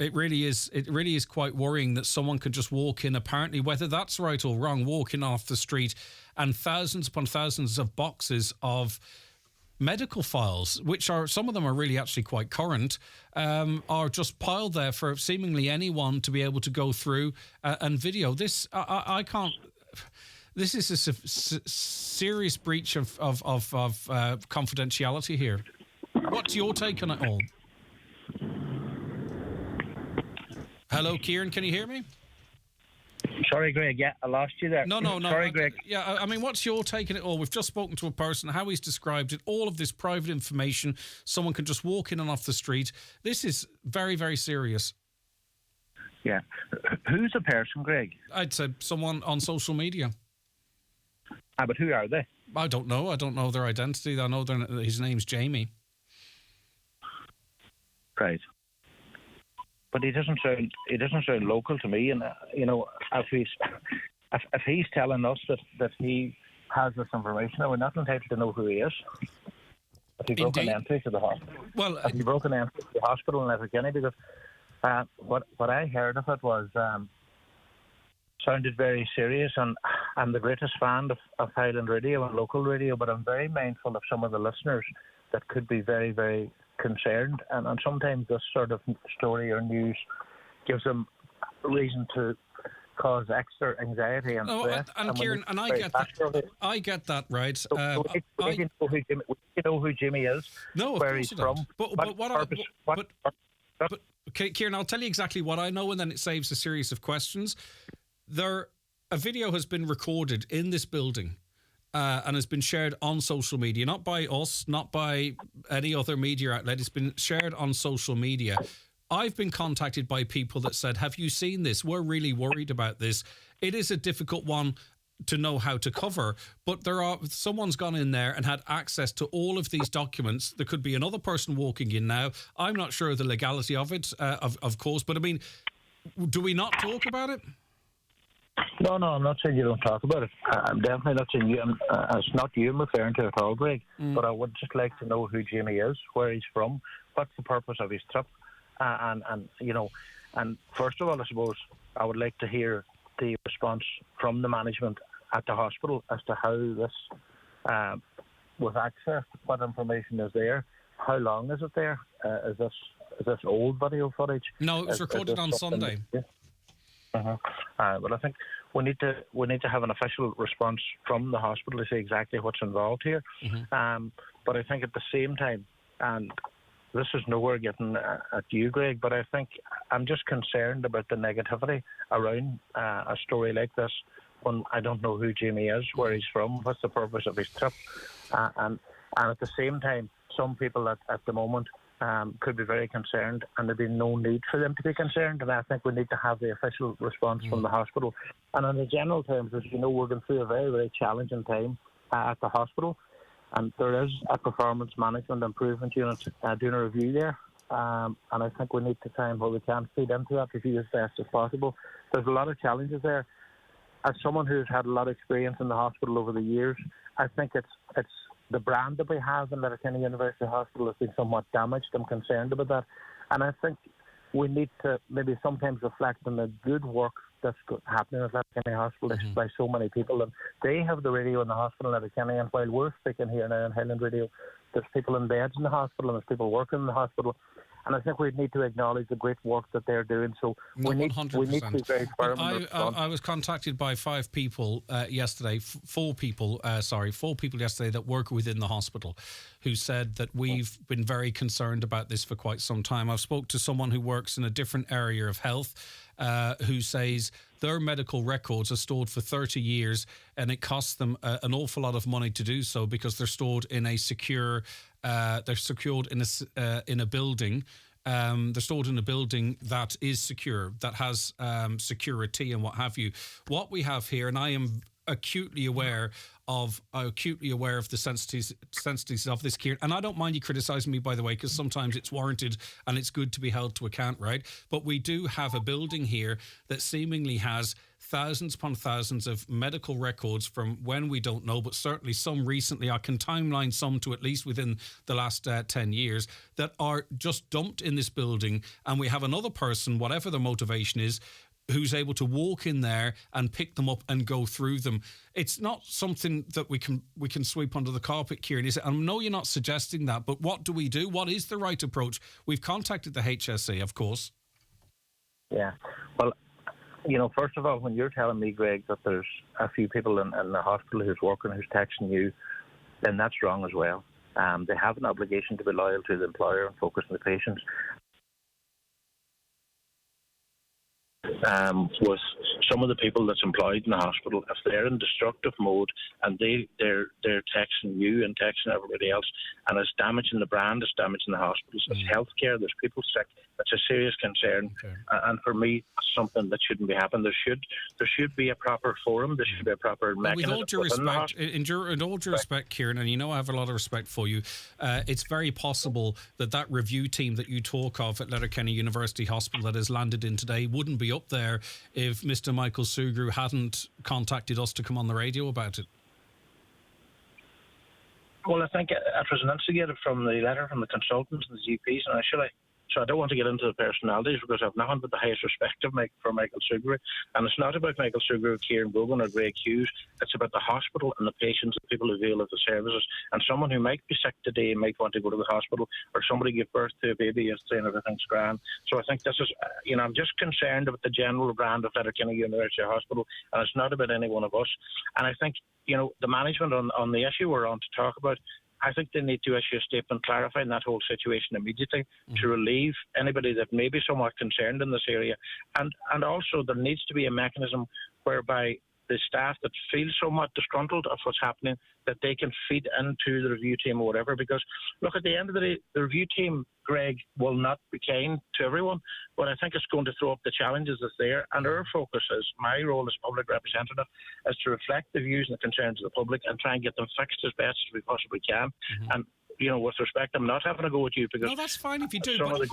It really is quite worrying that someone could just walk in, apparently, whether that's right or wrong, walking off the street, and thousands upon thousands of boxes of medical files, which are, some of them are really actually quite current, are just piled there for seemingly anyone to be able to go through and video. This, I can't... This is a serious breach of confidentiality here. What's your take on it all? Hello, Kieran, can you hear me?
Sorry, Greg, yeah, I lost you there.
No.
Sorry, Greg.
Yeah, I mean, what's your take on it all? We've just spoken to a person, how he's described it, all of this private information, someone can just walk in and off the street. This is very, very serious.
Yeah. Who's the person, Greg?
I'd say someone on social media.
But who are they?
I don't know. I don't know their identity. I know his name's Jamie.
Right. But he doesn't sound local to me. And if he's telling us that he has this information, we're not entitled to know who he is. If he broke an entry to the hospital, if he broke an entry to the hospital in Letterkenny, because what I heard of it was sounded very serious, and I'm the greatest fan of Highland Radio and local radio, but I'm very mindful of some of the listeners that could be very, very concerned, and sometimes this sort of story or news gives them reason to cause extra anxiety and stress.
And Kieran, and I get that. I get that, right?
So we know who Jimmy is, where he's from.
But Kieran, I'll tell you exactly what I know, and then it saves a series of questions. A video has been recorded in this building and has been shared on social media, not by us, not by any other media outlet. It's been shared on social media. I've been contacted by people that said, have you seen this? We're really worried about this. It is a difficult one to know how to cover, but someone's gone in there and had access to all of these documents. There could be another person walking in now. I'm not sure of the legality of it, of course, but I mean, do we not talk about it?
No, I'm not saying you don't talk about it. I'm definitely not saying you. It's not you I'm referring to at all, Greg. But I would just like to know who Jimmy is, where he's from, what's the purpose of his trip, and first of all, I suppose I would like to hear the response from the management at the hospital as to how this was accessed, what information is there, how long is it there, is this old video footage?
No, it was recorded on Sunday.
But I think we need to have an official response from the hospital to see exactly what's involved here. But I think at the same time, and this is nowhere getting at you, Greg, but I think I'm just concerned about the negativity around a story like this when I don't know who Jamie is, where he's from, what's the purpose of his trip, and at the same time, some people at the moment could be very concerned, and there'd be no need for them to be concerned, and I think we need to have the official response from the hospital. And in the general terms, as you know, we're going through a very, very challenging time at the hospital, and there is a performance management improvement unit doing a review there, and I think we need to try and where we can feed into that review as best as possible. There's a lot of challenges there. As someone who's had a lot of experience in the hospital over the years, I think it's the brand that we have in Letterkenny University Hospital has been somewhat damaged. I'm concerned about that. And I think we need to maybe sometimes reflect on the good work that's happening at Letterkenny Hospital by so many people. And they have the radio in the hospital in Letterkenny, and while we're speaking here now on Highland Radio, there's people in beds in the hospital and there's people working in the hospital. And I think we need to acknowledge the great work that they're doing. So we need to be very firm.
I was contacted by 5 people yesterday, 4 people yesterday that work within the hospital who said that we've been very concerned about this for quite some time. I've spoke to someone who works in a different area of health who says their medical records are stored for 30 years and it costs them an awful lot of money to do so because they're stored in a secure, they're secured in a building. They're stored in a building that is secure, that has security and what have you. What we have here, and I am acutely aware acutely aware of the sensitivities of this, Kieran. And I don't mind you criticising me, by the way, because sometimes it's warranted and it's good to be held to account, right? But we do have a building here that seemingly has thousands upon thousands of medical records from when we don't know, but certainly some recently. I can timeline some to at least within the last 10 years that are just dumped in this building. And we have another person, whatever the motivation is, who's able to walk in there and pick them up and go through them. It's not something that we can sweep under the carpet, Kieran, is it? I know you're not suggesting that, but what do we do? What is the right approach? We've contacted the HSE, of course.
Yeah. Well, first of all, when you're telling me, Greg, that there's a few people in the hospital who's working, who's texting you, then that's wrong as well. They have an obligation to be loyal to the employer and focus on the patients. With some of the people that's employed in the hospital, if they're in destructive mode and they're texting you and texting everybody else, and it's damaging the brand, it's damaging the hospitals, it's healthcare, there's people sick, it's a serious concern. Okay. And for me, it's something that shouldn't be happening. There should be a proper forum, there should be a proper mechanism.
With all due respect, in all due respect, Kieran, and I have a lot of respect for you, it's very possible that review team that you talk of at Letterkenny University Hospital that has landed in today wouldn't be up there if Mr. Michael Sugrue hadn't contacted us to come on the radio about it.
Well, I think it was instigated from the letter from the consultants and the GPs, and so I don't want to get into the personalities because I've nothing but the highest respect for Michael Sugrue. And it's not about Michael Sugrue, Kieran Bogan or Greg Hughes. It's about the hospital and the patients, the people who deal with the services. And someone who might be sick today might want to go to the hospital, or somebody give birth to a baby yesterday and everything's grand. So I think this is, I'm just concerned about the general brand of Letterkenny University Hospital, and it's not about any one of us. And I think, the management on the issue we're on to talk about, I think they need to issue a statement clarifying that whole situation immediately to relieve anybody that may be somewhat concerned in this area. And also there needs to be a mechanism whereby the staff that feel somewhat disgruntled of what's happening, that they can feed into the review team or whatever. Because, look, at the end of the day, the review team, Greg, will not be kind to everyone, but I think it's going to throw up the challenges that's there. And our focus is, my role as public representative, is to reflect the views and the concerns of the public and try and get them fixed as best as we possibly can. And with respect, I'm not having to go with you because
that's fine if you do.
Some of the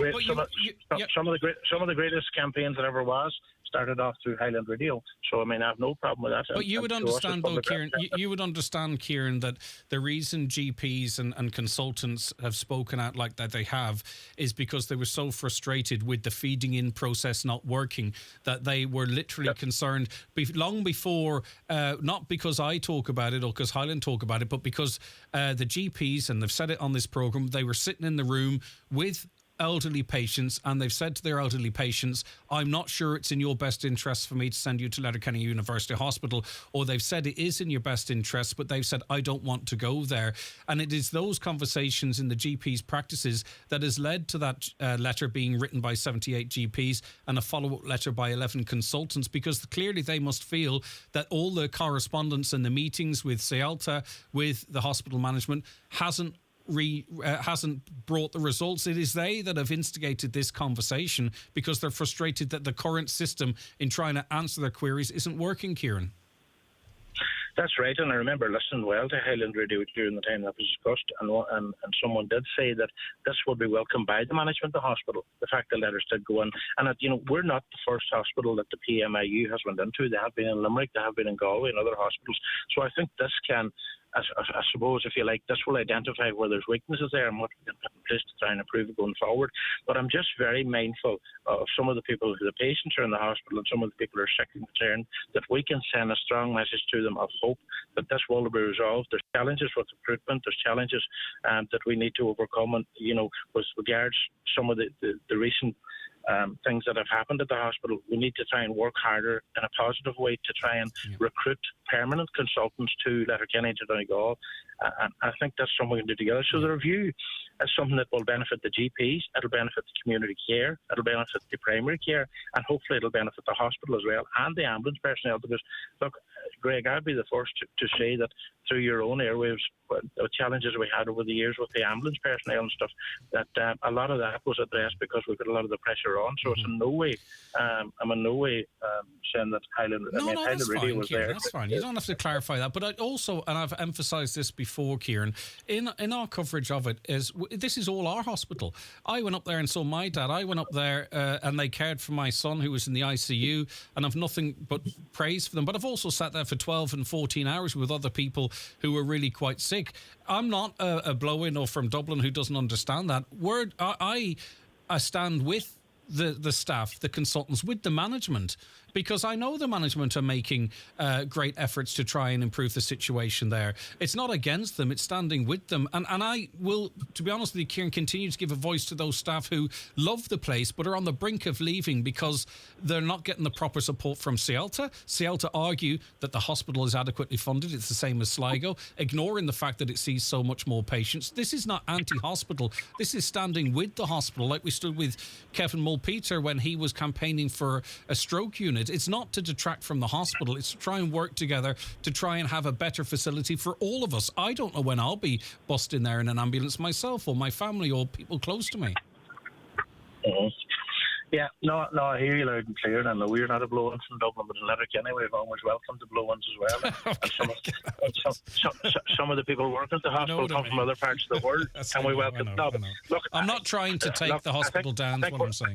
greatest campaigns that ever was started off through Highland Radio, so I have no problem with that.
But you would understand, though, Kieran. You would understand, Kieran, that the reason GPs and consultants have spoken out like that they have is because they were so frustrated with the feeding in process not working that they were literally concerned long before, not because I talk about it or because Highland talk about it, but because the GPs, and they've said it on this programme, they were sitting in the room with elderly patients, and they've said to their elderly patients, I'm not sure it's in your best interest for me to send you to Letterkenny University Hospital, or they've said it is in your best interest, but they've said, I don't want to go there. And it is those conversations in the GP's practices that has led to that letter being written by 78 GPs and a follow-up letter by 11 consultants, because clearly they must feel that all the correspondence and the meetings with Cialta, with the hospital management, hasn't brought the results. It is they that have instigated this conversation because they're frustrated that the current system in trying to answer their queries isn't working, Kieran.
That's right, and I remember listening well to Highland Radio during the time that was discussed, and someone did say that this would be welcomed by the management of the hospital, the fact the letters did go in, and that, we're not the first hospital that the PMIU has went into. They have been in Limerick, they have been in Galway and other hospitals, so I think this can, I suppose, if you like, this will identify where there's weaknesses there and what we can put in place to try and improve it going forward. But I'm just very mindful of some of the people, the patients are in the hospital and some of the people are sick and concerned, that we can send a strong message to them of hope that this will be resolved. There's challenges with recruitment, there's challenges that we need to overcome, and, with regards some of the recent things that have happened at the hospital, we need to try and work harder in a positive way to try and recruit permanent consultants to Letterkenny and to Donegal. And I think that's something we can do together. So the review is something that will benefit the GPs, it'll benefit the community care, it'll benefit the primary care, and hopefully it'll benefit the hospital as well and the ambulance personnel, because, look, Greg, I'd be the first to say that through your own airwaves, the challenges we had over the years with the ambulance personnel and stuff, that a lot of that was addressed because we put a lot of the pressure on. So it's in no way, I'm in no way saying that Highland Radio was there.
That's fine. You don't have to clarify that. But I also, and I've emphasised this before, Kieran, in our coverage of it, this is all our hospital. I went up there and saw my dad. I went up there and they cared for my son who was in the ICU, and I've nothing but praise for them. But I've also sat there for 12 and 14 hours with other people who were really quite sick. I'm not a blow-in or from Dublin who doesn't understand that. I stand with the staff, the consultants, with the management, because I know the management are making great efforts to try and improve the situation there. It's not against them, it's standing with them. And I will, to be honest with you, Kieran, continue to give a voice to those staff who love the place but are on the brink of leaving because they're not getting the proper support from Cialta. Cialta argue that the hospital is adequately funded. It's the same as Sligo, ignoring the fact that it sees so much more patients. This is not anti-hospital. This is standing with the hospital, like we stood with Kevin Mulpeter when he was campaigning for a stroke unit. It's not to detract from the hospital. It's to try and work together to try and have a better facility for all of us. I don't know when I'll be bussed in there in an ambulance myself or my family or people close to me.
Yeah, no, I hear you loud and clear. And we're not a blow-in from Dublin, but in Letterkenny we've always welcomed the blow-ins as well. And some of the people working at the hospital come from other parts of the world, and we welcome them.
Look, I'm not trying to take the hospital down, is what I'm saying.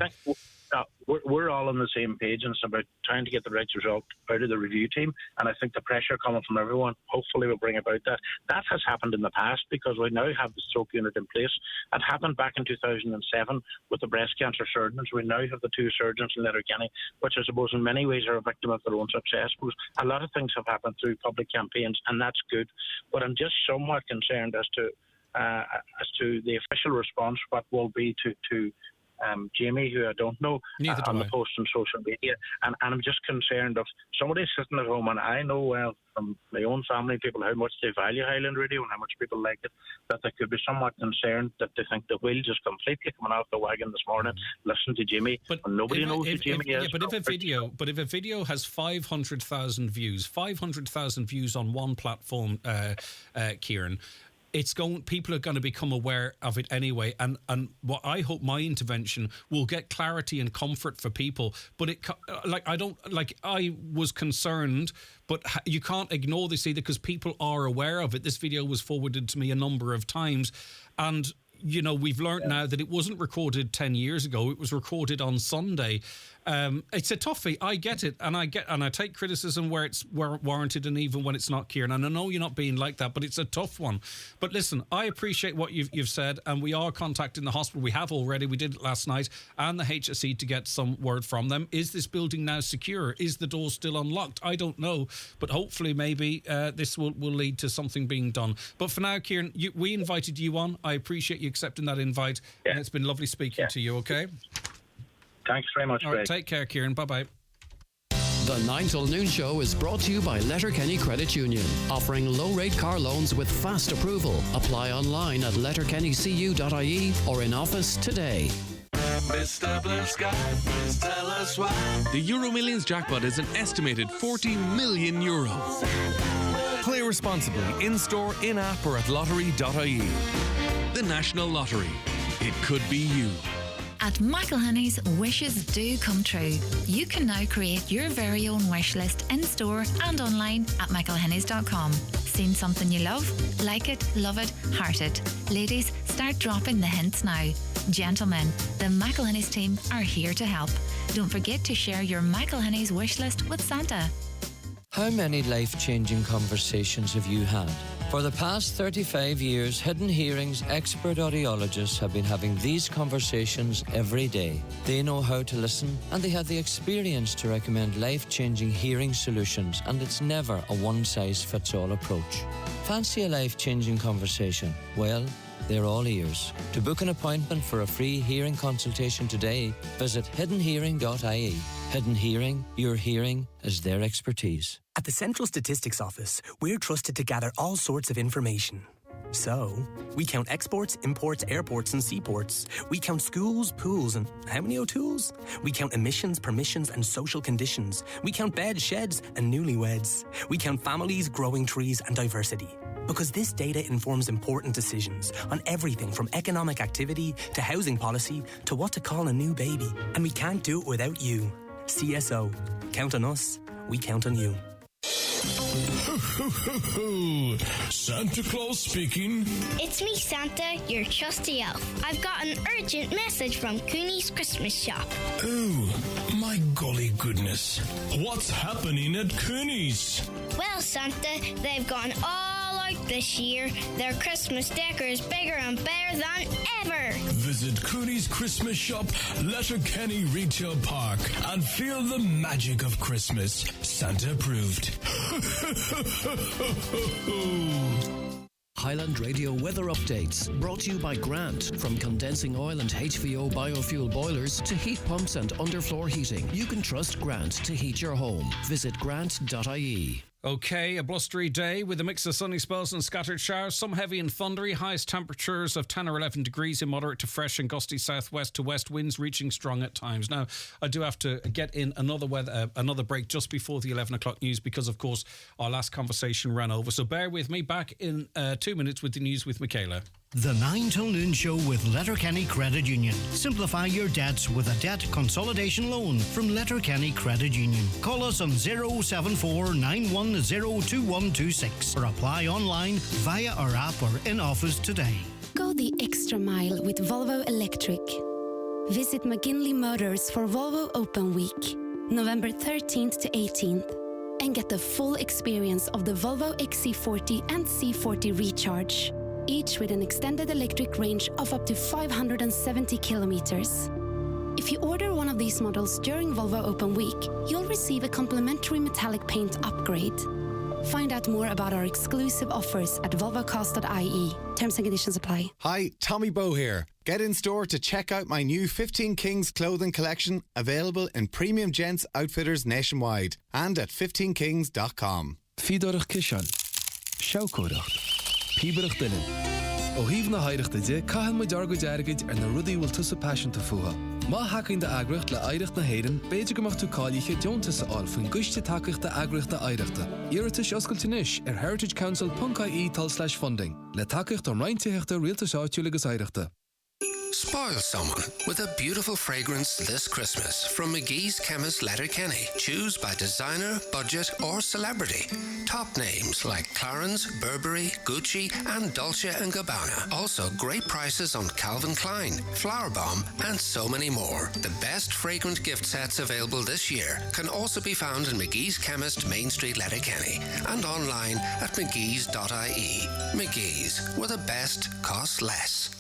We're all on the same page, and it's about trying to get the right result out of the review team. And I think the pressure coming from everyone hopefully will bring about that. That has happened in the past because we now have the stroke unit in place. It happened back in 2007 with the breast cancer surgeons. We now have the two surgeons in Letterkenny, which I suppose in many ways are a victim of their own success. Because a lot of things have happened through public campaigns, and that's good. But I'm just somewhat concerned as to the official response, what will be to Jamie, who I don't know, on the post on social media. And I'm just concerned of somebody sitting at home, and I know well from my own family people how much they value Highland Radio and how much people like it, that they could be somewhat concerned that they think the wheel just completely coming off the wagon this morning, listen to Jamie, and nobody knows who Jamie is.
But if a video has 500,000 views on one platform, Kieran, people are going to become aware of it anyway, and what I hope my intervention will get clarity and comfort for people. But I was concerned, but you can't ignore this either because people are aware of it. This video was forwarded to me a number of times, and we've learned now that it wasn't recorded 10 years ago. It was recorded on Sunday. It's a toughie. I get it. And I take criticism where it's warranted and even when it's not, Kieran. And I know you're not being like that, but it's a tough one. But listen, I appreciate what you've said, and we are contacting the hospital. We have already. We did it last night, and the HSE to get some word from them. Is this building now secure? Is the door still unlocked? I don't know. But hopefully maybe this will lead to something being done. But for now, Kieran, we invited you on. I appreciate you accepting that invite, and it's been lovely speaking to you, okay?
Thanks very much,
Greg. All right, take care, Kieran. Bye-bye.
The 9 till noon show is brought to you by Letterkenny Credit Union, offering low-rate car loans with fast approval. Apply online at letterkennycu.ie or in office today.
Mr. Blue Sky, please tell us why. The Euro Millions jackpot is an estimated €40 million. Play responsibly in-store, in-app or at lottery.ie. The National Lottery. It could be you.
At McElhenney's, wishes do come true. You can now create your very own wish list in-store and online at McElhenney's.com. Seen something you love? Like it, love it, heart it. Ladies, start dropping the hints now. Gentlemen, the McElhenney's team are here to help. Don't forget to share your McElhenney's wish list with Santa.
How many life-changing conversations have you had? For the past 35 years, Hidden Hearing's expert audiologists have been having these conversations every day. They know how to listen, and they have the experience to recommend life-changing hearing solutions, and it's never a one-size-fits-all approach. Fancy a life-changing conversation? Well, they're all ears. To book an appointment for a free hearing consultation today, visit hiddenhearing.ie. Hidden Hearing, your hearing is their expertise.
At the Central Statistics Office, we're trusted to gather all sorts of information.
So, we count exports, imports, airports and seaports. We count schools, pools and how many O'Tools? We count emissions, permissions and social conditions. We count beds, sheds and newlyweds. We count families, growing trees and diversity. Because this data informs important decisions on everything from economic activity to housing policy to what to call a new baby. And we can't do it without you. CSO. Count on us. We count on you.
Ho, ho, ho, ho. Santa Claus speaking.
It's me, Santa, your trusty elf. I've got an urgent message from Cooney's Christmas shop.
Oh, my golly goodness. What's happening at Cooney's?
Well, Santa, they've gone all out this year. Their Christmas decor is bigger and better than ever.
Visit Cooney's Christmas shop, Letterkenny Retail Park, and feel the magic of Christmas. Santa approved.
Highland Radio weather updates brought to you by Grant. From condensing oil and HVO biofuel boilers to heat pumps and underfloor heating, you can trust Grant to heat your home. Visit grant.ie.
Okay, a blustery day with a mix of sunny spells and scattered showers, some heavy and thundery, highest temperatures of 10 or 11 degrees in moderate to fresh and gusty southwest to west winds reaching strong at times. Now, I do have to get in another break just before the 11 o'clock news because, of course, our last conversation ran over. So bear with me. Back in 2 minutes with the news with Michaela.
The 9 till noon show with Letterkenny Credit Union. Simplify your debts with a debt consolidation loan from Letterkenny Credit Union. Call us on 074 910 2126 or apply online via our app or in office today.
Go the extra mile with Volvo Electric. Visit McGinley Motors for Volvo Open Week, November 13th to 18th, and get the full experience of the Volvo XC40 and C40 Recharge, each with an extended electric range of up to 570 kilometers. If you order one of these models during Volvo Open Week, you'll receive a complimentary metallic paint upgrade. Find out more about our exclusive offers at volvocast.ie. Terms and conditions apply.
Hi, Tommy Bow here. Get in store to check out my new 15 Kings clothing collection, available in premium gents outfitters nationwide and at 15kings.com.
Fídorach Kishan. Shaukodach. Píberach Dylan. O hív na haireach de cahan mo dargo jargid na rudí will tusa passion to fuha. Ma hacking de agricht le airecht na heden, beide gemacht to calliche jonta sa alfun guiste takicht de agricht de airechte. Iritish oscultinish heritage-council.ie/funding. Le takicht om reintehechte realtas uitjulige airechte.
Spoil someone with a beautiful fragrance this Christmas from McGee's Chemist Letterkenny. Choose by designer, budget or celebrity. Top names like Clarins, Burberry, Gucci and Dolce & Gabbana. Also great prices on Calvin Klein, Flower Bomb and so many more. The best fragrant gift sets available this year can also be found in McGee's Chemist Main Street Letterkenny and online at mcgees.ie. McGee's, where the best costs less.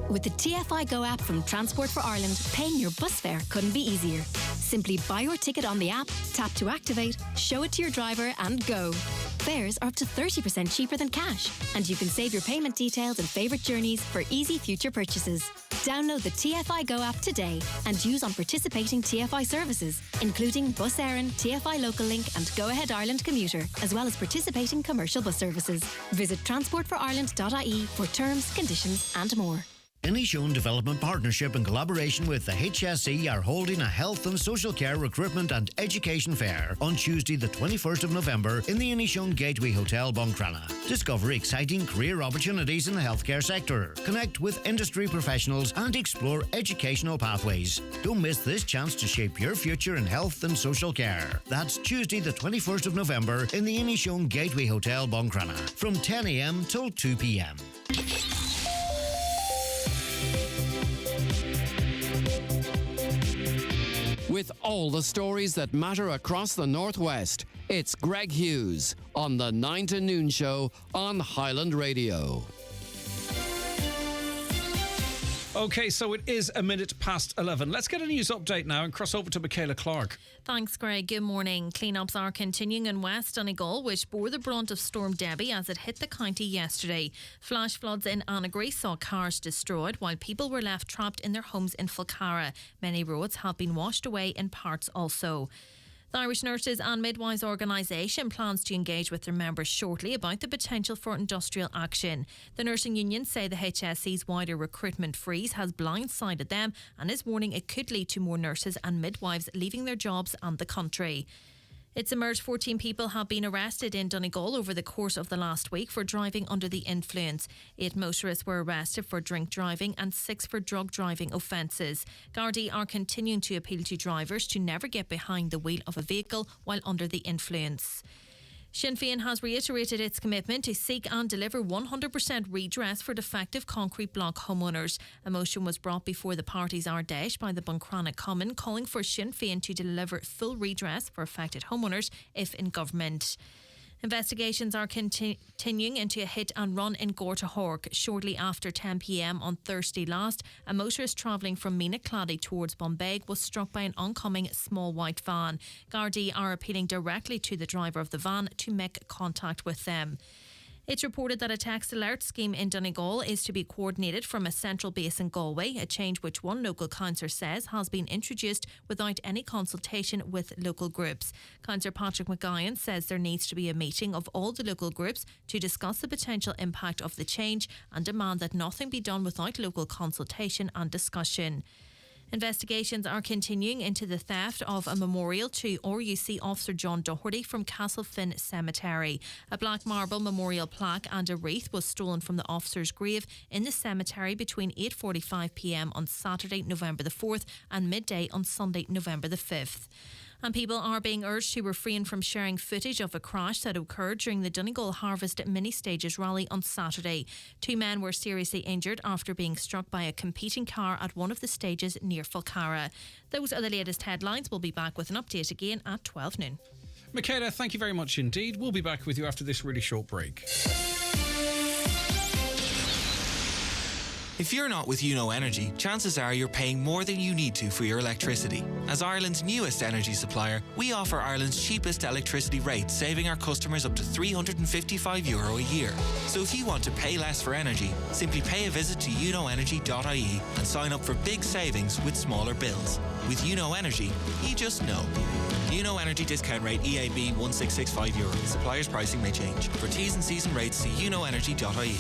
With the TFI Go app from Transport for Ireland, paying your bus fare couldn't be easier. Simply buy your ticket on the app, tap to activate, show it to your driver and go. Fares are up to 30% cheaper than cash, and you can save your payment details and favourite journeys for easy future purchases. Download the TFI Go app today and use on participating TFI services, including Bus Éireann, TFI Local Link and Go Ahead Ireland Commuter, as well as participating commercial bus services. Visit transportforireland.ie for terms, conditions and more.
Inishowen Development Partnership in collaboration with the HSE are holding a health and social care recruitment and education fair on Tuesday the 21st of November in the Inishowen Gateway Hotel Buncrana. Discover exciting career opportunities in the healthcare sector, connect with industry professionals and explore educational pathways. Don't miss this chance to shape your future in health and social care. That's Tuesday the 21st of November in the Inishowen Gateway Hotel Buncrana from 10 a.m. till 2 p.m.
With all the stories that matter across the Northwest, it's Greg Hughes on the 9 to Noon Show on Highland Radio.
Okay, so it is 11:01. Let's get a news update now and cross over to Michaela Clark.
Thanks, Greg. Good morning. Cleanups are continuing in West Donegal, which bore the brunt of Storm Debbie as it hit the county yesterday. Flash floods in Annagry saw cars destroyed, while people were left trapped in their homes in Falcara. Many roads have been washed away in parts also. The Irish Nurses and Midwives Organisation plans to engage with their members shortly about the potential for industrial action. The nursing unions say the HSE's wider recruitment freeze has blindsided them and is warning it could lead to more nurses and midwives leaving their jobs and the country. It's emerged 14 people have been arrested in Donegal over the course of the last week for driving under the influence. 8 motorists were arrested for drink driving and 6 for drug driving offences. Gardaí are continuing to appeal to drivers to never get behind the wheel of a vehicle while under the influence. Sinn Féin has reiterated its commitment to seek and deliver 100% redress for defective concrete block homeowners. A motion was brought before the party's Ardèche by the Buncrana Common, calling for Sinn Féin to deliver full redress for affected homeowners if in government. Investigations are continuing into a hit and run in Gortahork. Shortly after 10 p.m. on Thursday last, a motorist travelling from Meenacladdy towards Bombay was struck by an oncoming small white van. Gardaí are appealing directly to the driver of the van to make contact with them. It's reported that a text alert scheme in Donegal is to be coordinated from a central base in Galway, a change which one local councillor says has been introduced without any consultation with local groups. Councillor Patrick McGuyan says there needs to be a meeting of all the local groups to discuss the potential impact of the change and demand that nothing be done without local consultation and discussion. Investigations are continuing into the theft of a memorial to RUC officer John Doherty from Castlefin Cemetery. A black marble memorial plaque and a wreath was stolen from the officer's grave in the cemetery between 8:45 p.m. on Saturday, November the 4th and midday on Sunday, November the 5th. And people are being urged to refrain from sharing footage of a crash that occurred during the Donegal Harvest Mini Stages rally on Saturday. 2 men were seriously injured after being struck by a competing car at one of the stages near Falcara. Those are the latest headlines. We'll be back with an update again at 12 noon.
Michaela, thank you very much indeed. We'll be back with you after this really short break.
If you're not with UNO Energy, chances are you're paying more than you need to for your electricity. As Ireland's newest energy supplier, we offer Ireland's cheapest electricity rates, saving our customers up to €355 a year. So if you want to pay less for energy, simply pay a visit to unoenergy.ie and sign up for big savings with smaller bills. With UNO Energy, you just know. UNO Energy discount rate EAB €1665. Supplier's pricing may change. For T's and C's and rates, see unoenergy.ie.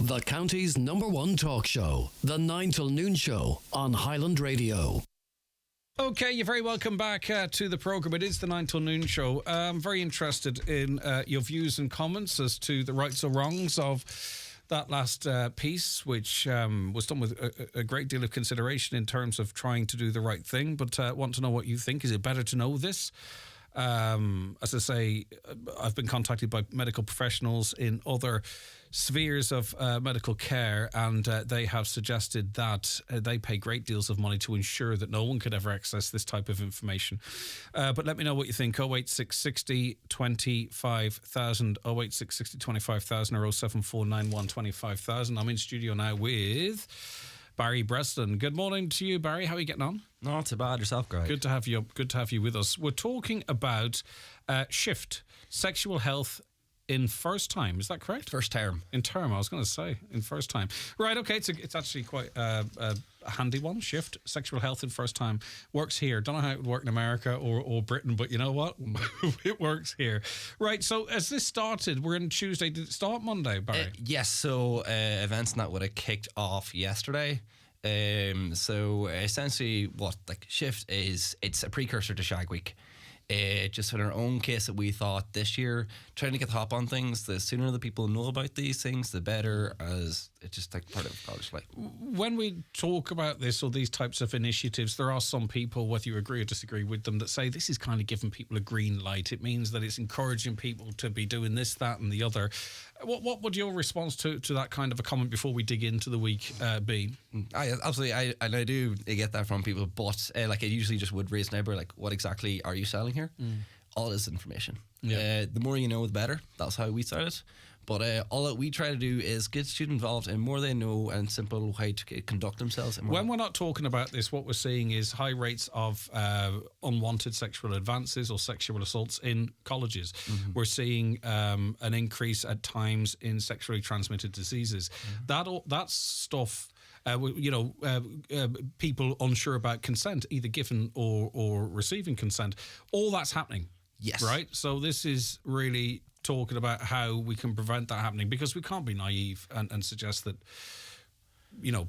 The county's #1 talk show, The 9 till Noon Show on Highland Radio.
Okay, you're very welcome back to the programme. It is the 9 till Noon Show. I'm very interested in your views and comments as to the rights or wrongs of that last piece, which was done with a great deal of consideration in terms of trying to do the right thing. But want to know what you think. Is it better to know this? As I say, I've been contacted by medical professionals in other spheres of medical care, and they have suggested that they pay great deals of money to ensure that no one could ever access this type of information. But let me know what you think. 08660 25,000, 08660 25,000 or 07491 25,000. I'm in studio now with Barry Breslin. Good morning to you, Barry. How are you getting on?
Not too bad. Yourself, Greg?
Good to have you. Good to have you with us. We're talking about SHIFT, sexual health in first time. Is that correct?
First term.
In term, I was going to say in first time. Right. Okay. It's actually quite a handy one. SHIFT, sexual health in first time, works here. Don't know how it would work in America or Britain, but you know what? It works here. Right. So as this started, we're in Tuesday. Did it start Monday, Barry?
Yes. So events and that would have kicked off yesterday. So essentially, what SHIFT is, it's a precursor to Shag Week. Just in our own case that we thought this year, trying to get the hop on things, the sooner the people know about these things, the better, as it's just part of college life.
When we talk about this or these types of initiatives, there are some people, whether you agree or disagree with them, that say this is kind of giving people a green light. It means that it's encouraging people to be doing this, that and the other. What would your response to that kind of a comment before we dig into the week be?
Absolutely, I do get that from people, but it usually just would raise an eyebrow, what exactly are you selling here? All this information. Yeah. The more you know, the better. That's how we started. But all that we try to do is get students involved, and more they know and simple how to conduct themselves.
When we're not talking about this, what we're seeing is high rates of unwanted sexual advances or sexual assaults in colleges. Mm-hmm. We're seeing an increase at times in sexually transmitted diseases. That stuff people unsure about consent, either given or receiving consent. All that's happening.
Yes.
Right? So this is really talking about how we can prevent that happening, because we can't be naive and suggest that,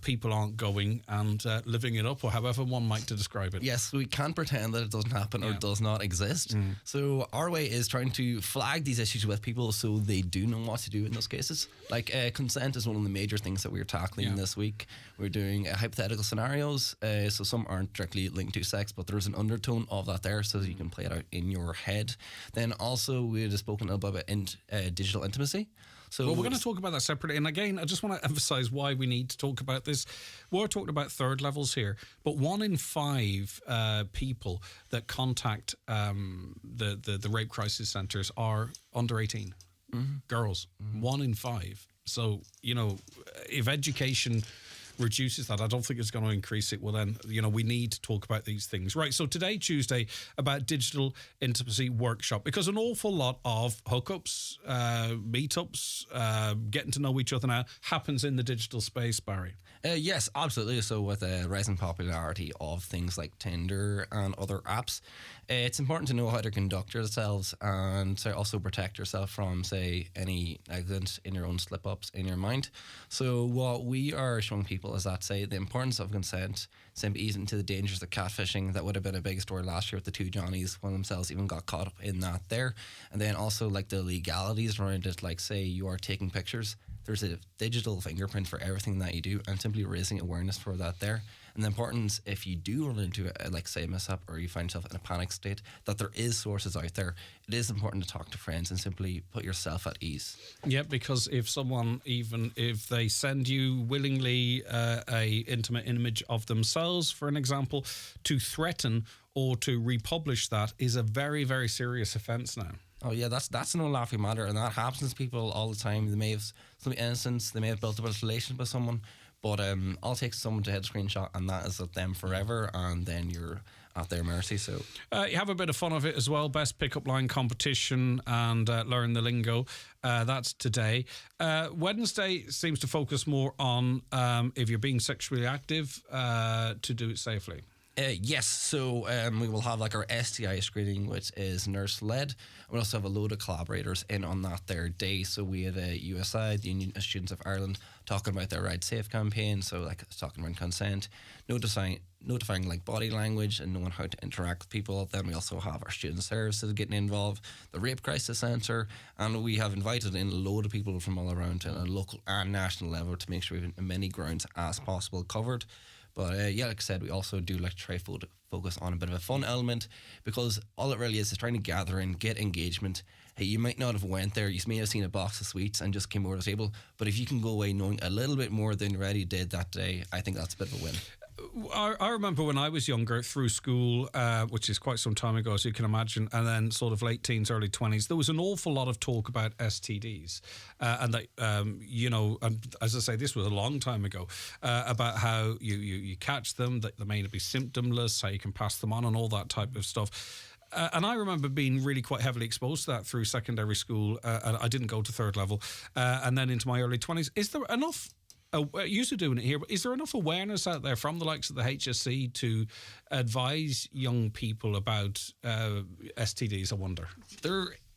people aren't going and living it up, or however one might to describe it.
Yes, we can't pretend that it doesn't happen or does not exist. So our way is trying to flag these issues with people so they do know what to do in those cases. Like consent is one of the major things that we're tackling this week. We're doing hypothetical scenarios, so some aren't directly linked to sex, but there's an undertone of that there, so you can play it out in your head. Then also we've spoken a little bit about digital intimacy. So
we're going to talk about that separately. And again, I just want to emphasize why we need to talk about this. We're talking about third levels here, but 1 in 5 people that contact the rape crisis centres are under 18 girls. 1 in 5. So, if education reduces that, I don't think it's going to increase it. Well, then, we need to talk about these things. Right, so today, Tuesday, about digital intimacy workshop, because an awful lot of hookups, meetups, getting to know each other now happens in the digital space, Barry.
Yes, absolutely. So with the rising popularity of things like Tinder and other apps, it's important to know how to conduct yourselves and to also protect yourself from, say, any accident in your own slip-ups in your mind. So what we are showing people is that, say, the importance of consent, simply easing into the dangers of catfishing. That would have been a big story last year with the 2 Johnnies. One of themselves even got caught up in that there. And then also like the legalities around it, like say you are taking pictures. There's a digital fingerprint for everything that you do, and simply raising awareness for that there. And the importance, if you do run into like say a mishap or you find yourself in a panic state, that there is sources out there. It is important to talk to friends and simply put yourself at ease.
Yeah, because if someone, even if they send you willingly a intimate image of themselves, for an example, to threaten or to republish that is a very, very serious offence now.
Oh yeah, that's no laughing matter, and that happens to people all the time. They may have some innocence, they may have built up a relationship with someone, but all it takes is someone to hit a screenshot, and that is at them forever, and then you're at their mercy. So
you have a bit of fun of it as well. Best pickup line competition and learn the lingo. That's today. Wednesday seems to focus more on if you're being sexually active, to do it safely.
Yes, so we will have like our STI screening, which is nurse-led. We'll also have a load of collaborators in on that their day. So we have USI, the Union of Students of Ireland, talking about their Ride Safe campaign. So like talking about consent, notifying like body language and knowing how to interact with people. Then we also have our student services getting involved, the Rape Crisis Centre, and we have invited in a load of people from all around at a local and national level to make sure we have as many grounds as possible covered. But like I said, we also do like to try focus on a bit of a fun element, because all it really is trying to gather and get engagement. Hey, you might not have went there, you may have seen a box of sweets and just came over to the table, but if you can go away knowing a little bit more than you already did that day, I think that's a bit of a win.
I remember when I was younger, through school, which is quite some time ago, as you can imagine, and then sort of late teens, early 20s, there was an awful lot of talk about STDs. And they, and as I say, this was a long time ago, about how you catch them, that they may be symptomless, how you can pass them on, and all that type of stuff. And I remember being really quite heavily exposed to that through secondary school. And I didn't go to third level. And then into my early 20s. Is there enough... used to doing it here, but is there enough awareness out there from the likes of the HSC to advise young people about STDs, I wonder?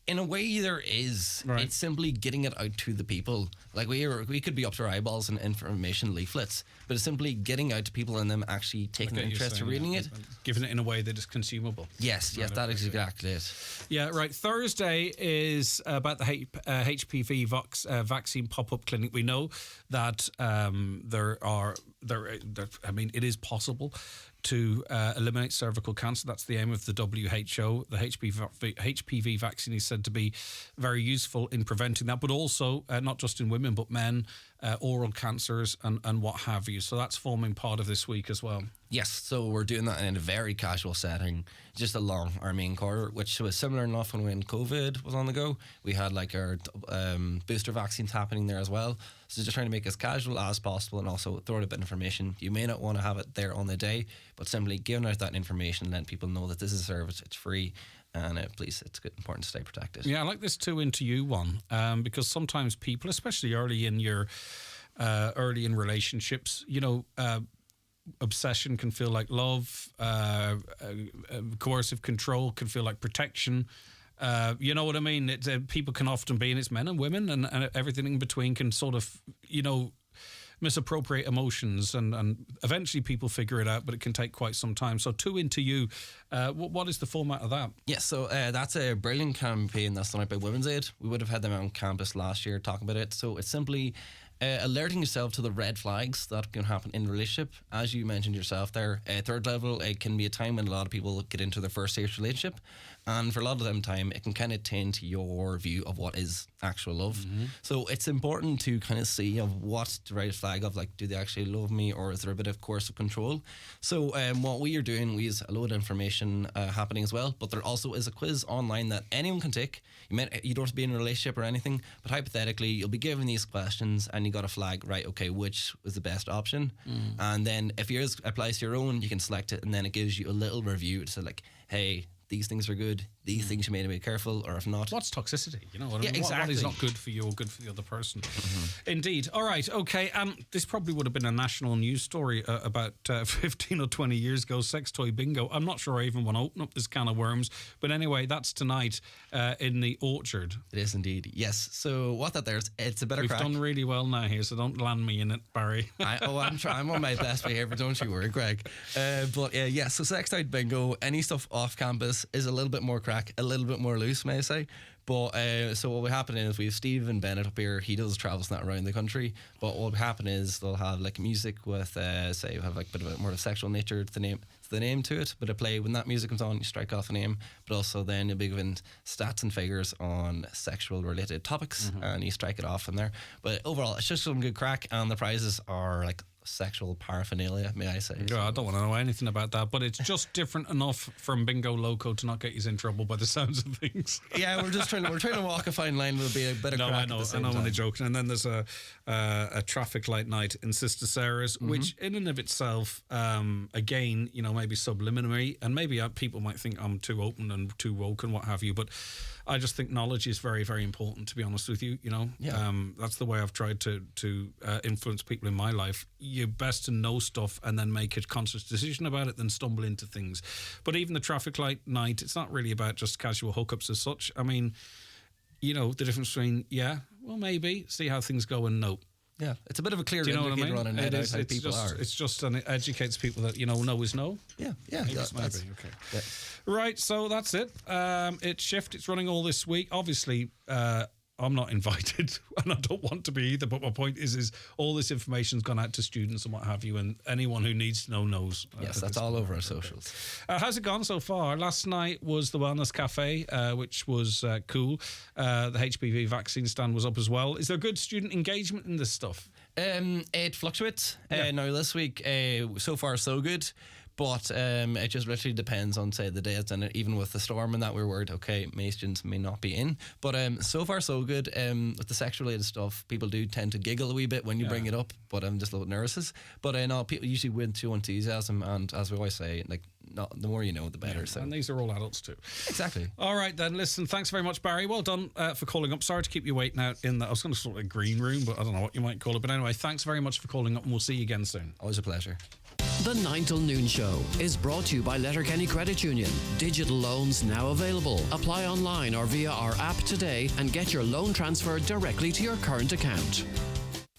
In a way, there is. Right. It's simply getting it out to the people. Like we could be up to our eyeballs in information leaflets, but it's simply getting out to people and them actually taking an interest in reading it.
Giving it in a way that is consumable.
Yes, that is exactly it.
Yeah, right. Thursday is about the HPV vaccine pop-up clinic. We know that it is possible to eliminate cervical cancer. That's the aim of the WHO. The HPV vaccine is said to be very useful in preventing that, but also not just in women, but men, oral cancers and what have you. So that's forming part of this week as well.
Yes, so we're doing that in a very casual setting, just along our main corridor, which was similar enough when COVID was on the go. We had like our booster vaccines happening there as well. So just trying to make it as casual as possible and also throw out a bit of information. You may not want to have it there on the day, but simply giving out that information, letting people know that this is a service, it's free, and please, it's important to stay protected.
Yeah, I like this 2 into you one, because sometimes people, especially early in your early in relationships. You know, obsession can feel like love. Coercive control can feel like protection. You know what I mean? People can often be, and it's men and women, and everything in between can sort of, misappropriate emotions, and eventually people figure it out, but it can take quite some time. So 2 Into You, what is the format of that?
Yeah, so that's a brilliant campaign that's done out by Women's Aid. We would have had them on campus last year talking about it. So it's simply alerting yourself to the red flags that can happen in a relationship. As you mentioned yourself there, third level, it can be a time when a lot of people get into their first serious relationship, and for a lot of them time it can kind of taint your view of what is actual love. So it's important to kind of see of what's the red flag of, like, do they actually love me, or is there a bit of coercive control? So what we are doing, we use a load of information happening as well, but there also is a quiz online that anyone can take. You don't have to be in a relationship or anything, but hypothetically you'll be given these questions and you got a flag, right, okay, which is the best option? And then if yours applies to your own, you can select it, and then it gives you a little review to say, like, hey, these things are good, these things you may need to be careful, or if not.
What's toxicity? You know what I
Yeah,
mean? What
exactly.
is not good for you or good for the other person? Indeed. All right, okay. This probably would have been a national news story about 15 or 20 years ago, sex toy bingo. I'm not sure I even want to open up this can of worms. But anyway, that's tonight in the Orchard.
It is indeed, yes. So what that there's, it's a better
We've
crack.
done really well now here, so don't land me in it, Barry.
I'm on my best behaviour, don't you worry, Greg. But so sex toy bingo, any stuff off campus is a little bit more crack, a little bit more loose, may I say. But so what will happen is we have Stephen Bennett up here. He does travels not around the country. But what will happen is they'll have like music with say have like a bit of a more of a sexual nature to the name to it. But a play when that music comes on, you strike off a name. But also then you'll be given stats and figures on sexual related topics, and you strike it off from there. But overall, it's just some good crack, and the prizes are like sexual paraphernalia, may I say.
I don't want to know anything about that, but it's just different enough from Bingo Loco to not get you in trouble by the sounds of things.
Yeah, we're trying to walk a fine line with a bit of
no,
crack.
I know,
at the same
I'm only
time.
joking. And then there's a traffic light night in Sister Sarah's, which in and of itself, again, maybe subliminary, and maybe people might think I'm too open and too woke and what have you, but I just think knowledge is very, very important, to be honest with you. That's the way I've tried to influence people in my life. You're best to know stuff and then make a conscious decision about it than stumble into things. But even the traffic light night, it's not really about just casual hookups as such. I mean, the difference between, maybe, see how things go, and no.
Yeah, it's a bit of a clear
Do you know what I
indicator
mean?
on a night out how
It's
people
just,
are.
It's just, and it educates people that, no is no.
Yeah,
Maybe
that's
okay.
Yeah.
Right, so that's it. It's Shift. It's running all this week. Obviously, I'm not invited, and I don't want to be either. But my point is all this information's gone out to students and what have you, and anyone who needs to know knows.
Yes, that's all over our socials.
How's it gone so far? Last night was the Wellness Cafe, which was cool. The HPV vaccine stand was up as well. Is there good student engagement in this stuff?
It fluctuates. Now this week, so far so good. But it just literally depends on, say, the dates, and even with the storm and that, we're worried, okay, may students may not be in. But so far so good. With the sex-related stuff, people do tend to giggle a wee bit when you bring it up, but I'm just a little nervous. But no, people usually win through enthusiasm, and as we always say, like, the more you know, the better. So.
And these are all adults too.
Exactly.
All right, then, listen, thanks very much, Barry. Well done for calling up. Sorry to keep you waiting out in that. I was going to sort of a green room, but I don't know what you might call it. But anyway, thanks very much for calling up, and we'll see you again soon.
Always a pleasure.
The 9 till noon show is brought to you by Letterkenny Credit Union. Digital loans now available. Apply online or via our app today and get your loan transferred directly to your current account.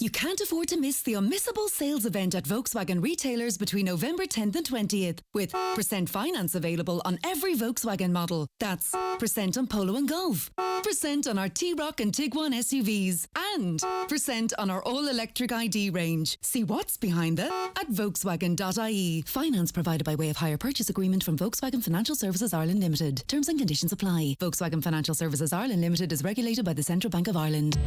You can't afford to miss the unmissable sales event at Volkswagen retailers between November 10th and 20th, with % finance available on every Volkswagen model. That's % on Polo and Golf, % on our T-Roc and Tiguan SUVs, and % on our all-electric ID range. See what's behind the at Volkswagen.ie. Finance provided by way of hire purchase agreement from Volkswagen Financial Services Ireland Limited. Terms and conditions apply. Volkswagen Financial Services Ireland Limited is regulated by the Central Bank of Ireland.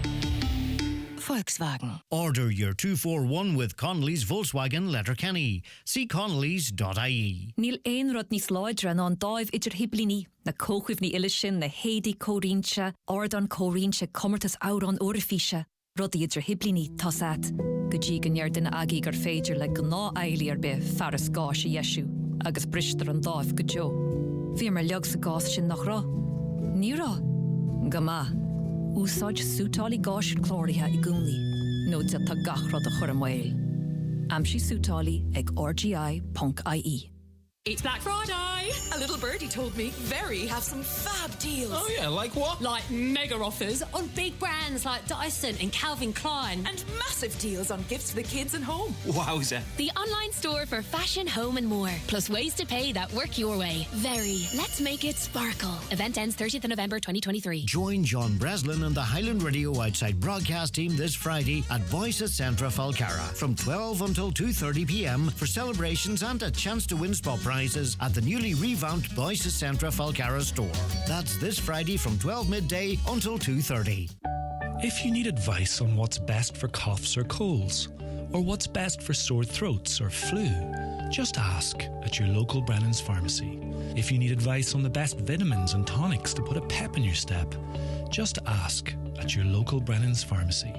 Volkswagen.
Order your 241 with Connolly's Volkswagen Letterkenny. See connellys.ie.
Níl éon rud níos láidre ná an dáibh idir hiblíní, na cóchuimh ní ile sin, na hédí córínse, ardan córínse comartas árán orifíse, rudaí idir hiblíní tasat. Go dtí go neir duine agaí gur féidir le go ná éilí ar bith fearas gás a Jesú, agus bristar an dáibh go jo. Bhí mar leag sa gás sin nach rá. Ní rá. Go maith. Úsáid sútálaí gáisiún chlórithe I gúnlaí. nó de tá gachrod a chur mail. Am si sútáli ag rgi.ie.
It's Black Friday! A little birdie told me Very have some fab deals.
Oh yeah, like what?
Like mega offers on big brands like Dyson and Calvin Klein. And massive deals on gifts for the kids and home.
Wowza.
The online store for fashion, home and more. Plus ways to pay that work your way. Very. Let's make it sparkle. Event ends 30th of November 2023.
Join John Breslin and the Highland Radio Outside broadcast team this Friday at Voices Centra Falcara from 12 until 2:30 p.m. for celebrations and a chance to win spot prizes at the newly revamped Voices Centra Falcara store. That's this Friday from 12 midday until 2:30.
If you need advice on what's best for coughs or colds, or what's best for sore throats or flu, just ask at your local Brennan's Pharmacy. If you need advice on the best vitamins and tonics to put a pep in your step, just ask at your local Brennan's Pharmacy.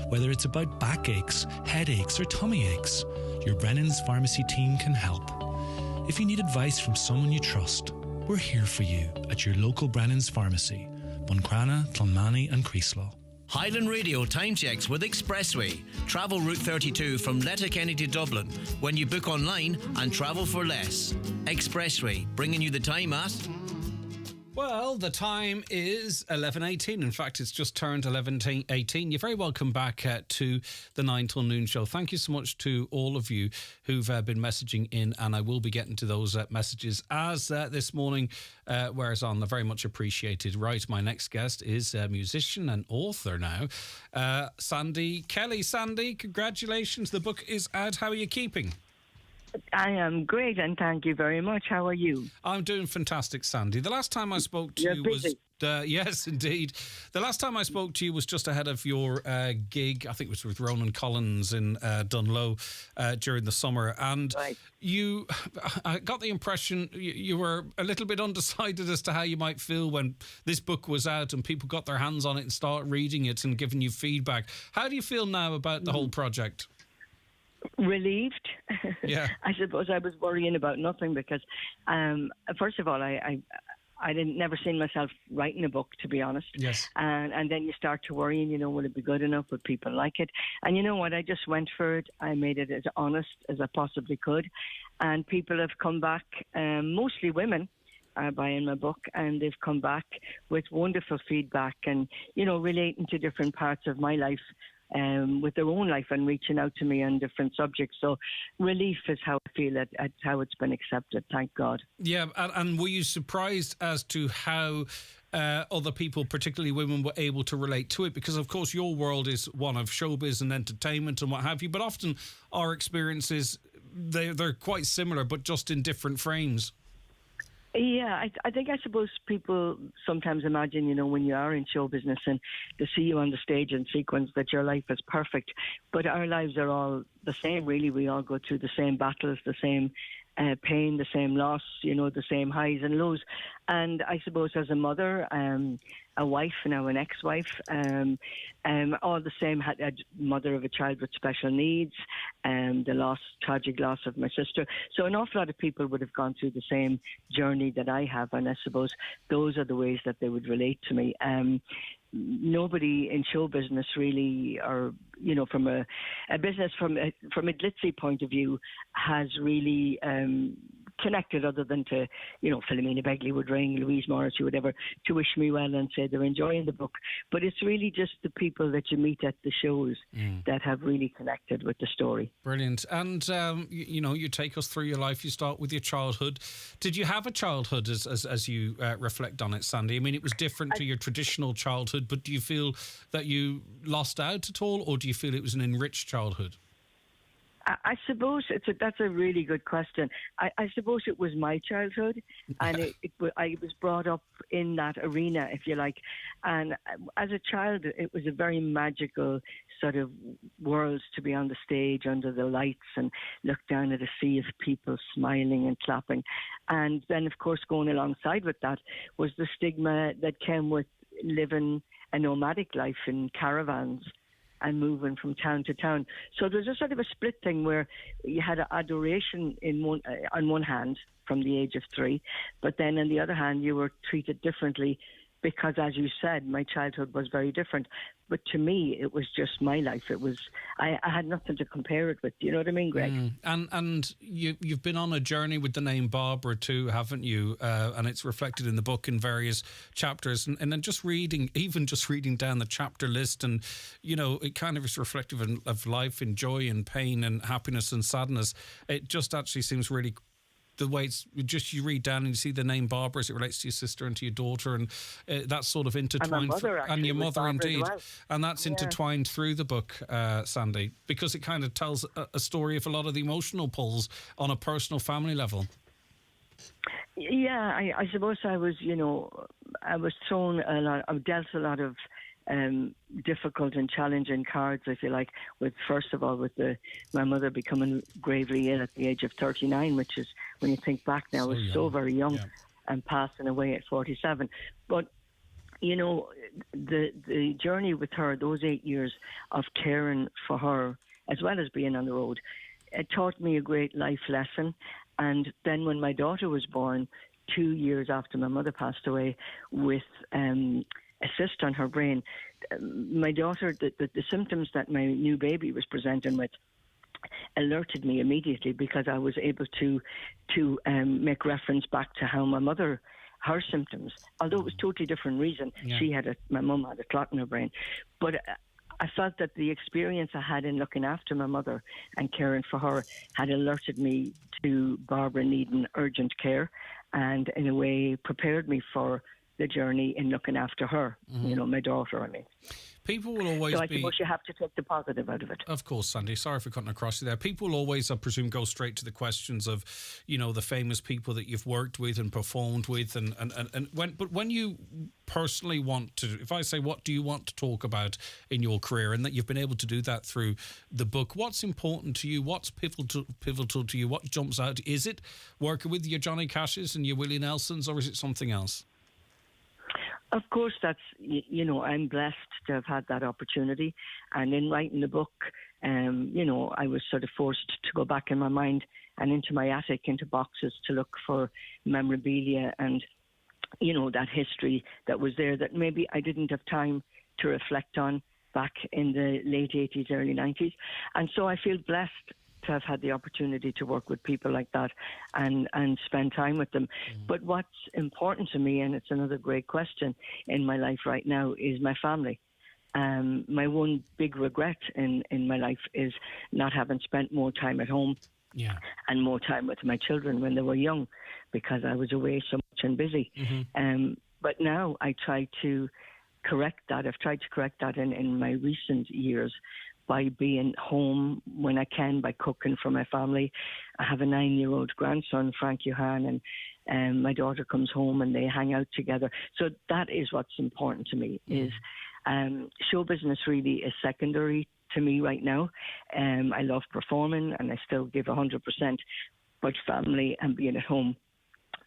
Whether it's about backaches, headaches or tummy aches, your Brennan's Pharmacy team can help. If you need advice from someone you trust, we're here for you at your local Brennan's Pharmacy, Buncrana, Clonmany and Creeslow.
Highland Radio time checks with Expressway. Travel Route 32 from Letterkenny to Dublin when you book online and travel for less. Expressway, bringing you the time at...
Well, the time is 11:18. In fact, it's just turned 11:18. You're very welcome back to the 9 till noon show. Thank you so much to all of you who've been messaging in, and I will be getting to those messages as this morning wears on. They're very much appreciated. Right, my next guest is a musician and author now, Sandy Kelly. Sandy, congratulations. The book is out. How are you keeping?
I am great, and thank you very much. How are you?
I'm doing fantastic, Sandy. The last time I spoke to you was... yes, indeed. The last time I spoke to you was just ahead of your gig, I think it was with Ronan Collins in Dunlow during the summer. And I got the impression you were a little bit undecided as to how you might feel when this book was out and people got their hands on it and start reading it and giving you feedback. How do you feel now about the whole project?
Relieved.
Yeah.
I suppose I was worrying about nothing because, first of all, I didn't never seen myself writing a book, to be honest.
Yes.
And then you start to worry, and will it be good enough? Would people like it? And you know what? I just went for it. I made it as honest as I possibly could, and people have come back, mostly women. Buying my book, and they've come back with wonderful feedback and, relating to different parts of my life with their own life and reaching out to me on different subjects. So relief is how I feel at how it's been accepted, thank God. Yeah,
and were you surprised as to how other people, particularly women, were able to relate to it? Because, of course, your world is one of showbiz and entertainment and what have you, but often our experiences, they're quite similar, but just in different frames.
Yeah, I suppose people sometimes imagine, when you are in show business and they see you on the stage in sequence that your life is perfect. But our lives are all the same, really. We all go through the same battles, the same pain, the same loss, the same highs and lows. And I suppose as a mother, a wife, now an ex-wife, all the same, had a mother of a child with special needs, the tragic loss of my sister. So an awful lot of people would have gone through the same journey that I have, and I suppose those are the ways that they would relate to me. Nobody in show business really, or from a business from a glitzy point of view, has really connected other than to, Philomena Begley would ring, Louise Morrissey, whatever, to wish me well and say they're enjoying the book. But it's really just the people that you meet at the shows that have really connected with the story.
Brilliant. And, you take us through your life. You start with your childhood. Did you have a childhood as you reflect on it, Sandy? I mean, it was different to your traditional childhood, but do you feel that you lost out at all, or do you feel it was an enriched childhood?
I suppose that's a really good question. I suppose it was my childhood, and I was brought up in that arena, if you like. And as a child, it was a very magical sort of world to be on the stage under the lights and look down at a sea of people smiling and clapping. And then, of course, going alongside with that was the stigma that came with living a nomadic life in caravans and moving from town to town. So there's a sort of a split thing where you had adoration on one hand from the age of 3, but then on the other hand you were treated differently because, as you said, my childhood was very different. But to me, it was just my life. It was I had nothing to compare it with. Do you know what I mean, Greg?
And you've been on a journey with the name Barbara too, haven't you? And it's reflected in the book in various chapters. And then just reading down the chapter list, and it kind of is reflective of life and joy and pain and happiness and sadness. It just actually seems really. The way it's just, you read down and you see the name Barbara as it relates to your sister and to your daughter, and that's sort of intertwined.
And my mother,
and your mother, indeed.
Well.
And that's intertwined through the book, Sandy, because it kind of tells a story of a lot of the emotional pulls on a personal family level.
Yeah, I suppose I was thrown a lot. I've dealt a lot of difficult and challenging cards, if you like, with first of all with my mother becoming gravely ill at the age of 39, which is, when you think back now, was so very young, and passing away at 47. But the journey with her, those 8 years of caring for her as well as being on the road, it taught me a great life lesson. And then when my daughter was born, 2 years after my mother passed away, with a cyst on her brain, my daughter, the symptoms that my new baby was presenting with alerted me immediately, because I was able to make reference back to how my mother, her symptoms, although it was totally different reason. My mum had a clot in her brain, but I felt that the experience I had in looking after my mother and caring for her had alerted me to Barbara needing urgent care, and in a way prepared me for the journey in looking after her, my daughter, I mean.
People will always
So I suppose you have to take the positive out of it.
Of course, Sandy. Sorry for cutting across you there. People will always, I presume, go straight to the questions of, the famous people that you've worked with and performed with, and when you personally want to, if I say, what do you want to talk about in your career, and that you've been able to do that through the book, what's important to you? What's pivotal to you? What jumps out? Is it working with your Johnny Cashes and your Willie Nelsons, or is it something else?
Of course, that's, I'm blessed to have had that opportunity. And in writing the book, I was sort of forced to go back in my mind and into my attic, into boxes, to look for memorabilia and, that history that was there that maybe I didn't have time to reflect on back in the late 80s, early 90s. And so I feel blessed to have had the opportunity to work with people like that and spend time with them. But what's important to me, and it's another great question in my life right now, is my family. My one big regret in my life is not having spent more time at home and more time with my children when they were young, because I was away so much and busy. But now I try to correct that. I've tried to correct that in my recent years, by being home when I can, by cooking for my family. I have a 9-year-old grandson, Frank Johan, and my daughter comes home and they hang out together. So that is what's important to me, is show business really is secondary to me right now. I love performing and I still give 100%, but family and being at home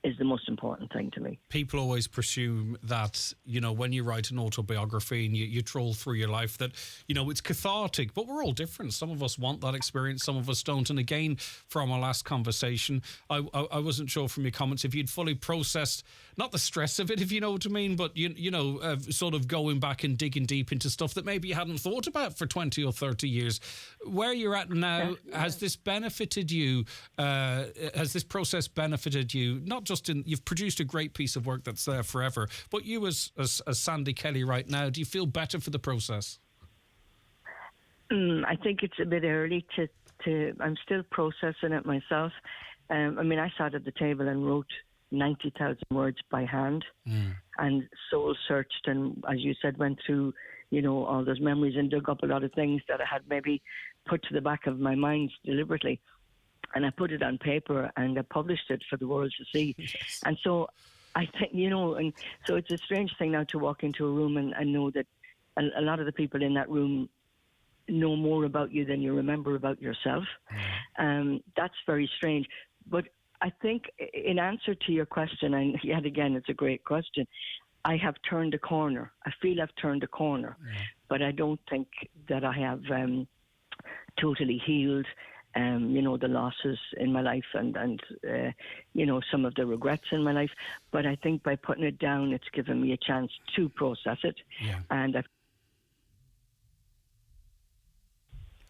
is the most important thing to me.
People always presume that, when you write an autobiography and you troll through your life, that, it's cathartic, but we're all different. Some of us want that experience, some of us don't. And again, from our last conversation, I wasn't sure from your comments if you'd fully processed, not the stress of it, if you know what I mean, but, sort of going back and digging deep into stuff that maybe you hadn't thought about for 20 or 30 years. Where you're at now, has this benefited you? Has this process benefited you? Not just you've produced a great piece of work that's there forever, but you as Sandy Kelly right now, do you feel better for the process?
I think it's a bit early to I'm still processing it myself. I sat at the table and wrote 90,000 words by hand and soul searched, and as you said, went through all those memories and dug up a lot of things that I had maybe put to the back of my mind deliberately. And I put it on paper and I published it for the world to see. Yes. And so I think, and so it's a strange thing now to walk into a room and know that a lot of the people in that room know more about you than you remember about yourself. That's very strange. But I think in answer to your question, and yet again, it's a great question, I have turned a corner. I feel I've turned a corner, but I don't think that I have totally healed. the losses in my life and some of the regrets in my life. But I think by putting it down, it's given me a chance to process it.
Yeah.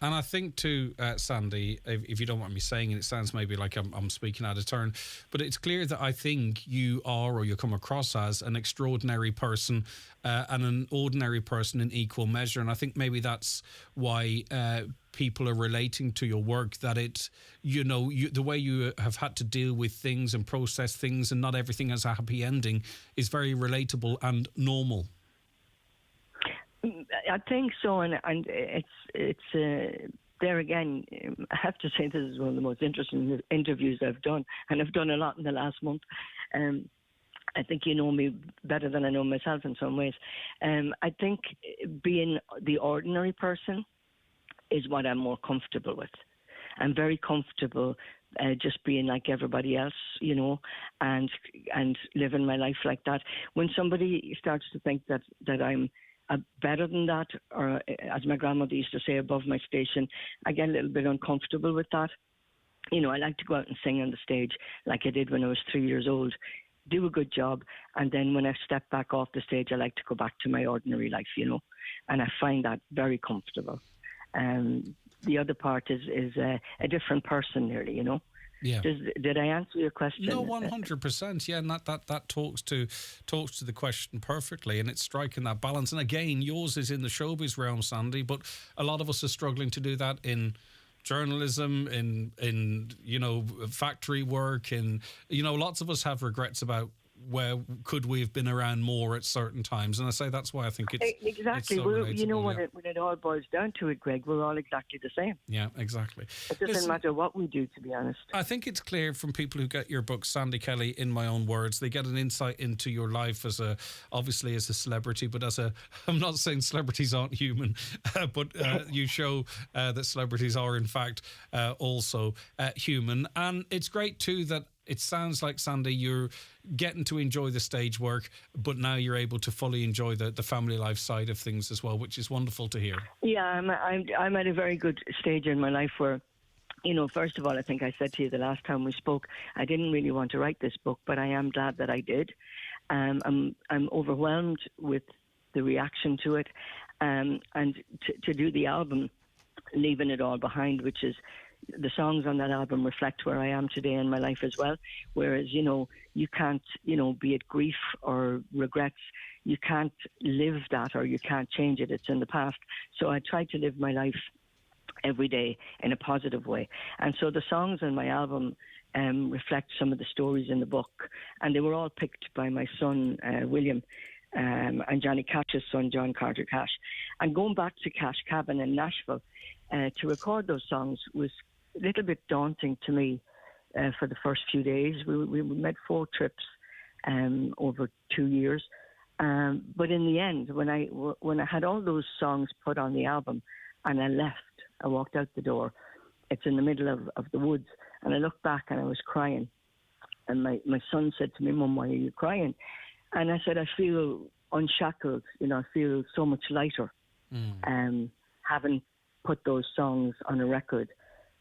And
I think too, Sandy, if you don't want me saying it, it sounds maybe like I'm speaking out of turn, but it's clear that I think you are, or you come across as, an extraordinary person and an ordinary person in equal measure. And I think maybe that's why people are relating to your work, that it, the way you have had to deal with things and process things and not everything has a happy ending is very relatable and normal.
I think so, and it's there again. I have to say, this is one of the most interesting interviews I've done, and I've done a lot in the last month. I think you know me better than I know myself in some ways. I think being the ordinary person is what I'm more comfortable with. I'm very comfortable just being like everybody else, and living my life like that. When somebody starts to think that I'm better than that, or as my grandmother used to say, above my station, I get a little bit uncomfortable with that. I like to go out and sing on the stage like I did when I was 3 years old, do a good job, and then when I step back off the stage, I like to go back to my ordinary life, and I find that very comfortable. The other part is a different person nearly,
Yeah.
Did I answer your question?
No, 100%. Yeah, and that talks to the question perfectly, and it's striking that balance. And again, yours is in the showbiz realm, Sandy, but a lot of us are struggling to do that in journalism, in factory work, and lots of us have regrets about where could we have been around more at certain times. And I say that's why I think it's
exactly.
It's so
when it all boils down to it, Greg, we're all exactly the same.
Yeah, exactly.
It doesn't matter what we do, to be honest.
I think it's clear from people who get your book, Sandy Kelly, In My Own Words, they get an insight into your life obviously as a celebrity, but I'm not saying celebrities aren't human, but you show that celebrities are in fact also human. And it's great too that it sounds like, Sandy, you're getting to enjoy the stage work, but now you're able to fully enjoy the family life side of things as well, which is wonderful to hear.
Yeah, I'm at a very good stage in my life where, first of all, I think I said to you the last time we spoke, I didn't really want to write this book, but I am glad that I did. I'm overwhelmed with the reaction to it, and to do the album, Leaving It All Behind, which is the songs on that album reflect where I am today in my life as well. Whereas, you can't, be it grief or regrets, you can't live that or you can't change it. It's in the past. So I try to live my life every day in a positive way. And so the songs on my album reflect some of the stories in the book. And they were all picked by my son, William, and Johnny Cash's son, John Carter Cash. And going back to Cash Cabin in Nashville, to record those songs was a little bit daunting to me for the first few days. We made 4 trips over 2 years. But in the end, when I had all those songs put on the album and I left, I walked out the door. It's in the middle of the woods. And I looked back and I was crying. And my son said to me, "Mum, why are you crying?" And I said, "I feel unshackled. I feel so much lighter having put those songs on a record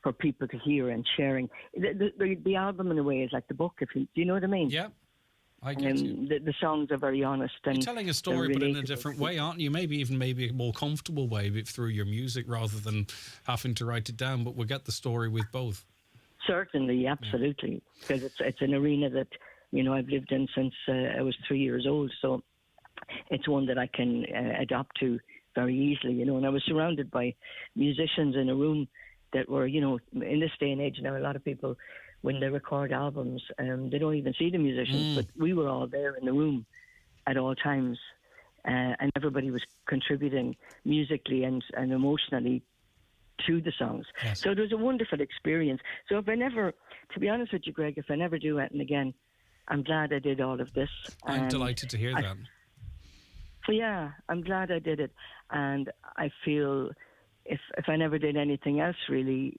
for people to hear and sharing." The album, in a way, is like the book. Do you know what I mean?
Yeah, I get you.
The songs are very honest. And
you're telling a story, but in a different way, aren't you? Maybe a more comfortable way, through your music rather than having to write it down. But we'll get the story with both.
Certainly, absolutely, because it's an arena that I've lived in since I was 3 years old. So it's one that I can adapt to very easily, And I was surrounded by musicians in a room that were, in this day and age now, a lot of people, when they record albums, they don't even see the musicians, but we were all there in the room at all times, and everybody was contributing musically and emotionally to the songs. Yes. So it was a wonderful experience. So to be honest with you, Greg, if I never do it again, I'm glad I did all of this.
I'm delighted to hear that.
Yeah, I'm glad I did it. And I feel if I never did anything else, really,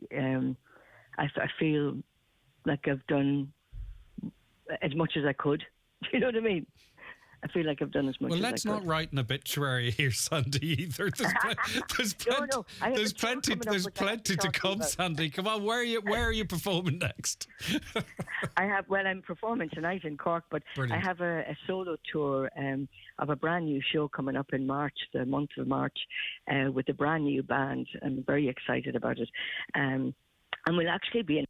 I feel like I've done as much as I could. Do you know what I mean? I feel like I've done as much
Well,
as
let's
I could.
not write an obituary here, Sandy, either. There's plenty to come, Sandy. Come on, where are you performing next?
I'm performing tonight in Cork, but
Brilliant.
I have a solo tour of a brand new show coming up in March, the month of March, with a brand new band. I'm very excited about it. And we'll actually be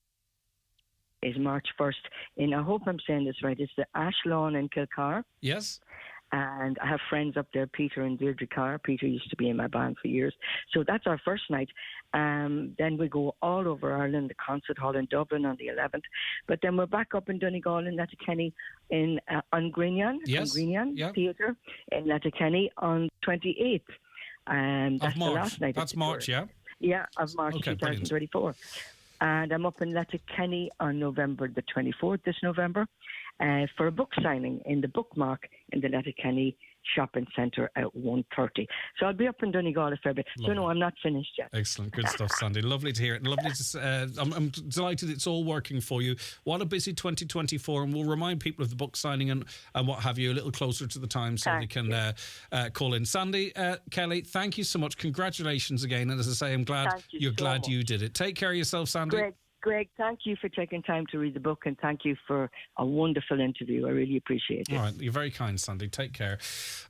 is March 1st in, I hope I'm saying this right, it's the Ash Lawn in Kilcar.
Yes.
And I have friends up there, Peter and Deirdre Carr. Peter used to be in my band for years. So that's our first night. Then we go all over Ireland, the Concert Hall in Dublin on the 11th. But then we're back up in Donegal in Letterkenny on Greenyan, Theatre in Letterkenny on 28th. That's
of March.
the last night.
That's March, yeah?
Yeah, of March
Okay,
2024. And I'm up in Letterkenny on November the 24th, this November, for a book signing in the Bookmark in the Letterkenny Shopping Centre at 1:30. So I'll be up in Donegal a fair bit. So no, I'm not finished yet.
Excellent. Good stuff, Sandy. Lovely to hear it. And lovely to. I'm delighted it's all working for you. What a busy 2024. And we'll remind people of the book signing and what have you a little closer to the time so they can call in. Sandy, Kelly, thank you so much. Congratulations again. And as I say, I'm glad you're glad you did it. Take care of yourself, Sandy.
Greg, thank you for taking time to read the book, and thank you for a wonderful interview. I really appreciate it.
All right, you're very kind, Sandy. Take care.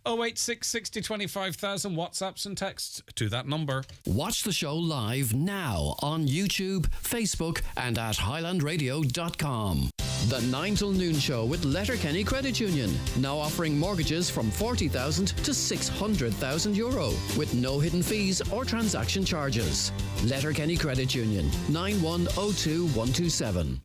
086 60 25,000 WhatsApps and texts to that number.
Watch the show live now on YouTube, Facebook, and at highlandradio.com. The 9 till noon show with Letterkenny Credit Union, now offering mortgages from 40,000 to 600,000 euro with no hidden fees or transaction charges. Letterkenny Credit Union, 9102127.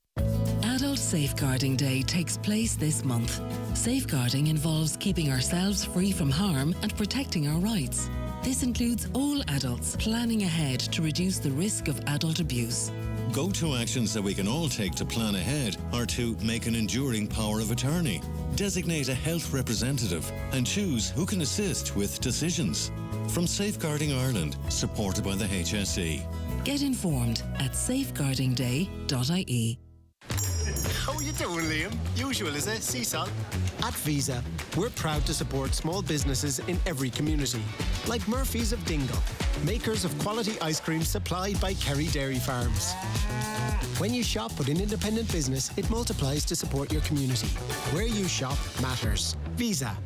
Adult Safeguarding Day takes place this month. Safeguarding involves keeping ourselves free from harm and protecting our rights. This includes all adults planning ahead to reduce the risk of adult abuse.
Go-to actions that we can all take to plan ahead are to make an enduring power of attorney, designate a health representative, and choose who can assist with decisions. From Safeguarding Ireland, supported by the HSE.
Get informed at safeguardingday.ie.
How are you doing, Liam? Usual, is it? Sea salt? At Visa, we're proud to support small businesses in every community, like Murphy's of Dingle, makers of quality ice cream supplied by Kerry Dairy Farms. When you shop with an independent business, it multiplies to support your community. Where you shop matters. Visa.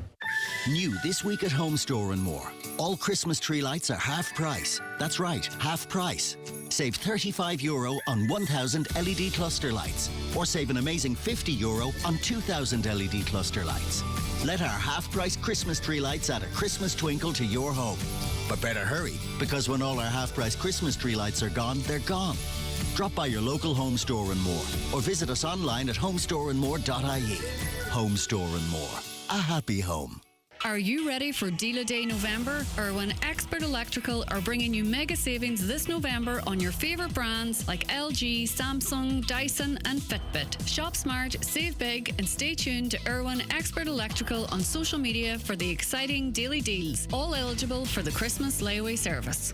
New this week at Home Store & More. All Christmas tree lights are half price. That's right, half price. Save €35 on 1,000 LED cluster lights, or save an amazing €50 on 2,000 LED cluster lights. Let our half-price Christmas tree lights add a Christmas twinkle to your home. But better hurry, because when all our half-price Christmas tree lights are gone, they're gone. Drop by your local Home Store & More, or visit us online at homestoreandmore.ie. Home Store & More. A happy home.
Are you ready for Deal a Day November? Irwin Expert Electrical are bringing you mega savings this November on your favourite brands like LG, Samsung, Dyson and Fitbit. Shop smart, save big and stay tuned to Irwin Expert Electrical on social media for the exciting daily deals. All eligible for the Christmas layaway service.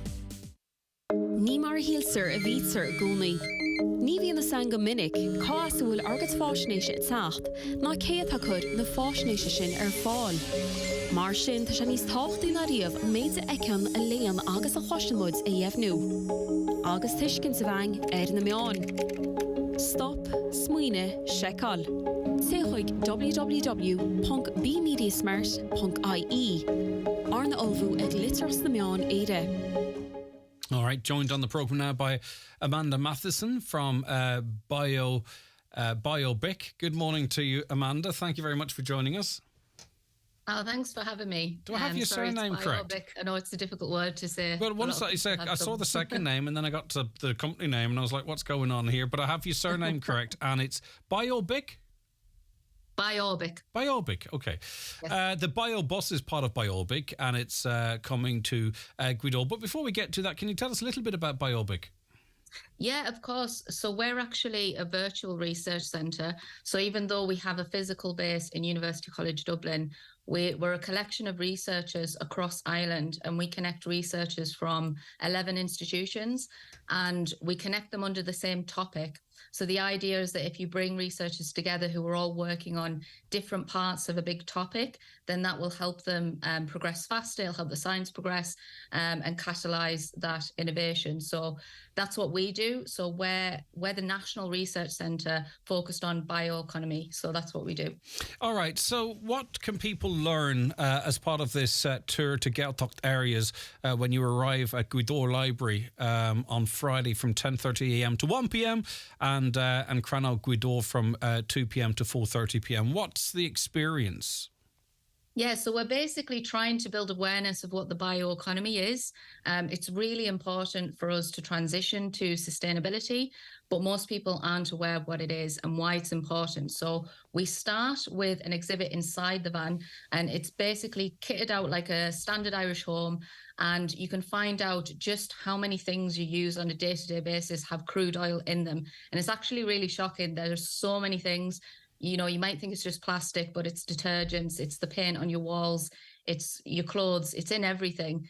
Ní mar hílsar a bhítsar gúnaí. Ní bhíon na sang go minic, cá sa bhfuil agat fáisnéise i teacht, ná céad tá chud na fáisnéise sin fáil. Mar sin tá sé níos táchtaí na riamh méide icion a léon agus a choisteanmid a dhéhnú. Agus tuiscin sa bhaing na meán. Stop, smuoine, seiceáil. Téchuig www.bmediasmart.ie. Arna olbhú ag litras na meán éire.
All right, joined on the programme now by Amanda Matheson from BioBic. Good morning to you, Amanda. Thank you very much for joining us.
Oh, thanks for having me.
Do I have your surname correct?
I know it's a difficult word to say.
Well, once I saw the second name and then I got to the company name and I was like, what's going on here? But I have your surname correct and it's BioBic? BioBic, okay. Yes. The BioBus is part of BioBic and it's coming to Guido. But before we get to that, can you tell us a little bit about BioBic?
Yeah, of course. So we're actually a virtual research centre. So even though we have a physical base in University College Dublin, we're a collection of researchers across Ireland and we connect researchers from 11 institutions and we connect them under the same topic. So the idea is that if you bring researchers together who are all working on different parts of a big topic, then that will help them progress faster, it'll help the science progress and catalyse that innovation. So that's what we do. So we're the National Research Centre focused on bioeconomy. So that's what we do.
All right. So what can people learn as part of this tour to Gaeltacht areas when you arrive at Gweedore Library on Friday from 10:30 a.m. to 1 p.m. and Cranach Gweedore from 2 p.m. to 4:30 p.m. What's the experience?
Yeah, so we're basically trying to build awareness of what the bioeconomy is. It's really important for us to transition to sustainability, but most people aren't aware of what it is and why it's important. So we start with an exhibit inside the van, and it's basically kitted out like a standard Irish home, and you can find out just how many things you use on a day-to-day basis have crude oil in them. And it's actually really shocking. There's so many things. You know, you might think it's just plastic, but it's detergents, it's the paint on your walls, it's your clothes, it's in everything.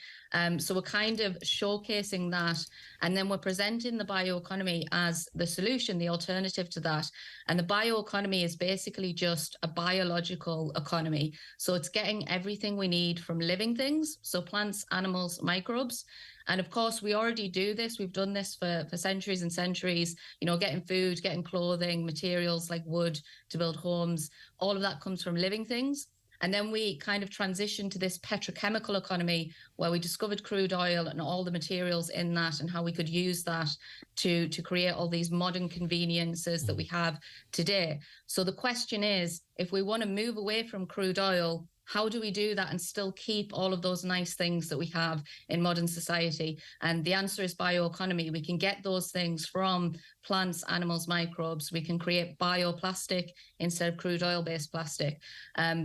So we're kind of showcasing that. And then we're presenting the bioeconomy as the solution, the alternative to that. And the bioeconomy is basically just a biological economy. So it's getting everything we need from living things, so plants, animals, microbes. And of course, we already do this. We've done this for centuries and centuries, you know, getting food, getting clothing, materials like wood to build homes. All of that comes from living things. And then we kind of transitioned to this petrochemical economy where we discovered crude oil and all the materials in that and how we could use that to create all these modern conveniences that we have today. So the question is, if we want to move away from crude oil, how do we do that and still keep all of those nice things that we have in modern society? And the answer is bioeconomy. We can get those things from plants, animals, microbes. We can create bioplastic instead of crude oil-based plastic.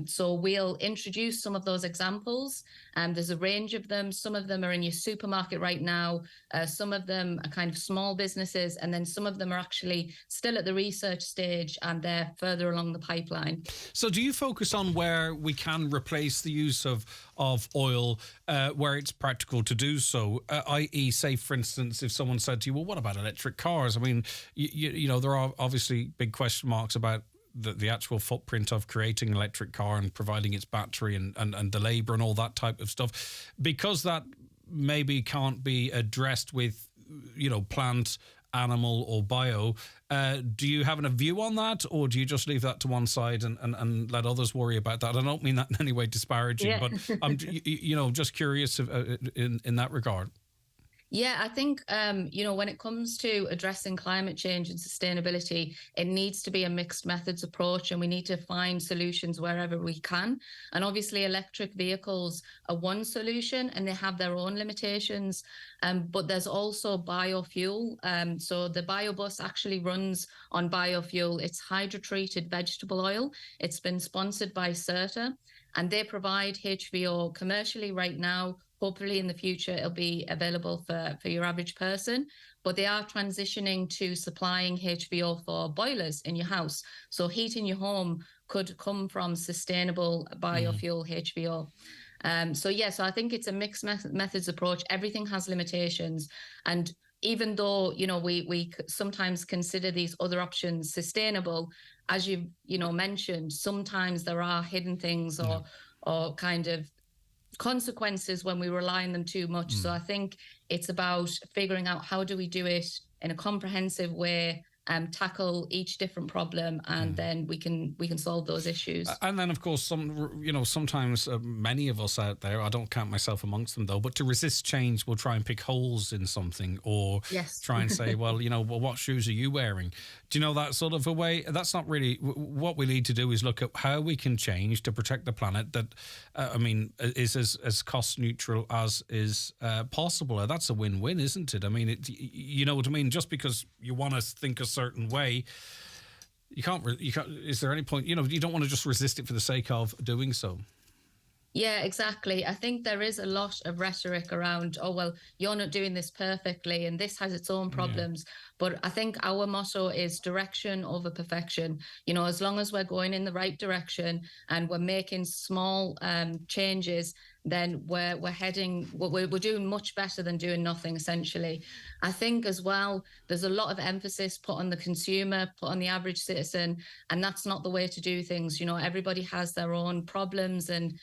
So we'll introduce some of those examples. There's a range of them. Some of them are in your supermarket right now. Some of them are kind of small businesses. And then some of them are actually still at the research stage and they're further along the pipeline.
So do you focus on where we can replace the use of oil where it's practical to do so, i.e. say, for instance, if someone said to you, well, what about electric cars? I mean, you know, there are obviously big question marks about the actual footprint of creating an electric car and providing its battery and the labour and all that type of stuff. Because that maybe can't be addressed with, you know, plant, animal or bio, do you have a view on that, or do you just leave that to one side and let others worry about that? I don't mean that in any way disparaging, but I'm just curious in that regard.
Yeah, I think, when it comes to addressing climate change and sustainability, it needs to be a mixed methods approach, and we need to find solutions wherever we can. And obviously, electric vehicles are one solution and they have their own limitations. But there's also biofuel. So the BioBus actually runs on biofuel. It's hydrotreated vegetable oil. It's been sponsored by CERTA, and they provide HVO commercially right now. Hopefully in the future, it'll be available for your average person, but they are transitioning to supplying HVO for boilers in your house. So heating your home could come from sustainable biofuel HVO. So I think it's a mixed methods approach. Everything has limitations. And even though, we sometimes consider these other options sustainable, as you've, mentioned, sometimes there are hidden things or kind of consequences when we rely on them too much. So I think it's about figuring out how do we do it in a comprehensive way, tackle each different problem, and then we can solve those issues.
And then, of course, sometimes many of us out there, I don't count myself amongst them though, but to resist change, we'll try and pick holes in something, or try and say, well, what shoes are you wearing? Do you know, that sort of a way? That's not really what we need to do. Is look at how we can change to protect the planet that, is as cost neutral as is possible. That's a win-win, isn't it? I mean, you know what I mean? Just because you want to think a certain way, you can't. Is there any point? You don't want to just resist it for the sake of doing so.
Yeah, exactly. I think there is a lot of rhetoric around, oh, well, you're not doing this perfectly and this has its own problems. But I think our motto is direction over perfection. You know, as long as we're going in the right direction and we're making small changes, then we're doing much better than doing nothing, essentially. I think as well, there's a lot of emphasis put on the consumer, put on the average citizen, and that's not the way to do things. You know, everybody has their own problems and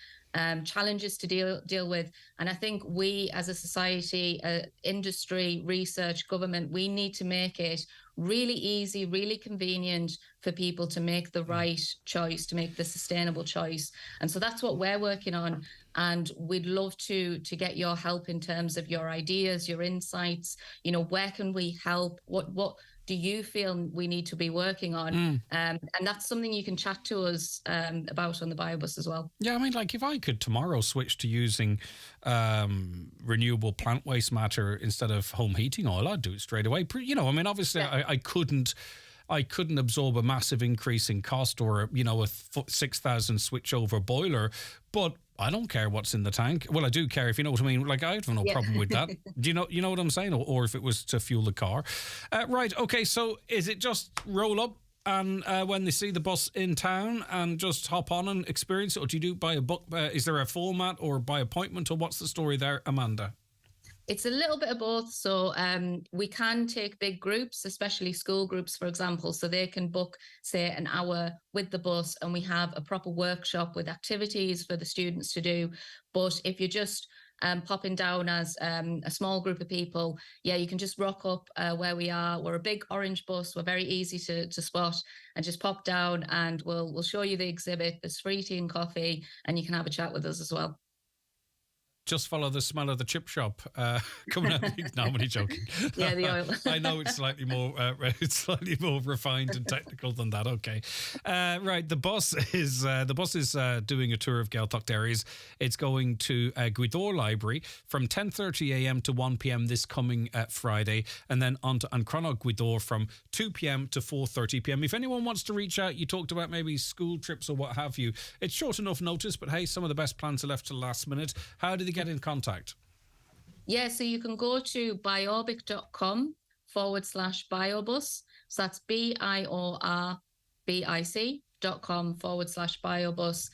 challenges to deal with. And I think we as a society, industry, research, government, we need to make it really easy, really convenient for people to make the right choice, to make the sustainable choice. And so that's what we're working on. And we'd love to get your help in terms of your ideas, your insights. You know, where can we help? What do you feel we need to be working on? And that's something you can chat to us about on the BioBus as well.
Yeah, I mean, like if I could tomorrow switch to using renewable plant waste matter instead of home heating oil, I'd do it straight away. You know, I mean, obviously I couldn't absorb a massive increase in cost or, you know, a 6,000 switch over boiler, but I don't care what's in the tank. Well, I do care, if you know what I mean. Like, I have no problem with that. Do you know what I'm saying? Or if it was to fuel the car. Right, okay, so is it just roll up and when they see the bus in town and just hop on and experience it? Or do you do by a book? Is there a format or by appointment? Or what's the story there, Amanda?
It's a little bit of both. So we can take big groups, especially school groups, for example, so they can book, say, an hour with the bus and we have a proper workshop with activities for the students to do. But if you're just popping down as a small group of people, yeah, you can just rock up where we are. We're a big orange bus. We're very easy to spot, and just pop down and we'll show you the exhibit. There's free tea and coffee and you can have a chat with us as well.
Just follow the smell of the chip shop coming out. No, I'm only joking.
Yeah, the oil.
I know it's slightly more refined and technical than that. Okay, right. The bus is doing a tour of Gaeltacht areas. It's going to Gweedore Library from 10:30 a.m. to 1 p.m. this coming Friday, and then on to Ancronog Gweedore from 2 p.m. to 4:30 p.m. If anyone wants to reach out, you talked about maybe school trips or what have you. It's short enough notice, but hey, some of the best plans are left to the last minute. How do they get in contact?
Yeah, so you can go to biorbic.com/biobus. So that's biorbic.com/biobus.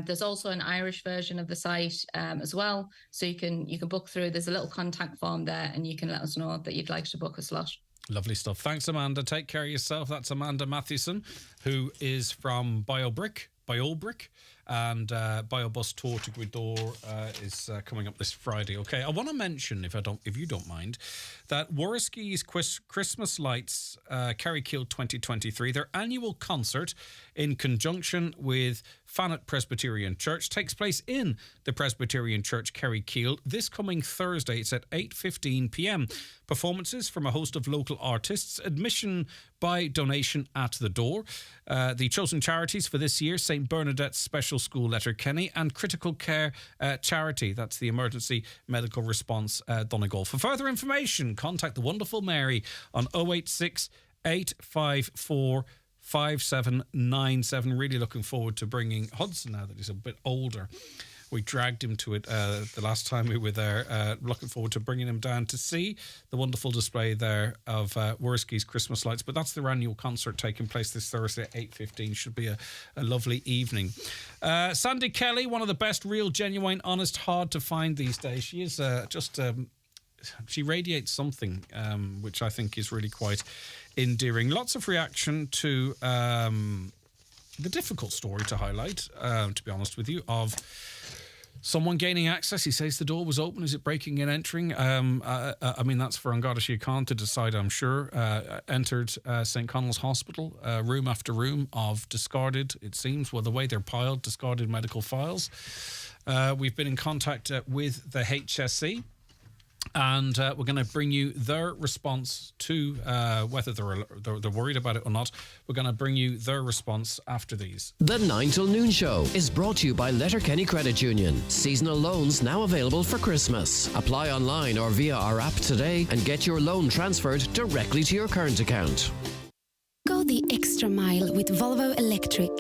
There's also an Irish version of the site as well. So you can book through. There's a little contact form there and you can let us know that you'd like to book a slot.
Lovely stuff. Thanks, Amanda. Take care of yourself. That's Amanda Mathewson, who is from BioBrick, and BioBus tour to Gweedore is coming up this Friday. Okay, I want to mention, if you don't mind, that Warski's Christmas Lights Carrickeel 2023, their annual concert in conjunction with Fanet Presbyterian Church, takes place in the Presbyterian Church Carrickeel this coming Thursday. It's at 8:15 p.m. Performances from a host of local artists. Admission by donation at the door. The chosen charities for this year: St. Bernadette's Special School Letterkenny and Critical Care Charity. That's the Emergency Medical Response Donegal. For further information, contact the wonderful Mary on 086 854 5797. Really looking forward to bringing Hudson, now that he's a bit older. We dragged him to it the last time we were there. Looking forward to bringing him down to see the wonderful display there of Warski's Christmas Lights. But that's their annual concert taking place this Thursday at 8:15. Should be a lovely evening. Sandy Kelly, one of the best, real, genuine, honest, hard to find these days. She is she radiates something which I think is really quite endearing. Lots of reaction to the difficult story to highlight, to be honest with you, of someone gaining access. He says the door was open. Is it breaking and entering? I mean, that's for An Garda Síochána to decide, I'm sure. Entered St. Connell's Hospital, room after room of discarded, it seems, well, the way they're piled, discarded medical files. We've been in contact with the HSE. And we're going to bring you their response to whether they're worried about it or not. We're going to bring you their response after these.
The 9 till noon show is brought to you by Letterkenny Credit Union. Seasonal loans now available for Christmas. Apply online or via our app today and get your loan transferred directly to your current account.
Go the extra mile with Volvo Electric.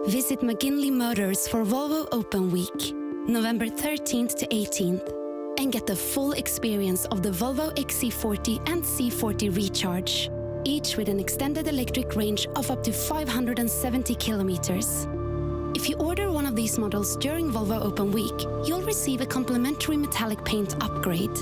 Visit McGinley Motors for Volvo Open Week. November 13th to 18th. And get the full experience of the Volvo XC40 and C40 Recharge, each with an extended electric range of up to 570 kilometers. If you order one of these models during Volvo Open Week, you'll receive a complimentary metallic paint upgrade.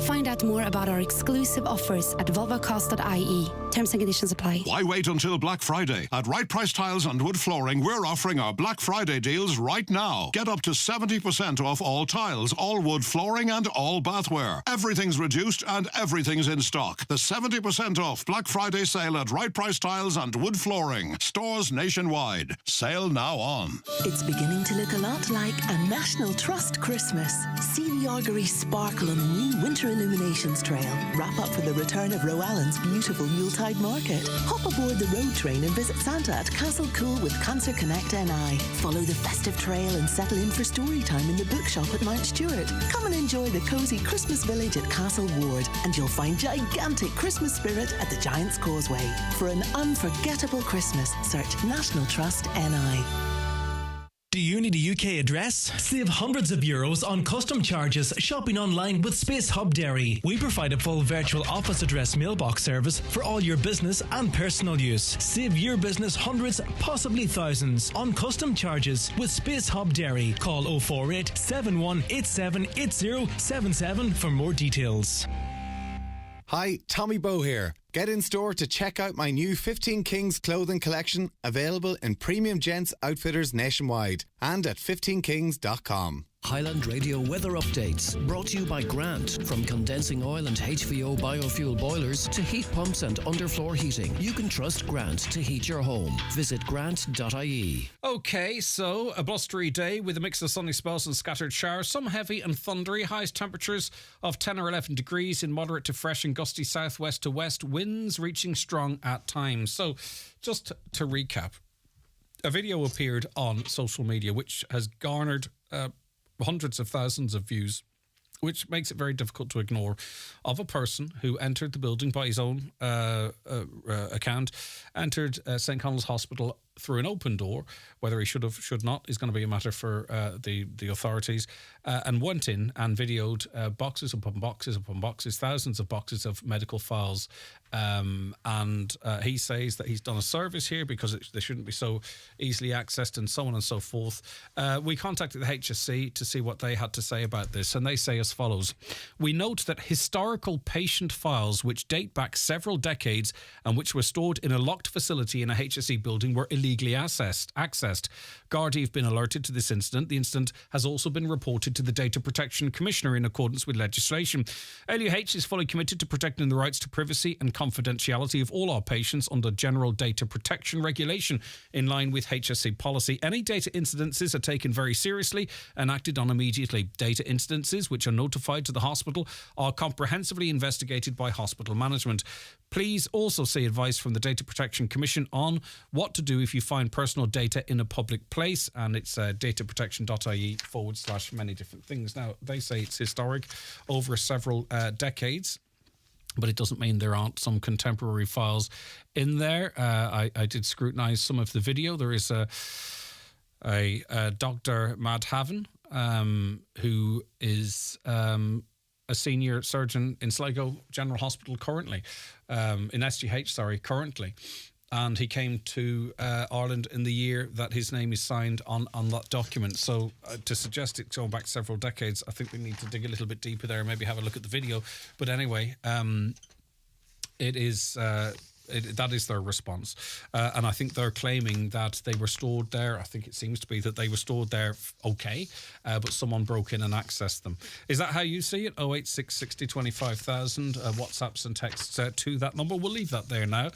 Find out more about our exclusive offers at volvocast.ie. Terms and conditions apply.
Why wait until Black Friday? At Right Price Tiles and Wood Flooring, we're offering our Black Friday deals right now. Get up to 70% off all tiles, all wood flooring and all bathware. Everything's reduced and everything's in stock. The 70% off Black Friday sale at Right Price Tiles and Wood Flooring. Stores nationwide. Sale now on.
It's beginning to look a lot like a National Trust Christmas. See the augury sparkle on the new winter illuminations trail. Wrap up for the return of Roallan's beautiful Yuletide market. Hop aboard the road train and visit Santa at Castle Cool with Cancer Connect NI. Follow the festive trail and settle in for story time in the bookshop at Mount Stewart. Come and enjoy the cosy Christmas village at Castle Ward, and you'll find gigantic Christmas spirit at the Giant's Causeway. For an unforgettable Christmas, search National Trust NI.
Do you need a UK address? Save hundreds of euros on custom charges shopping online with Space Hub Dairy. We provide a full virtual office address mailbox service for all your business and personal use. Save your business hundreds, possibly thousands on custom charges with Space Hub Dairy. Call 048 7187 8077 for more details.
Hi, Tommy Bow here. Get in store to check out my new 15 Kings clothing collection, available in premium gents outfitters nationwide and at 15kings.com.
Highland Radio weather updates brought to you by Grant. From condensing oil and HVO biofuel boilers to heat pumps and underfloor heating, you can trust Grant to heat your home. Visit grant.ie.
Okay, so a blustery day with a mix of sunny spells and scattered showers, some heavy and thundery, highest temperatures of 10 or 11 degrees in moderate to fresh and gusty southwest to west, winds reaching strong at times. So just to recap, a video appeared on social media which has garnered hundreds of thousands of views, which makes it very difficult to ignore, of a person who entered the building by his own account, entered St. Connell's Hospital through an open door. Whether he should have, should not, is going to be a matter for the authorities, and went in and videoed boxes upon boxes upon boxes, thousands of boxes of medical files. And he says that he's done a service here because they shouldn't be so easily accessed, and so on and so forth. We contacted the HSC to see what they had to say about this, and they say as follows: we note that historical patient files which date back several decades and which were stored in a locked facility in a HSC building were illegally accessed. Gardaí have been alerted to this incident. The incident has also been reported to the Data Protection Commissioner in accordance with legislation. LUH is fully committed to protecting the rights to privacy and confidentiality of all our patients under General Data Protection Regulation in line with HSC policy. Any data incidences are taken very seriously and acted on immediately. Data incidences which are notified to the hospital are comprehensively investigated by hospital management. Please also see advice from the Data Protection Commission on what to do if you find personal data in a public place, and it's dataprotection.ie/many different things. Now, they say it's historic over several decades, but it doesn't mean there aren't some contemporary files in there. I did scrutinise some of the video. There is a Dr. Madhavan, who is a senior surgeon in Sligo General Hospital currently, in SGH, currently. And he came to Ireland in the year that his name is signed on that document. So to suggest it's going back several decades, I think we need to dig a little bit deeper there and maybe have a look at the video. But anyway, it is... that is their response. And I think they're claiming that they were stored there. I think it seems to be that they were stored there okay, but someone broke in and accessed them. Is that how you see it? 086 60 25,000, WhatsApps and texts to that number. We'll leave that there now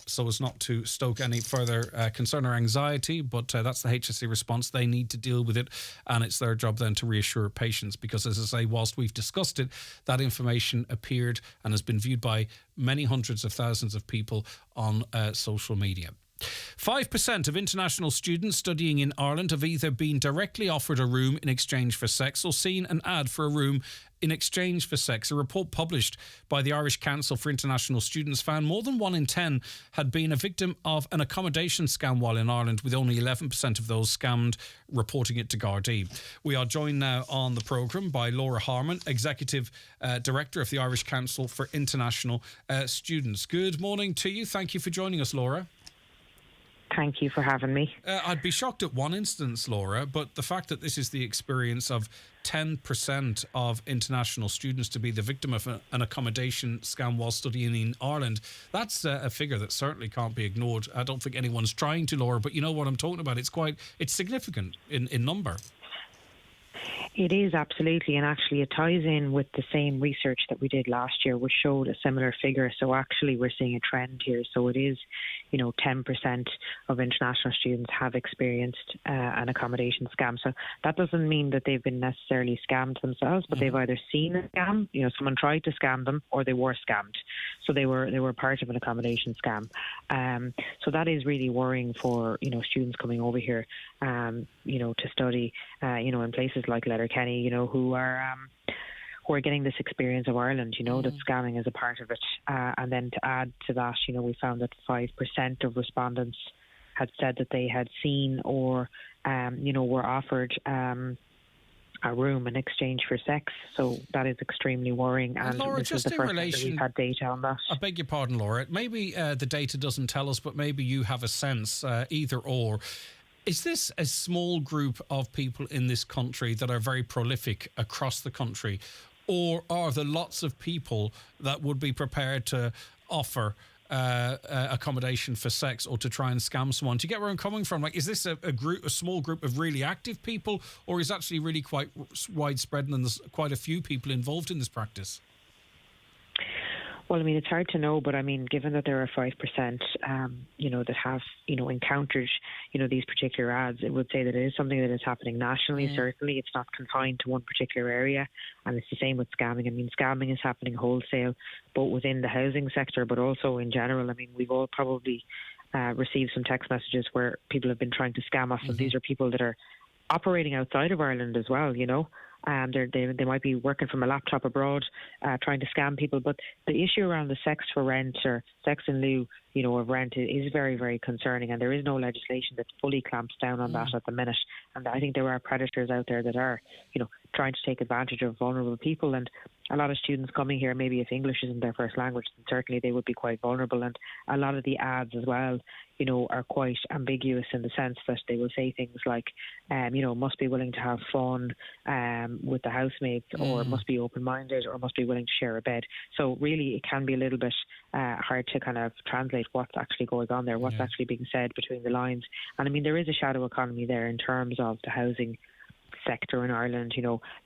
so as not to stoke any further concern or anxiety, but that's the HSC response. They need to deal with it, and it's their job then to reassure patients, because, as I say, whilst we've discussed it, that information appeared and has been viewed by many hundreds of thousands of people on social media. 5% of international students studying in Ireland have either been directly offered a room in exchange for sex or seen an ad for a room in exchange for sex. A report published by the Irish Council for International Students found more than 1 in 10 had been a victim of an accommodation scam while in Ireland, with only 11% of those scammed reporting it to Gardaí. We are joined now on the programme by Laura Harman, Executive Director of the Irish Council for International Students. Good morning to you. Thank you for joining us, Laura.
Thank you for having me.
I'd be shocked at one instance, Laura, but the fact that this is the experience of 10% of international students to be the victim of an accommodation scam while studying in Ireland, that's a figure that certainly can't be ignored. I don't think anyone's trying to, Laura, but you know what I'm talking about. It's significant in number.
It is, absolutely, and actually it ties in with the same research that we did last year, which showed a similar figure. So actually we're seeing a trend here. So it is, 10% of international students have experienced an accommodation scam. So that doesn't mean that they've been necessarily scammed themselves, but they've either seen a scam, someone tried to scam them, or they were scammed. So they were part of an accommodation scam. So that is really worrying for, students coming over here, to study, in places like Letterkenny, who are getting this experience of Ireland, that scamming is a part of it. And then to add to that, we found that 5% of respondents had said that they had seen or, were offered a room in exchange for sex. So that is extremely worrying. And
Laura,
this is the first time that we've had data on that.
I beg your pardon, Laura. Maybe the data doesn't tell us, but maybe you have a sense, either or. Is this a small group of people in this country that are very prolific across the country, or are there lots of people that would be prepared to offer accommodation for sex or to try and scam someone? Do you get where I'm coming from? Like, is this a small group of really active people, or is it actually really quite widespread and there's quite a few people involved in this practice?
Well, it's hard to know, but given that there are 5%, that have, encountered, these particular ads, it would say that it is something that is happening nationally. Certainly, it's not confined to one particular area, and it's the same with scamming. Scamming is happening wholesale, both within the housing sector, but also in general. We've all probably received some text messages where people have been trying to scam us, and these are people that are operating outside of Ireland as well, They might be working from a laptop abroad, trying to scam people. But the issue around the sex for rent or sex in lieu, of rent is very, very concerning. And there is no legislation that fully clamps down on that at the minute. And I think there are predators out there that are, trying to take advantage of vulnerable people. And a lot of students coming here, maybe if English isn't their first language, then certainly they would be quite vulnerable. And a lot of the ads as well, are quite ambiguous in the sense that they will say things like, must be willing to have fun with the housemates, or must be open-minded, or must be willing to share a bed. So really it can be a little bit hard to kind of translate what's actually going on there, what's actually being said between the lines. And there is a shadow economy there in terms of the housing sector in Ireland,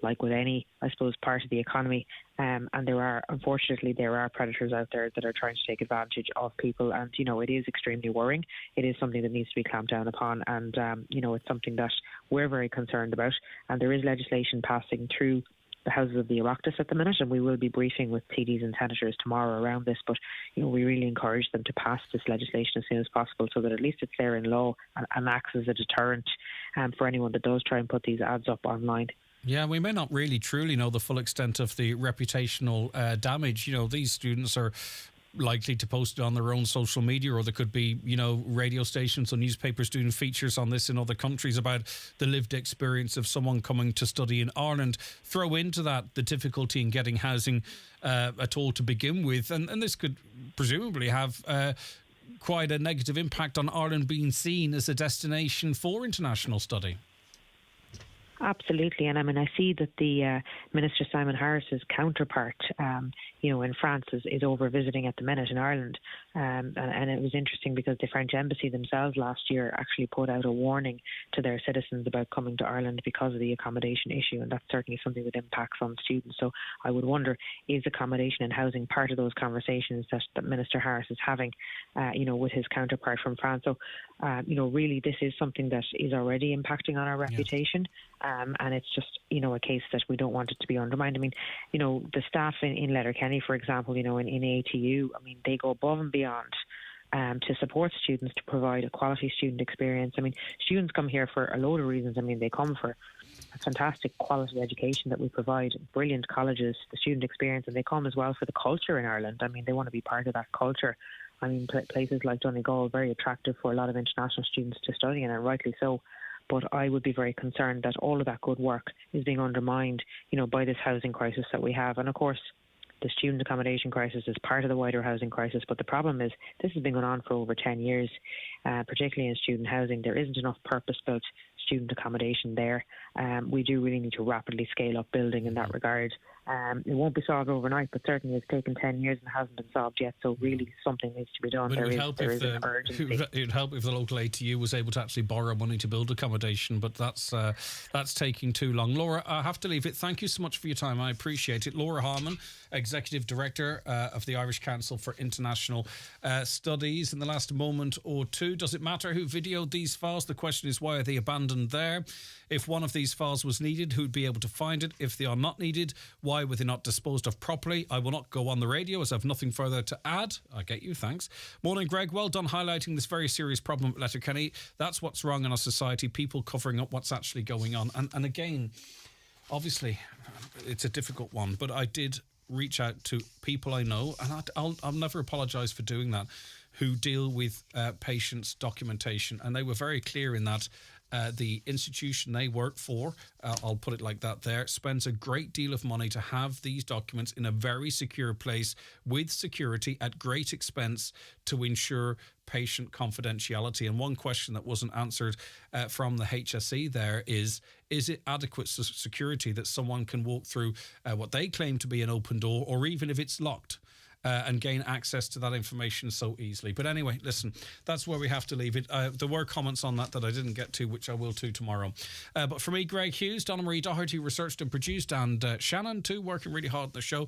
like with any, I suppose, part of the economy. And unfortunately, there are predators out there that are trying to take advantage of people. And, it is extremely worrying. It is something that needs to be clamped down upon. And, it's something that we're very concerned about. And there is legislation passing through the Houses of the Oireachtas at the minute, and we will be briefing with TDs and senators tomorrow around this. But we really encourage them to pass this legislation as soon as possible, so that at least it's there in law and acts as a deterrent for anyone that does try and put these ads up online.
Yeah, we may not really truly know the full extent of the reputational damage. These students are likely to post it on their own social media, or there could be, radio stations or newspapers doing features on this in other countries about the lived experience of someone coming to study in Ireland. Throw into that the difficulty in getting housing at all to begin with, and this could presumably have quite a negative impact on Ireland being seen as a destination for international study.
Absolutely, and I see that the Minister Simon Harris's counterpart, in France is over visiting at the minute in Ireland, and it was interesting because the French embassy themselves last year actually put out a warning to their citizens about coming to Ireland because of the accommodation issue, and that's certainly something that impacts on students. So I would wonder, is accommodation and housing part of those conversations that Minister Harris is having, with his counterpart from France? So, really this is something that is already impacting on our reputation. And it's just, a case that we don't want it to be undermined. The staff in Letterkenny, for example, in ATU, they go above and beyond to support students, to provide a quality student experience. I mean, students come here for a load of reasons. I mean, they come for a fantastic quality education that we provide, brilliant colleges, the student experience, and they come as well for the culture in Ireland. I mean, they want to be part of that culture. I mean, places like Donegal are very attractive for a lot of international students to study in, and rightly so. But I would be very concerned that all of that good work is being undermined, by this housing crisis that we have. And of course, the student accommodation crisis is part of the wider housing crisis. But the problem is this has been going on for over 10 years, particularly in student housing. There isn't enough purpose-built student accommodation there. We do really need to rapidly scale up building in that regard. It won't be solved overnight, but certainly it's taken 10 years and hasn't been solved yet. So really something needs to be done.
But
There
it
is an urgency.
would help if the local ATU was able to actually borrow money to build accommodation, but that's taking too long. Laura, I have to leave it. Thank you so much for your time. I appreciate it. Laura Harmon, Executive Director of the Irish Council for International Studies. In the last moment or two, does it matter who videoed these files? The question is, why are they abandoned there? If one of these files was needed, who'd be able to find it? If they are not needed, why were they not disposed of properly? I will not go on the radio as I have nothing further to add. I get you, thanks. Morning, Greg. Well done highlighting this very serious problem at Letterkenny. That's what's wrong in our society, people covering up what's actually going on. And again, obviously, it's a difficult one, but I did reach out to people I know, and I'll never apologise for doing that, who deal with patients' documentation. And they were very clear in that the institution they work for, I'll put it like that there, spends a great deal of money to have these documents in a very secure place with security at great expense to ensure patient confidentiality. And one question that wasn't answered from the HSE there is it adequate security that someone can walk through what they claim to be an open door, or even if it's locked, and gain access to that information so easily. But anyway, listen, that's where we have to leave it. There were comments on that I didn't get to, which I will do tomorrow. But for me, Greg Hughes, Donna Marie Doherty researched and produced, and Shannon too, working really hard on the show.